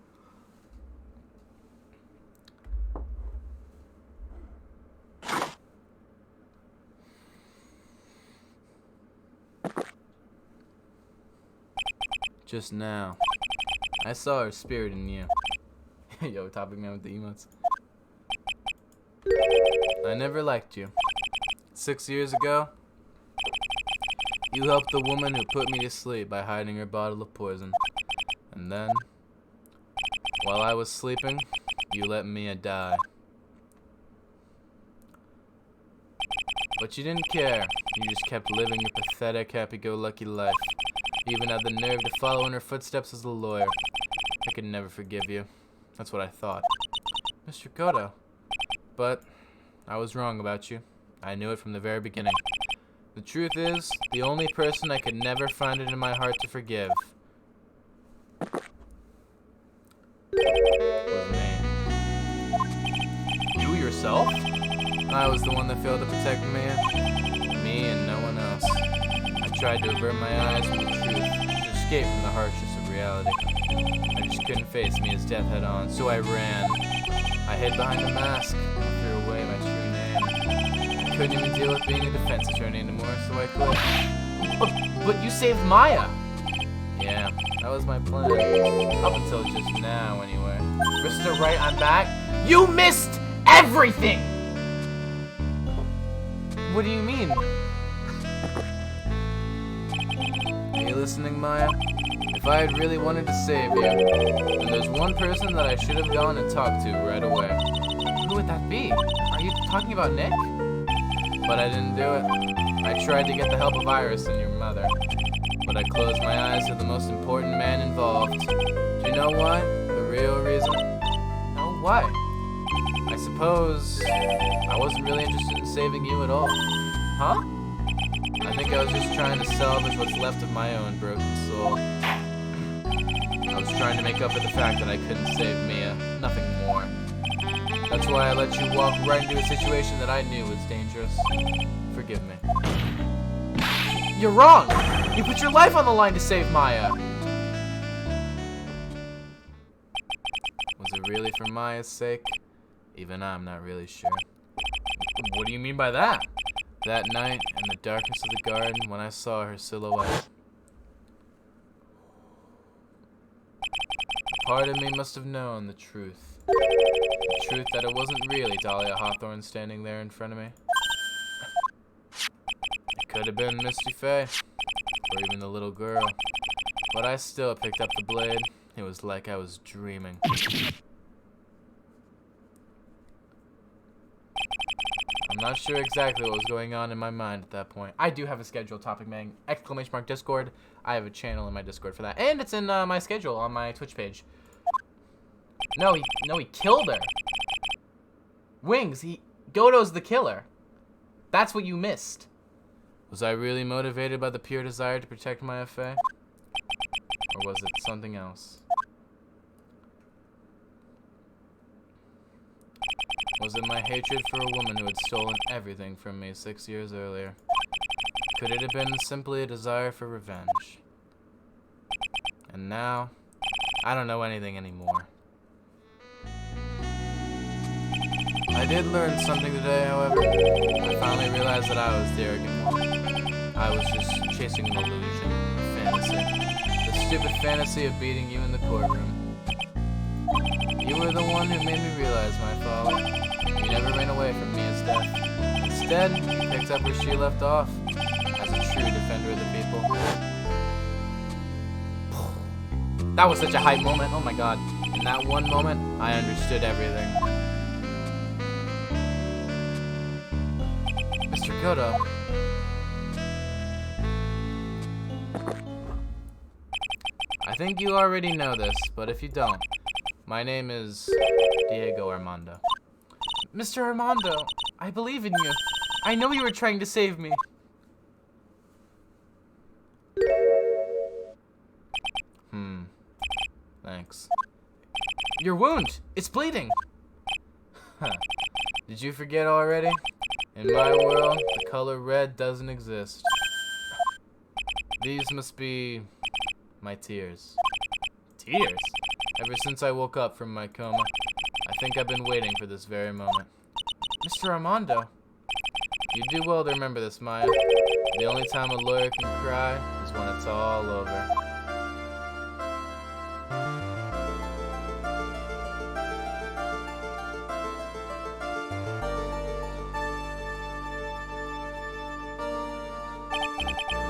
Just now, I saw her spirit in you. Yo, Topic Man with the emotes. I never liked you. 6 years ago, you helped the woman who put me to sleep by hiding her bottle of poison. And then, while I was sleeping, you let Mia die. But you didn't care. You just kept living your pathetic, happy-go-lucky life. You even had the nerve to follow in her footsteps as a lawyer. I could never forgive you. That's what I thought. Mr. Goto. But I was wrong about you. I knew it from the very beginning. The truth is, the only person I could never find it in my heart to forgive was me. You yourself? I was the one that failed to protect Mia. Me and no one else. I tried to avert my eyes from the truth, to escape from the harshness of reality. I just couldn't face Mia's death head on, so I ran. I hid behind a mask and threw away my true name. I couldn't even deal with being a defense attorney anymore, so I quit. But you saved Maya! Yeah, that was my plan. Up until just now, anyway. Mr. Right, I'm back. You missed everything! What do you mean? Are you listening, Maya? If I had really wanted to save you, then there's one person that I should have gone and talked to right away. Who would that be? Are you talking about Nick? But I didn't do it. I tried to get the help of Iris and your mother. But I closed my eyes to the most important man involved. Do you know why? The real reason? No, why? I suppose I wasn't really interested in saving you at all. Huh? I think I was just trying to salvage what's left of my own broken soul. I was trying to make up for the fact that I couldn't save Mia. Nothing more. That's why I let you walk right into a situation that I knew was dangerous. Forgive me. You're wrong! You put your life on the line to save Maya! Was it really for Maya's sake? Even I'm not really sure. What do you mean by that? That night, in the darkness of the garden, when I saw her silhouette. Part of me must have known the truth. The truth that it wasn't really Dahlia Hawthorne standing there in front of me. It could have been Misty Faye, or even the little girl. But I still picked up the blade. It was like I was dreaming. I'm not sure exactly what was going on in my mind at that point. I do have a schedule, Topic Man, ! Discord. I have a channel in my Discord for that. And it's in my schedule on my Twitch page. No, he killed her. Wings, Goto's the killer. That's what you missed. Was I really motivated by the pure desire to protect Maya Fey? Or was it something else? Was it my hatred for a woman who had stolen everything from me 6 years earlier? Could it have been simply a desire for revenge? And now, I don't know anything anymore. I did learn something today, however. I finally realized that I was the arrogant one. I was just chasing an illusion, a fantasy. The stupid fantasy of beating you in the courtroom. You were the one who made me realize my folly. You never ran away from Mia's death. Instead, you picked up where she left off, as a true defender of the people. That was such a hype moment, oh my god. In that one moment, I understood everything. Mr. Goto. I think you already know this, but if you don't, my name is Diego Armando. Mr. Armando, I believe in you. I know you were trying to save me. Thanks. Your wound! It's bleeding! Did you forget already? In my world, the color red doesn't exist. These must be my tears. Tears? Ever since I woke up from my coma, I think I've been waiting for this very moment. Mr. Armando, you do well to remember this, Maya. The only time a lawyer can cry is when it's all over.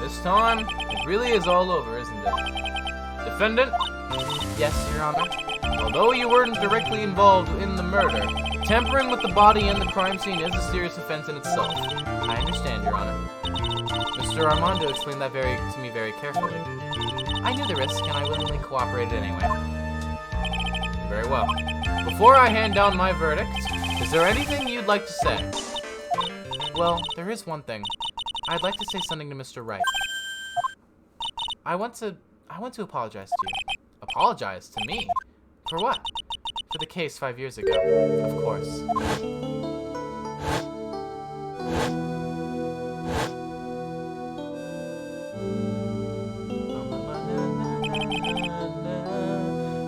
This time, it really is all over, isn't it? Defendant? Yes, Your Honor. Although you weren't directly involved in the murder, tampering with the body and the crime scene is a serious offense in itself. I understand, Your Honor. Mr. Armando explained that to me very carefully. I knew the risk, and I willingly cooperated anyway. Very well. Before I hand down my verdict, is there anything you'd like to say? Well, there is one thing. I'd like to say something to Mr. Wright. I want to apologize to you. Apologize to me? For what? For the case 5 years ago, of course.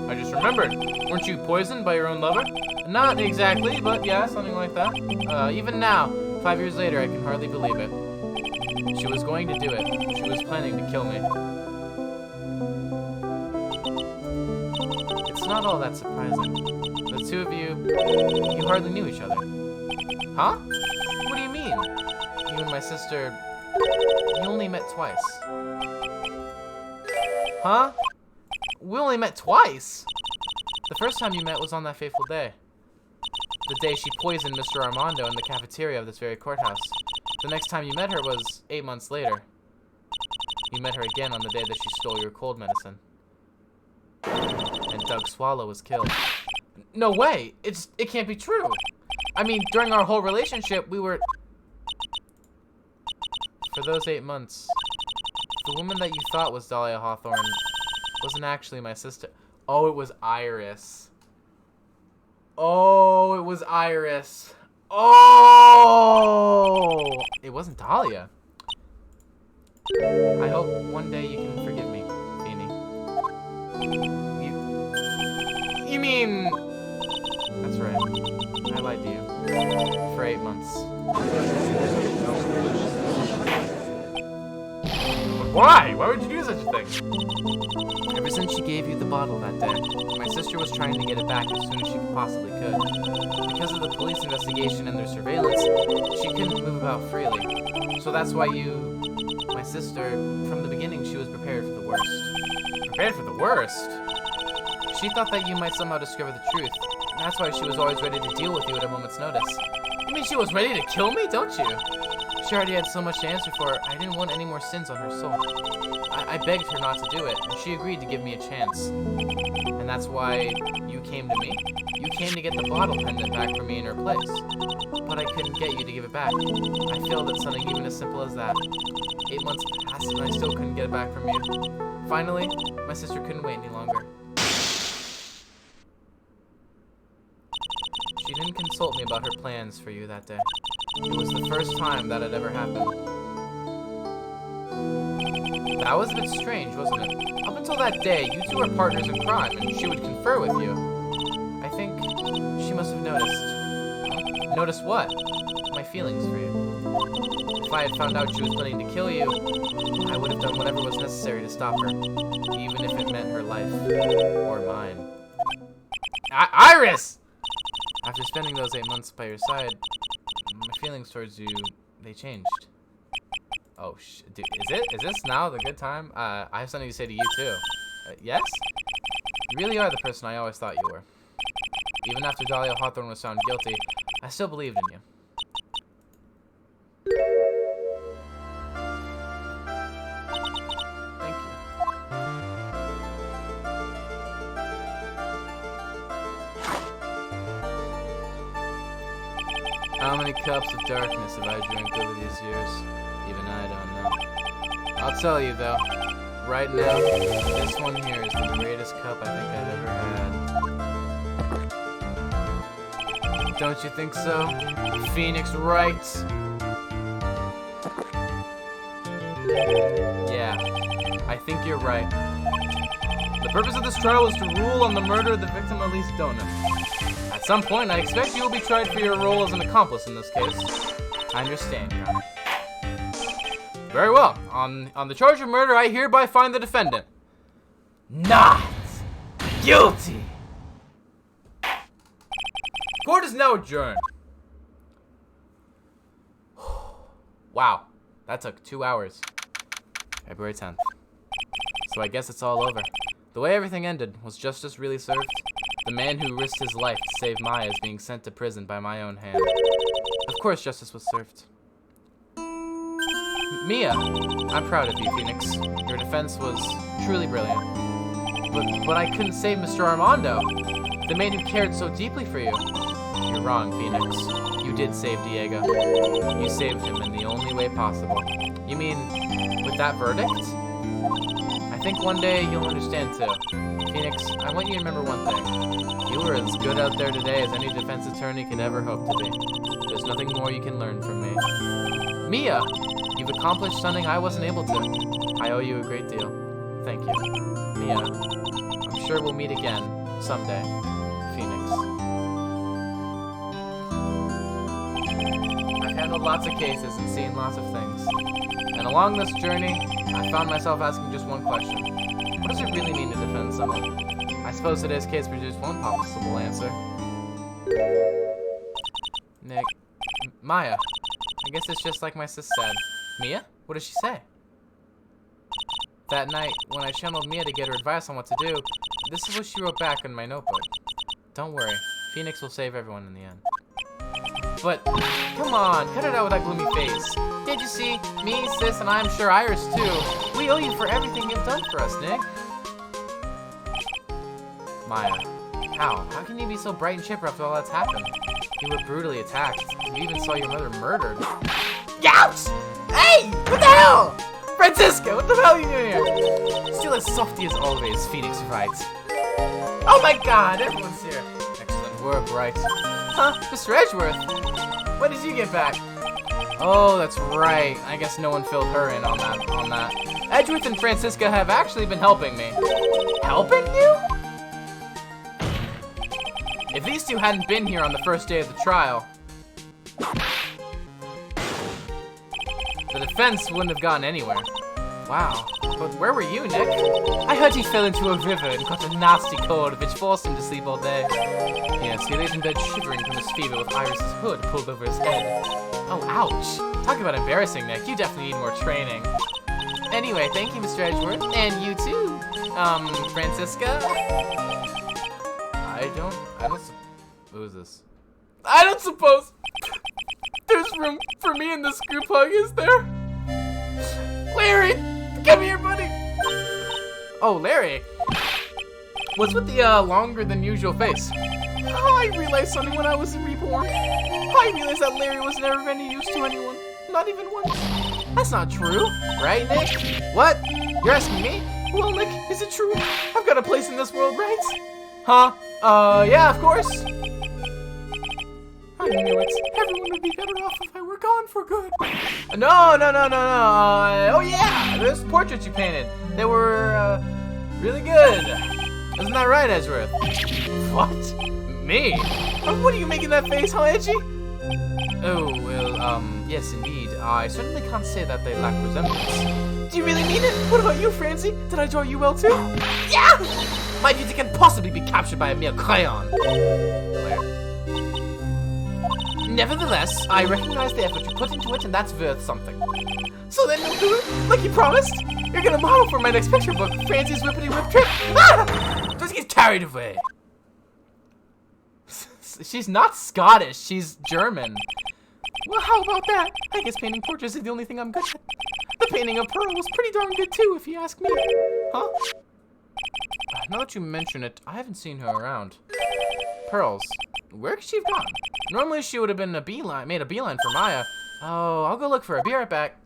I just remembered. Weren't you poisoned by your own lover? Not exactly, but yeah, something like that. Even now, 5 years later, I can hardly believe it. She was going to do it. She was planning to kill me. It's not all that surprising. The two of you hardly knew each other. Huh? What do you mean? You and my sister, you only met twice. Huh? We only met twice? The first time you met was on that fateful day. The day she poisoned Mr. Armando in the cafeteria of this very courthouse. The next time you met her was 8 months later. You met her again on the day that she stole your cold medicine. And Doug Swallow was killed. No way! It can't be true! I mean, during our whole relationship, we were... For those 8 months, the woman that you thought was Dahlia Hawthorne wasn't actually my sister. Oh, it was Iris. Oh, it was Iris. Oh! It wasn't Dahlia. I hope one day you can forgive me, Feeny. You mean... That's right. I lied to you. For 8 months. Why? Why would you do such a thing? Ever since she gave you the bottle that day, my sister was trying to get it back as soon as she possibly could. Because of the police investigation and their surveillance, she couldn't move about freely. So that's why my sister, from the beginning, she was prepared for the worst. Prepared for the worst? She thought that you might somehow discover the truth. That's why she was always ready to deal with you at a moment's notice. You mean she was ready to kill me, don't you? She already had so much to answer for, I didn't want any more sins on her soul. I begged her not to do it, and she agreed to give me a chance. And that's why you came to me? You came to get the bottle pendant back from me in her place. But I couldn't get you to give it back. I failed at something even as simple as that. 8 months passed, and I still couldn't get it back from you. Finally, my sister couldn't wait any longer. She didn't consult me about her plans for you that day. It was the first time that had ever happened. That was a bit strange, wasn't it? Up until that day, you two were partners in crime, and she would confer with you. I think she must have noticed. Noticed what? My feelings for you. If I had found out she was planning to kill you, I would have done whatever was necessary to stop her, even if it meant her life or mine. Iris! After spending those 8 months by your side, my feelings towards you, they changed. Oh, dude, is this now the good time? I have something to say to you, too. Yes? You really are the person I always thought you were. Even after Dahlia Hawthorne was found guilty, I still believed in you. Thank you. How many cups of darkness have I drank over these years? Even I don't know. I'll tell you though, right now, this one here is the greatest cup I think I've ever had. Don't you think so, Phoenix Wright? Yeah, I think you're right. The purpose of this trial is to rule on the murder of the victim Elise Donen. At some point, I expect you will be tried for your role as an accomplice in this case. I understand, Your Honor. Very well. On the charge of murder, I hereby find the defendant not Guilty! Court is now adjourned. Wow, that took 2 hours. February 10th. So I guess it's all over. The way everything ended, was justice really served? The man who risked his life to save Maya is being sent to prison by my own hand. Of course justice was served. Mia, I'm proud of you, Phoenix. Your defense was truly brilliant. But I couldn't save Mr. Armando, the man who cared so deeply for you. You're wrong, Phoenix. You did save Diego. You saved him in the only way possible. You mean, with that verdict? I think one day you'll understand too. Phoenix, I want you to remember one thing. You were as good out there today as any defense attorney could ever hope to be. There's nothing more you can learn from me. Mia, you've accomplished something I wasn't able to. I owe you a great deal. Thank you. Mia, I'm sure we'll meet again someday. Phoenix. I've handled lots of cases and seen lots of things. And along this journey, I found myself asking just one question. What does it really mean to defend someone? I suppose today's case produced one possible answer. Nick. Maya. I guess it's just like my sis said. Mia? What did she say? That night, when I channeled Mia to get her advice on what to do, this is what she wrote back in my notebook. Don't worry. Phoenix will save everyone in the end. But, come on, cut it out with that gloomy face. Can't you see? Me, sis, and I'm sure Iris too. We owe you for everything you've done for us, Nick. Maya, how? How can you be so bright and chipper after all that's happened? You were brutally attacked. You even saw your mother murdered. Ouch! Hey! What the hell? Francisca, what the hell are you doing here? Still as softy as always, Phoenix writes. Oh my god, everyone's here. Excellent work, right? Huh? Mr. Edgeworth? When did you get back? Oh, that's right. I guess no one filled her in on that. Edgeworth and Francisca have actually been helping me. Helping you? If these two hadn't been here on the first day of the trial, the defense wouldn't have gotten anywhere. Wow. But where were you, Nick? I heard he fell into a river and caught a nasty cold, which forced him to sleep all day. Yes, he laid in bed shivering from his fever with Iris's hood pulled over his head. Oh, ouch. Talk about embarrassing, Nick. You definitely need more training. Anyway, thank you, Mr. Edgeworth. And you too, Francisca. Who's this? I don't suppose there's room for me in this group hug, is there? Larry! Come here, buddy! Oh, Larry. What's with the, longer than usual face? Oh, I realized something when I was reborn. I realized that Larry was never any use to anyone. Not even once. That's not true, right, Nick? What? You're asking me? Well, Nick, is it true? I've got a place in this world, right? Huh? Yeah, of course. I knew it. Everyone would be better off if I were gone for good. No. Oh yeah, those portraits you painted. They were, really good. Isn't that right, Edgeworth? What? Me? What are you making that face, huh, Edgy? Oh, well, yes, indeed. I certainly can't say that they lack resemblance. Do you really mean it? What about you, Francie? Did I draw you well, too? Yeah! My beauty can possibly be captured by a mere crayon. Nevertheless, I recognize the effort you put into it, and that's worth something. So then you'll do it, like you promised? You're gonna model for my next picture book, Francie's Whippity Whip Trick? Ah! Don't get carried away. She's not Scottish, she's German. Well, how about that? I guess painting portraits is the only thing I'm good at. The painting of Pearl was pretty darn good too, if you ask me. Huh? Now that you mention it, I haven't seen her around. Pearls. Where could she have gone? Normally she would have been made a beeline for Maya. Oh, I'll go look for her. Be right back.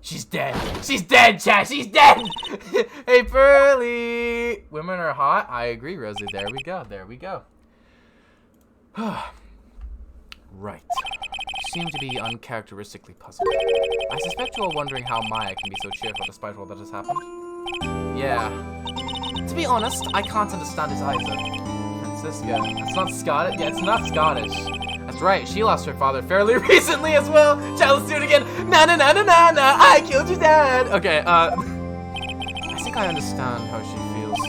She's dead. She's dead, chat. She's dead. Hey, Pearly. Women are hot. I agree, Rosie. There we go. There we go. Right. You seem to be uncharacteristically puzzled. I suspect you are wondering how Maya can be so cheerful despite all that has happened. Yeah. To be honest, I can't understand it either. Francisca. It's not Scottish. Yeah, it's not Scottish. That's right. She lost her father fairly recently as well. Child, let's do it again. Na na na na na na. I killed your dad. Okay. I think think I understand how she feels.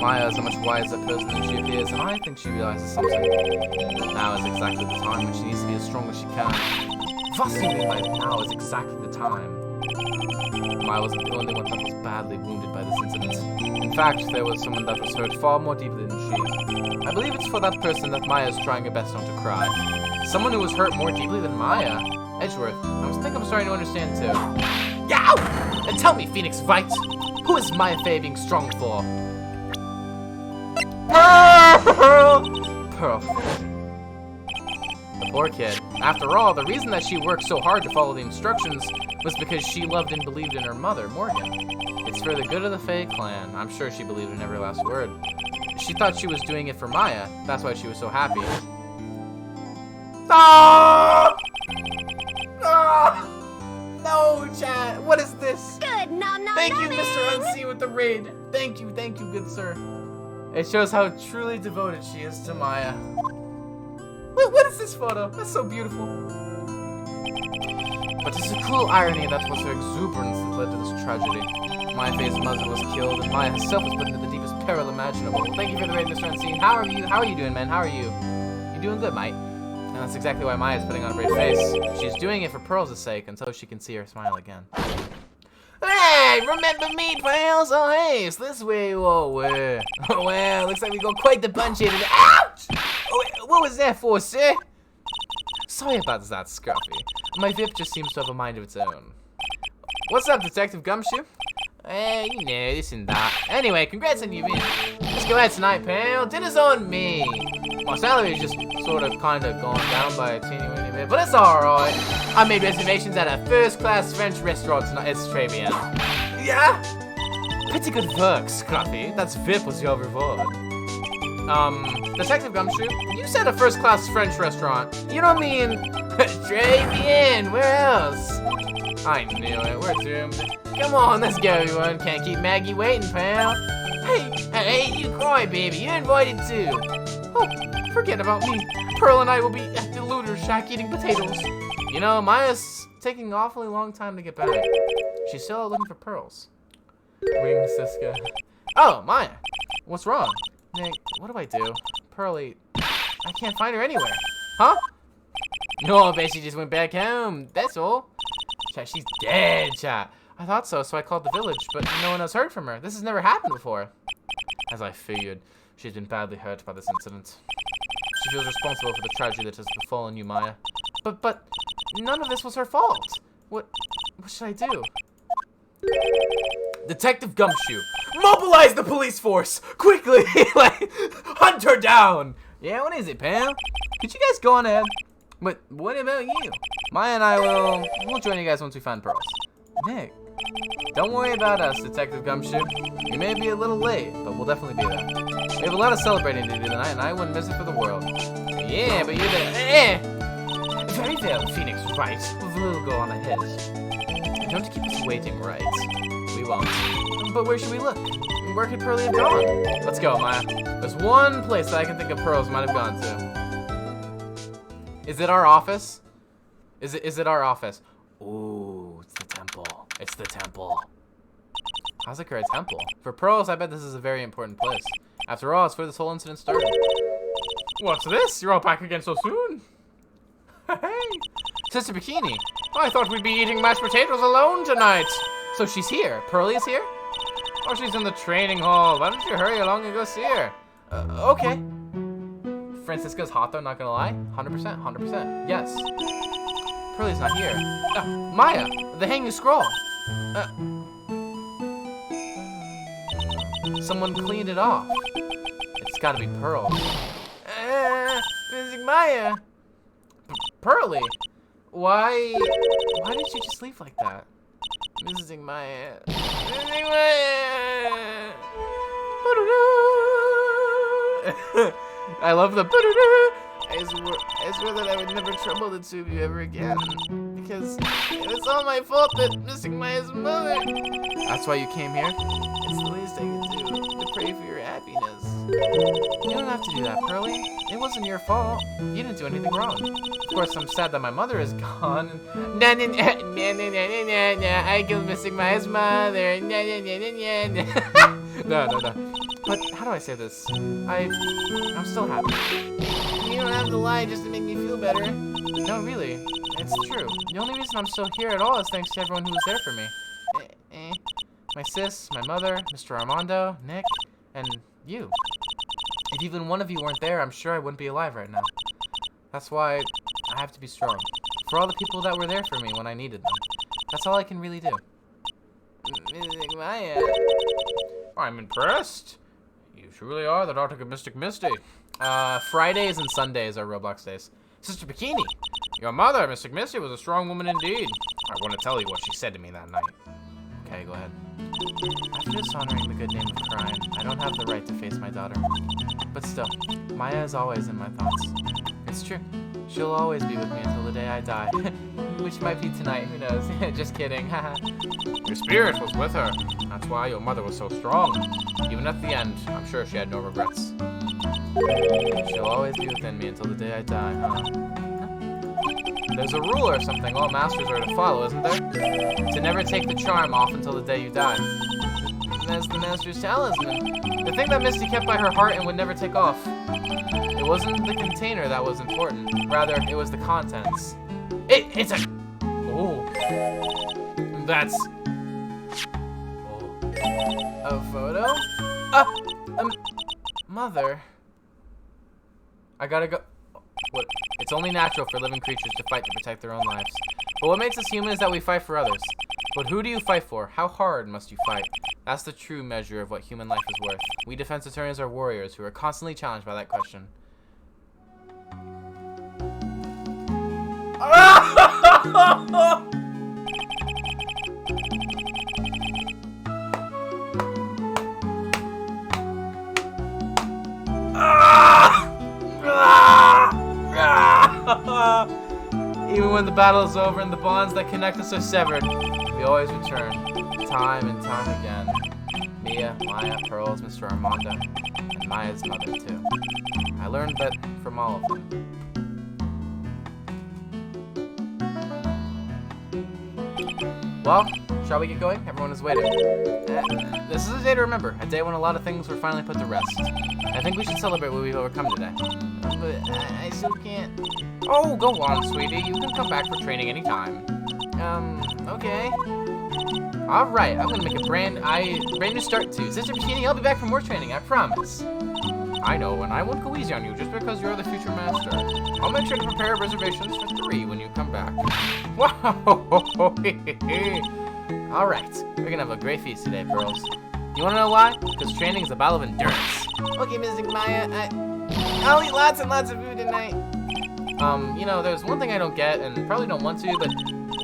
Maya is a much wiser person than she appears, and I think she realizes something. Now is exactly the time when she needs to be as strong as she can. What do you mean by now is exactly the time? Maya wasn't the only one that was badly wounded by this incident. In fact, there was someone that was hurt far more deeply than she. I believe it's for that person that Maya is trying her best not to cry. Someone who was hurt more deeply than Maya? Edgeworth, I think I'm starting to understand too. Yow! And tell me, Phoenix Wright, who is Maya Fey being strong for? Pearl! Pearl. The poor kid. After all, the reason that she worked so hard to follow the instructions was because she loved and believed in her mother, Morgan. It's for the good of the Fey clan. I'm sure she believed in every last word. She thought she was doing it for Maya. That's why she was so happy. Ah! Ah! No, chat. What is this? Good, nom nom. Thank you, Mr. Unseen with the raid. Thank you, good sir. It shows how truly devoted she is to Maya. What is this photo? That's so beautiful. But it's a cruel irony that was her exuberance that led to this tragedy. Maya Fey's mother was killed, and Maya herself was put into the deepest peril imaginable. Thank you for the raid, Mr. Unseen. How are you doing, man? How are you? You doing good, mate? And that's exactly why Maya's putting on a brave face. She's doing it for Pearl's sake, until she can see her smile again. Hey, remember me, pals? Oh, hey, it's this way. Oh, well, looks like we got quite the bunch here today. Ouch! Oh, wait, what was that for, sir? Sorry about that, Scruffy. My VIP just seems to have a mind of its own. What's up, Detective Gumshoe? You know, this and that. Anyway, congrats on your win. Let's go out tonight, pal. Dinner's on me. My salary is just sort of kind of gone down by a teeny weeny bit, but it's alright. I made reservations at a first-class French restaurant tonight. It's très bien. Yeah? Pretty good work, Scruffy. That's VIP was your reward. Detective Gumshoe, you said a first-class French restaurant. You don't mean très bien. Where else? I knew it. We're doomed. Come on, let's go, everyone. Can't keep Maggie waiting, pal. Hey, you cry, baby. You're invited too. Oh, forget about me. Pearl and I will be at the looter shack eating potatoes. You know, Maya's taking an awfully long time to get back. She's still out looking for pearls. Wings, Siska. Oh, Maya. What's wrong? Nick, what do I do? Pearly, I can't find her anywhere. Huh? No, I bet she just went back home. That's all. Chat, she's dead, chat. I thought so I called the village, but no one has heard from her. This has never happened before. As I figured, she's been badly hurt by this incident. She feels responsible for the tragedy that has befallen you, Maya. But none of this was her fault. What should I do? Detective Gumshoe, mobilize the police force! Quickly! Like, hunt her down! Yeah, what is it, pal? Could you guys go on ahead? But what about you? Maya and I we'll join you guys once we find pearls. Nick, don't worry about us, Detective Gumshoe. We may be a little late, but we'll definitely be there. We have a lot of celebrating to do tonight, and I wouldn't miss it for the world. Yeah, but you're there. Very well, Phoenix Wright. We'll go on ahead. Don't keep us waiting, right? We won't. But where should we look? Where could Pearly have gone? Let's go, Maya. There's one place that I can think of pearls might have gone to. Is it our office? Is it our office? Ooh, it's the temple. It's the temple. How's it a temple? For pearls, I bet this is a very important place. After all, it's where this whole incident started. What's this? You're all back again so soon? Hey, Sister Bikini. I thought we'd be eating mashed potatoes alone tonight. So she's here. Pearly is here? Oh, she's in the training hall. Why don't you hurry along and go see her? Okay. Francisca's hot though, not gonna lie. 100%, 100%. Yes. Pearly's not here. Maya, the hanging scroll. Someone cleaned it off. It's gotta be Pearl. Missing Maya. Pearly, why did you just leave like that? Missing Maya. Missing Maya. I love the. I swear that I would never trouble the two of you ever again. because it's all my fault that Mystic Maya's mother. That's why you came here? It's the least I can do to pray for your happiness. You don't have to do that, Pearly. It wasn't your fault. You didn't do anything wrong. Of course, I'm sad that my mother is gone. Nah, nah, nah, nah, nah, nah, nah, nah. I killed Mystic Maya's mother. Nah, nah, nah, nah, nah. No. But how do I say this? I'm still happy. You don't have to lie just to make me feel better. No, really. It's true. The only reason I'm still here at all is thanks to everyone who was there for me. My sis, my mother, Mr. Armando, Nick, and you. If even one of you weren't there, I'm sure I wouldn't be alive right now. That's why I have to be strong. For all the people that were there for me when I needed them. That's all I can really do. Mystic Maya. I'm impressed. You truly are the daughter of Mystic Misty. Fridays and Sundays are Roblox days. Sister Bikini, your mother, Mystic Misty, was a strong woman indeed. I want to tell you what she said to me that night. Okay, go ahead. After dishonoring the good name of Crime, I don't have the right to face my daughter. But still, Maya is always in my thoughts. It's true. She'll always be with me until the day I die. Which might be tonight, who knows? Just kidding. Your spirit was with her. That's why your mother was so strong. Even at the end, I'm sure she had no regrets. She'll always be within me until the day I die, huh? There's a rule or something all masters are to follow, isn't there? To never take the charm off until the day you die. That's the master's talisman. The thing that Misty kept by her heart and would never take off. It wasn't the container that was important. Rather, it was the contents. It's a... Oh. That's... Oh. A photo? Mother. I gotta go... What? It's only natural for living creatures to fight to protect their own lives. But what makes us human is that we fight for others. But who do you fight for? How hard must you fight? That's the true measure of what human life is worth. We defense attorneys are warriors who are constantly challenged by that question. Even when the battle is over and the bonds that connect us are severed, we always return, time and time again. Mia, Maya, Pearls, Mr. Armando, and Maya's mother too. I learned that from all of them. Well, shall we get going? Everyone is waiting. This is a day to remember, a day when a lot of things were finally put to rest. I think we should celebrate what we've overcome today. But I still can't. Oh, go on, sweetie. You can come back for training anytime. Okay. Alright, I'm gonna make a brand new start too. Sister Bikini, I'll be back for more training, I promise. I know, and I won't go easy on you just because you're the future master. I'll make sure to prepare reservations for 3 when you come back. Wow! Alright, we're gonna have a great feast today, Pearls. You wanna know why? Because training is a battle of endurance. Okay, Mystic Maya, I'll eat lots and lots of food tonight. You know, there's one thing I don't get, and probably don't want to, but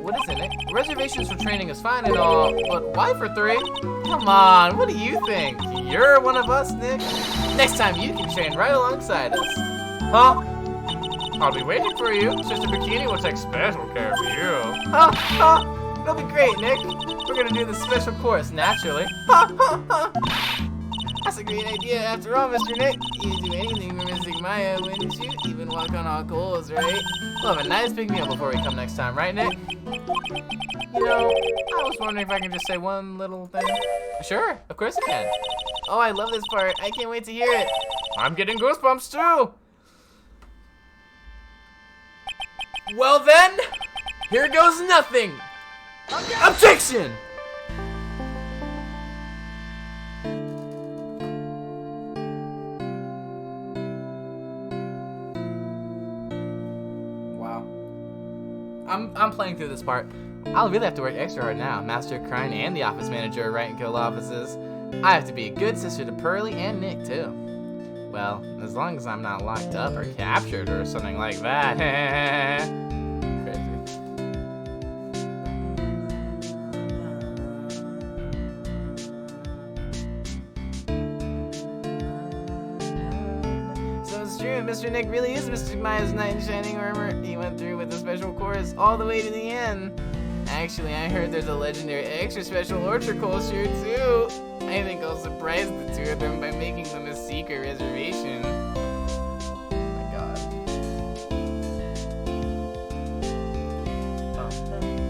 what is in it? Reservations for training is fine and all, but why for 3? Come on, what do you think? You're one of us, Nick? Next time you can train right alongside us. Huh? I'll be waiting for you. Sister Bikini will take special care of you. Huh? That'll be great, Nick. We're gonna do the special course, naturally. That's a great idea after all, Mr. Nick. You'd do anything for Mystic Maya, wouldn't you? Even walk on all coals, right? We'll have a nice big meal before we come next time, right, Nick? You know, I was wondering if I can just say one little thing. Sure, of course you can. Oh, I love this part. I can't wait to hear it. I'm getting goosebumps, too. Well then, here goes nothing. Objection! I'm playing through this part. I'll really have to work extra hard now. Master Crime and the office manager are right in Kill offices. I have to be a good sister to Pearly and Nick, too. Well, as long as I'm not locked up or captured or something like that. Crazy. So, true. Mr. Nick really is Mr. Maya's knight in shining armor. He went through with the special chorus all the way to the end. Actually, I heard there's a legendary extra special Orchard Coast here too. I think I'll surprise the two of them by making them a secret reservation. Oh my god.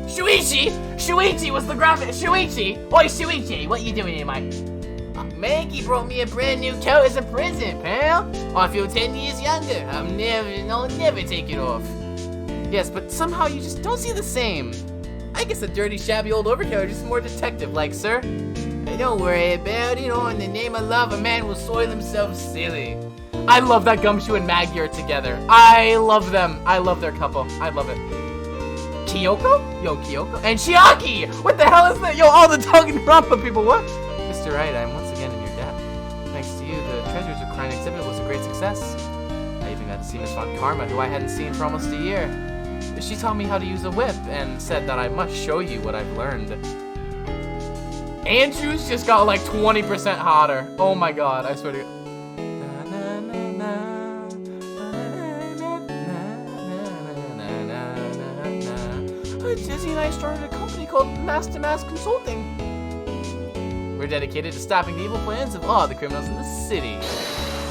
Shuichi! Shuichi was the graphic. Shuichi! Oi, Shuichi! What you doing here, mate? Maggie brought me a brand new coat as a present, pal. I feel 10 years younger. I'll never take it off. Yes, but somehow you just don't see the same. I guess a dirty, shabby old overcoat is just more detective-like, sir. Don't worry about it. In the name of love, a man will soil himself silly. I love that Gumshoe and Maggie are together. I love them. I love their couple. I love it. Kyoko? Yo, Kyoko. And Chiaki! What the hell is that? Yo, all the Danganronpa people, what? Mr. Wright, I'm once again in your debt. Thanks to you, the Treasures of Crime exhibit was a great success. I even got to see Miss Von Karma, who I hadn't seen for almost a year. She taught me how to use a whip and said that I must show you what I've learned. Andrews just got like 20% hotter. Oh my god, I swear to God. Dizzy and I started a company called Mass to Mass Consulting. We're dedicated to stopping the evil plans of all the criminals in the city.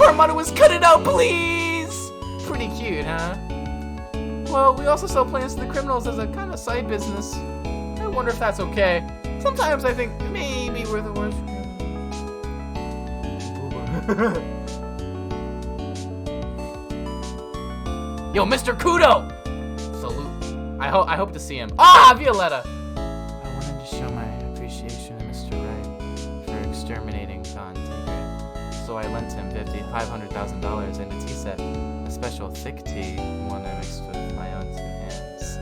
Our motto was cut it out, please! Pretty cute, huh? Well, we also sell plans to the criminals as a kind of side business. I wonder if that's okay. Sometimes I think maybe we're the worst. Yo, Mr. Kudo! Salute. I hope to see him. Ah, Violetta! I wanted to show my appreciation to Mr. Wright for exterminating Don Tinker. So I lent him $500,000 in a tea set. A special thick tea, one I mixed with my own 2 hands.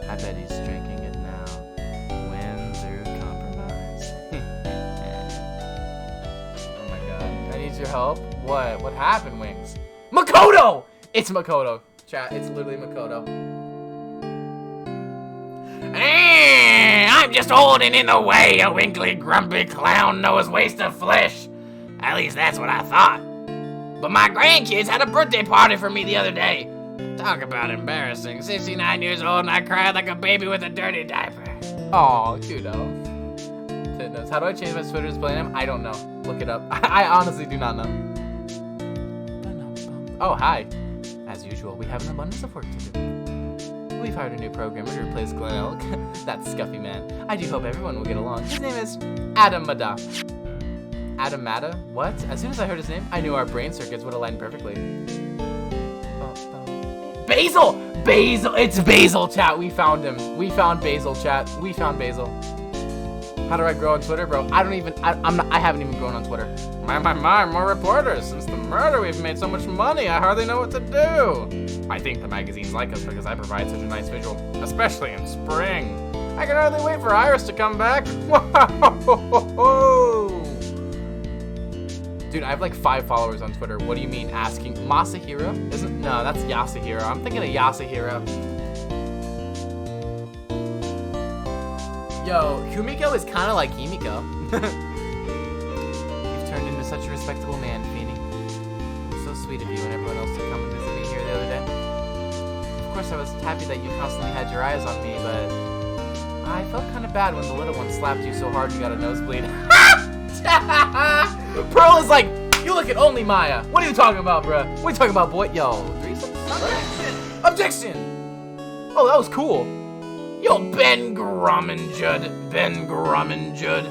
I bet he's drinking it now. Win through compromise. Oh my god. I need your help. What? What happened, Wings? Makoto! It's Makoto. Chat, it's literally Makoto. I'm just holding in the way, a winkly, grumpy clown nose waste of flesh. At least that's what I thought. But my grandkids had a birthday party for me the other day. Talk about embarrassing. 69 years old and I cried like a baby with a dirty diaper. Aw, Kudo. Fitness. How do I change my Twitter display name? I don't know. Look it up. I honestly do not know. Oh, hi. As usual, we have an abundance of work to do. We've hired a new programmer to replace Glenn Elk. That scuffy man. I do hope everyone will get along. His name is Adam Mada. Adam Mada? What? As soon as I heard his name, I knew our brain circuits would align perfectly. Basil! Basil! It's Basil, chat. We found him. We found Basil, chat. We found Basil. How do I grow on Twitter, bro? I haven't even grown on Twitter. My, more reporters. Since the murder, we've made so much money, I hardly know what to do. I think the magazines like us because I provide such a nice visual, especially in spring. I can hardly wait for Iris to come back. Dude, I have like 5 followers on Twitter. What do you mean asking? Masahiro? No, that's Yasuhiro. I'm thinking of Yasuhiro. Yo, Kumiko is kind of like Himiko. You've turned into such a respectable man, Feeny. So sweet of you and everyone else to come and visit me here the other day. Of course, I was happy that you constantly had your eyes on me, but I felt kind of bad when the little one slapped you so hard you got a nosebleed. Pearl is like, you look at only Maya. What are you talking about, bruh? What are you talking about, boy? Yo, threesome? Objection! Oh, that was cool. Yo, Ben Grummanjud. Ben Grummanjud.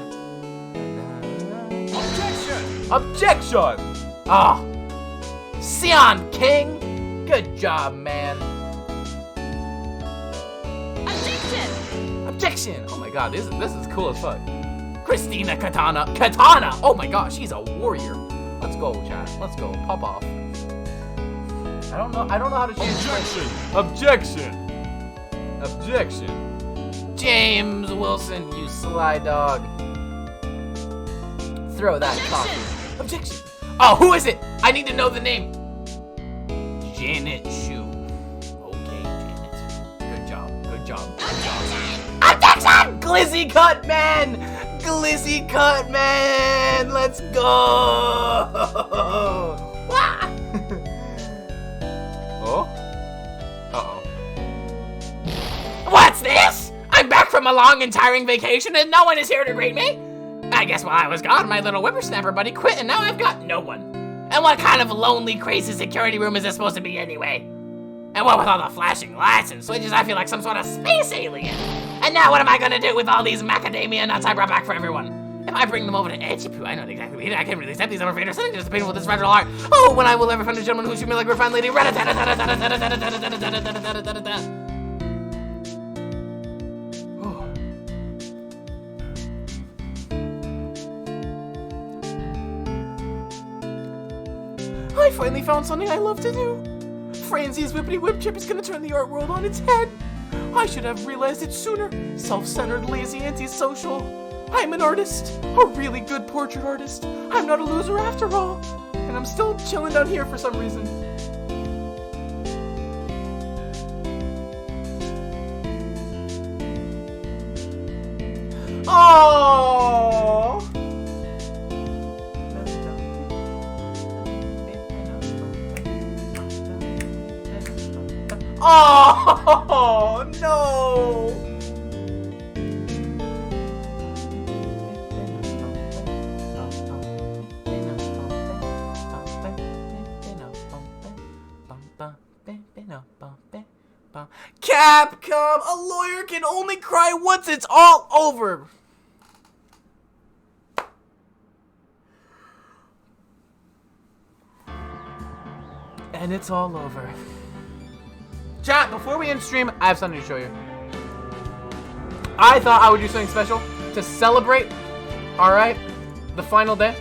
Objection! Objection! Ah. Sion King. Good job, man. Objection! Objection! Oh my god, this is cool as fuck. Christina Katana. Katana! Oh my god, she's a warrior. Let's go, chat. Let's go. Pop off. I don't know how to change Objection! Objection! Objection. James Wilson, you sly dog. Throw that coffee. Objection. Oh, who is it? I need to know the name. Janet Shu. Okay, Janet. Good job. Good job. Good job. Objection! Glizzy Cut Man! Glizzy Cut Man! Let's go! from a long and tiring vacation and no one is here to greet me? I guess while I was gone, my little whippersnapper buddy quit and now I've got no one. And what kind of lonely, crazy security room is this supposed to be anyway? And what with all the flashing lights and switches, I feel like some sort of space alien. And now what am I gonna do with all these macadamia nuts I brought back for everyone? If I bring them over to Edgepoo, I know exactly what I can't really accept these unafraid or sitting just painful with this fragile heart. Oh, when I will ever find a gentleman who treat me like a refined lady. I finally found something I love to do. Franzie's Whippity Whip Chip is gonna turn the art world on its head. I should have realized it sooner. Self-centered, lazy, antisocial. I'm an artist, a really good portrait artist. I'm not a loser after all. And I'm still chilling down here for some reason. Oh! Oh no! Capcom, a lawyer can only cry once it's all over. And it's all over. Chat, before we end stream, I have something to show you. I thought I would do something special to celebrate, alright, the final day.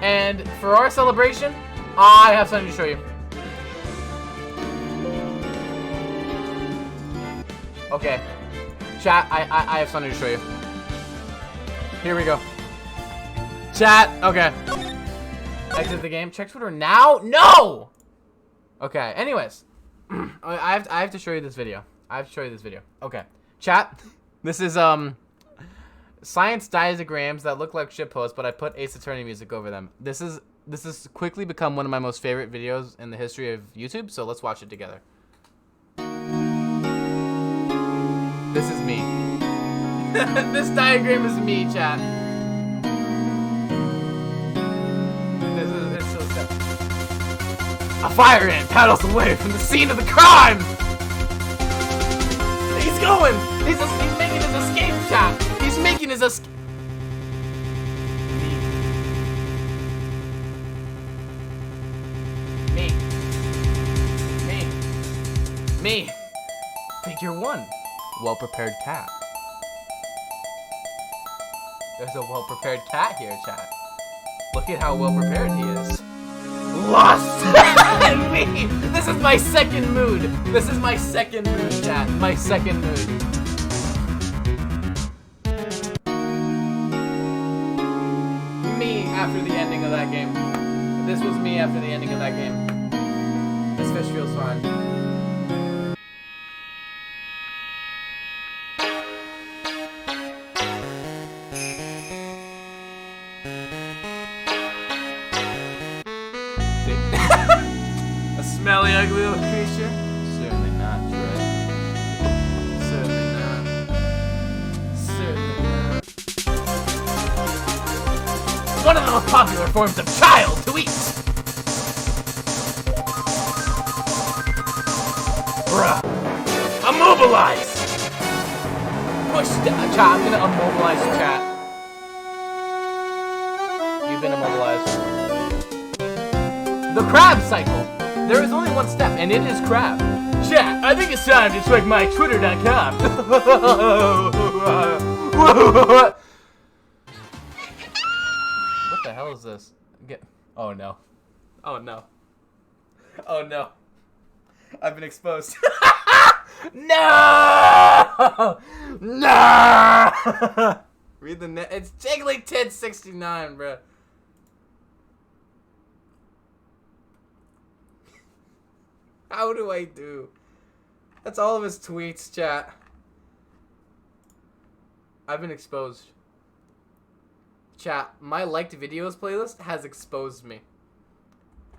And for our celebration, I have something to show you. Okay. Chat, I have something to show you. Here we go. Chat, okay. Exit the game. Check Twitter now? No! Okay, anyways. I have to show you this video. Okay. Chat, this is, science diagrams that look like shitposts, but I put Ace Attorney music over them. This has quickly become one of my most favorite videos in the history of YouTube, so let's watch it together. This is me. This diagram is me, chat. It's so sad. A fire ant paddles away from the scene of the crime! He's going! He's making his escape, chat! He's making his escape! Me. Figure 1. Well-prepared cat. There's a well-prepared cat here, chat. Look at how well-prepared he is. Lost! Me! This is my second mood. This is my second mood, chat. My second mood. Me after the ending of that game. This was me after the ending of that game. This fish feels fine. Smelly, ugly little creature? Certainly not, Trey. Certainly not. Certainly not. One of the most popular forms of child to eat! Bruh. Immobilize! Push down. Chat, I'm gonna immobilize the chat. You've been immobilized. The crab cycle. There is only one step, and it is crab. Chat, I think it's time to check my Twitter.com. What the hell is this? Oh no. Oh no. Oh no. I've been exposed. No! No! Read the net. It's Jigglytits69, bro. How do I do? That's all of his tweets, chat. I've been exposed. Chat, my liked videos playlist has exposed me.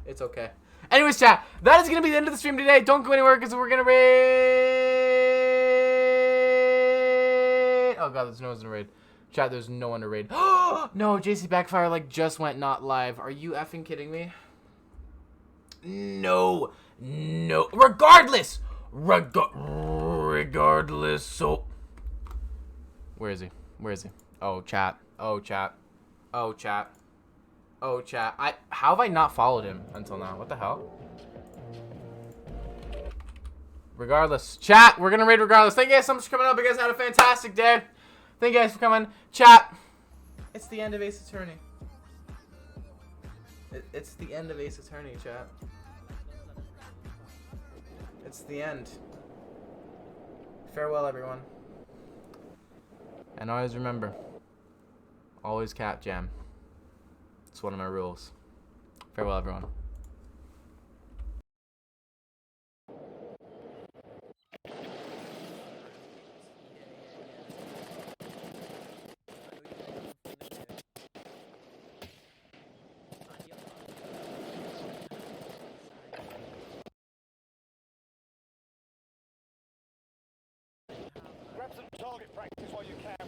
It's okay. Anyways, chat, that is going to be the end of the stream today. Don't go anywhere because we're going to raid... Oh god, there's no one to raid. Chat, there's no one to raid. No, JC Backfire like just went not live. Are you effing kidding me? No. No. Regardless. Regardless. So. Where is he? Where is he? Oh, chat. Oh, chat. Oh, chat. Oh, chat. How have I not followed him until now? What the hell? Regardless. Chat, we're gonna raid regardless. Thank you guys so much for coming up. You guys had a fantastic day. Thank you guys for coming. Chat. It's the end of Ace Attorney. It's the end of Ace Attorney, chat. It's the end. Farewell, everyone. And always remember, always cap jam. It's one of my rules. Farewell, everyone. Grab some target practice while you can.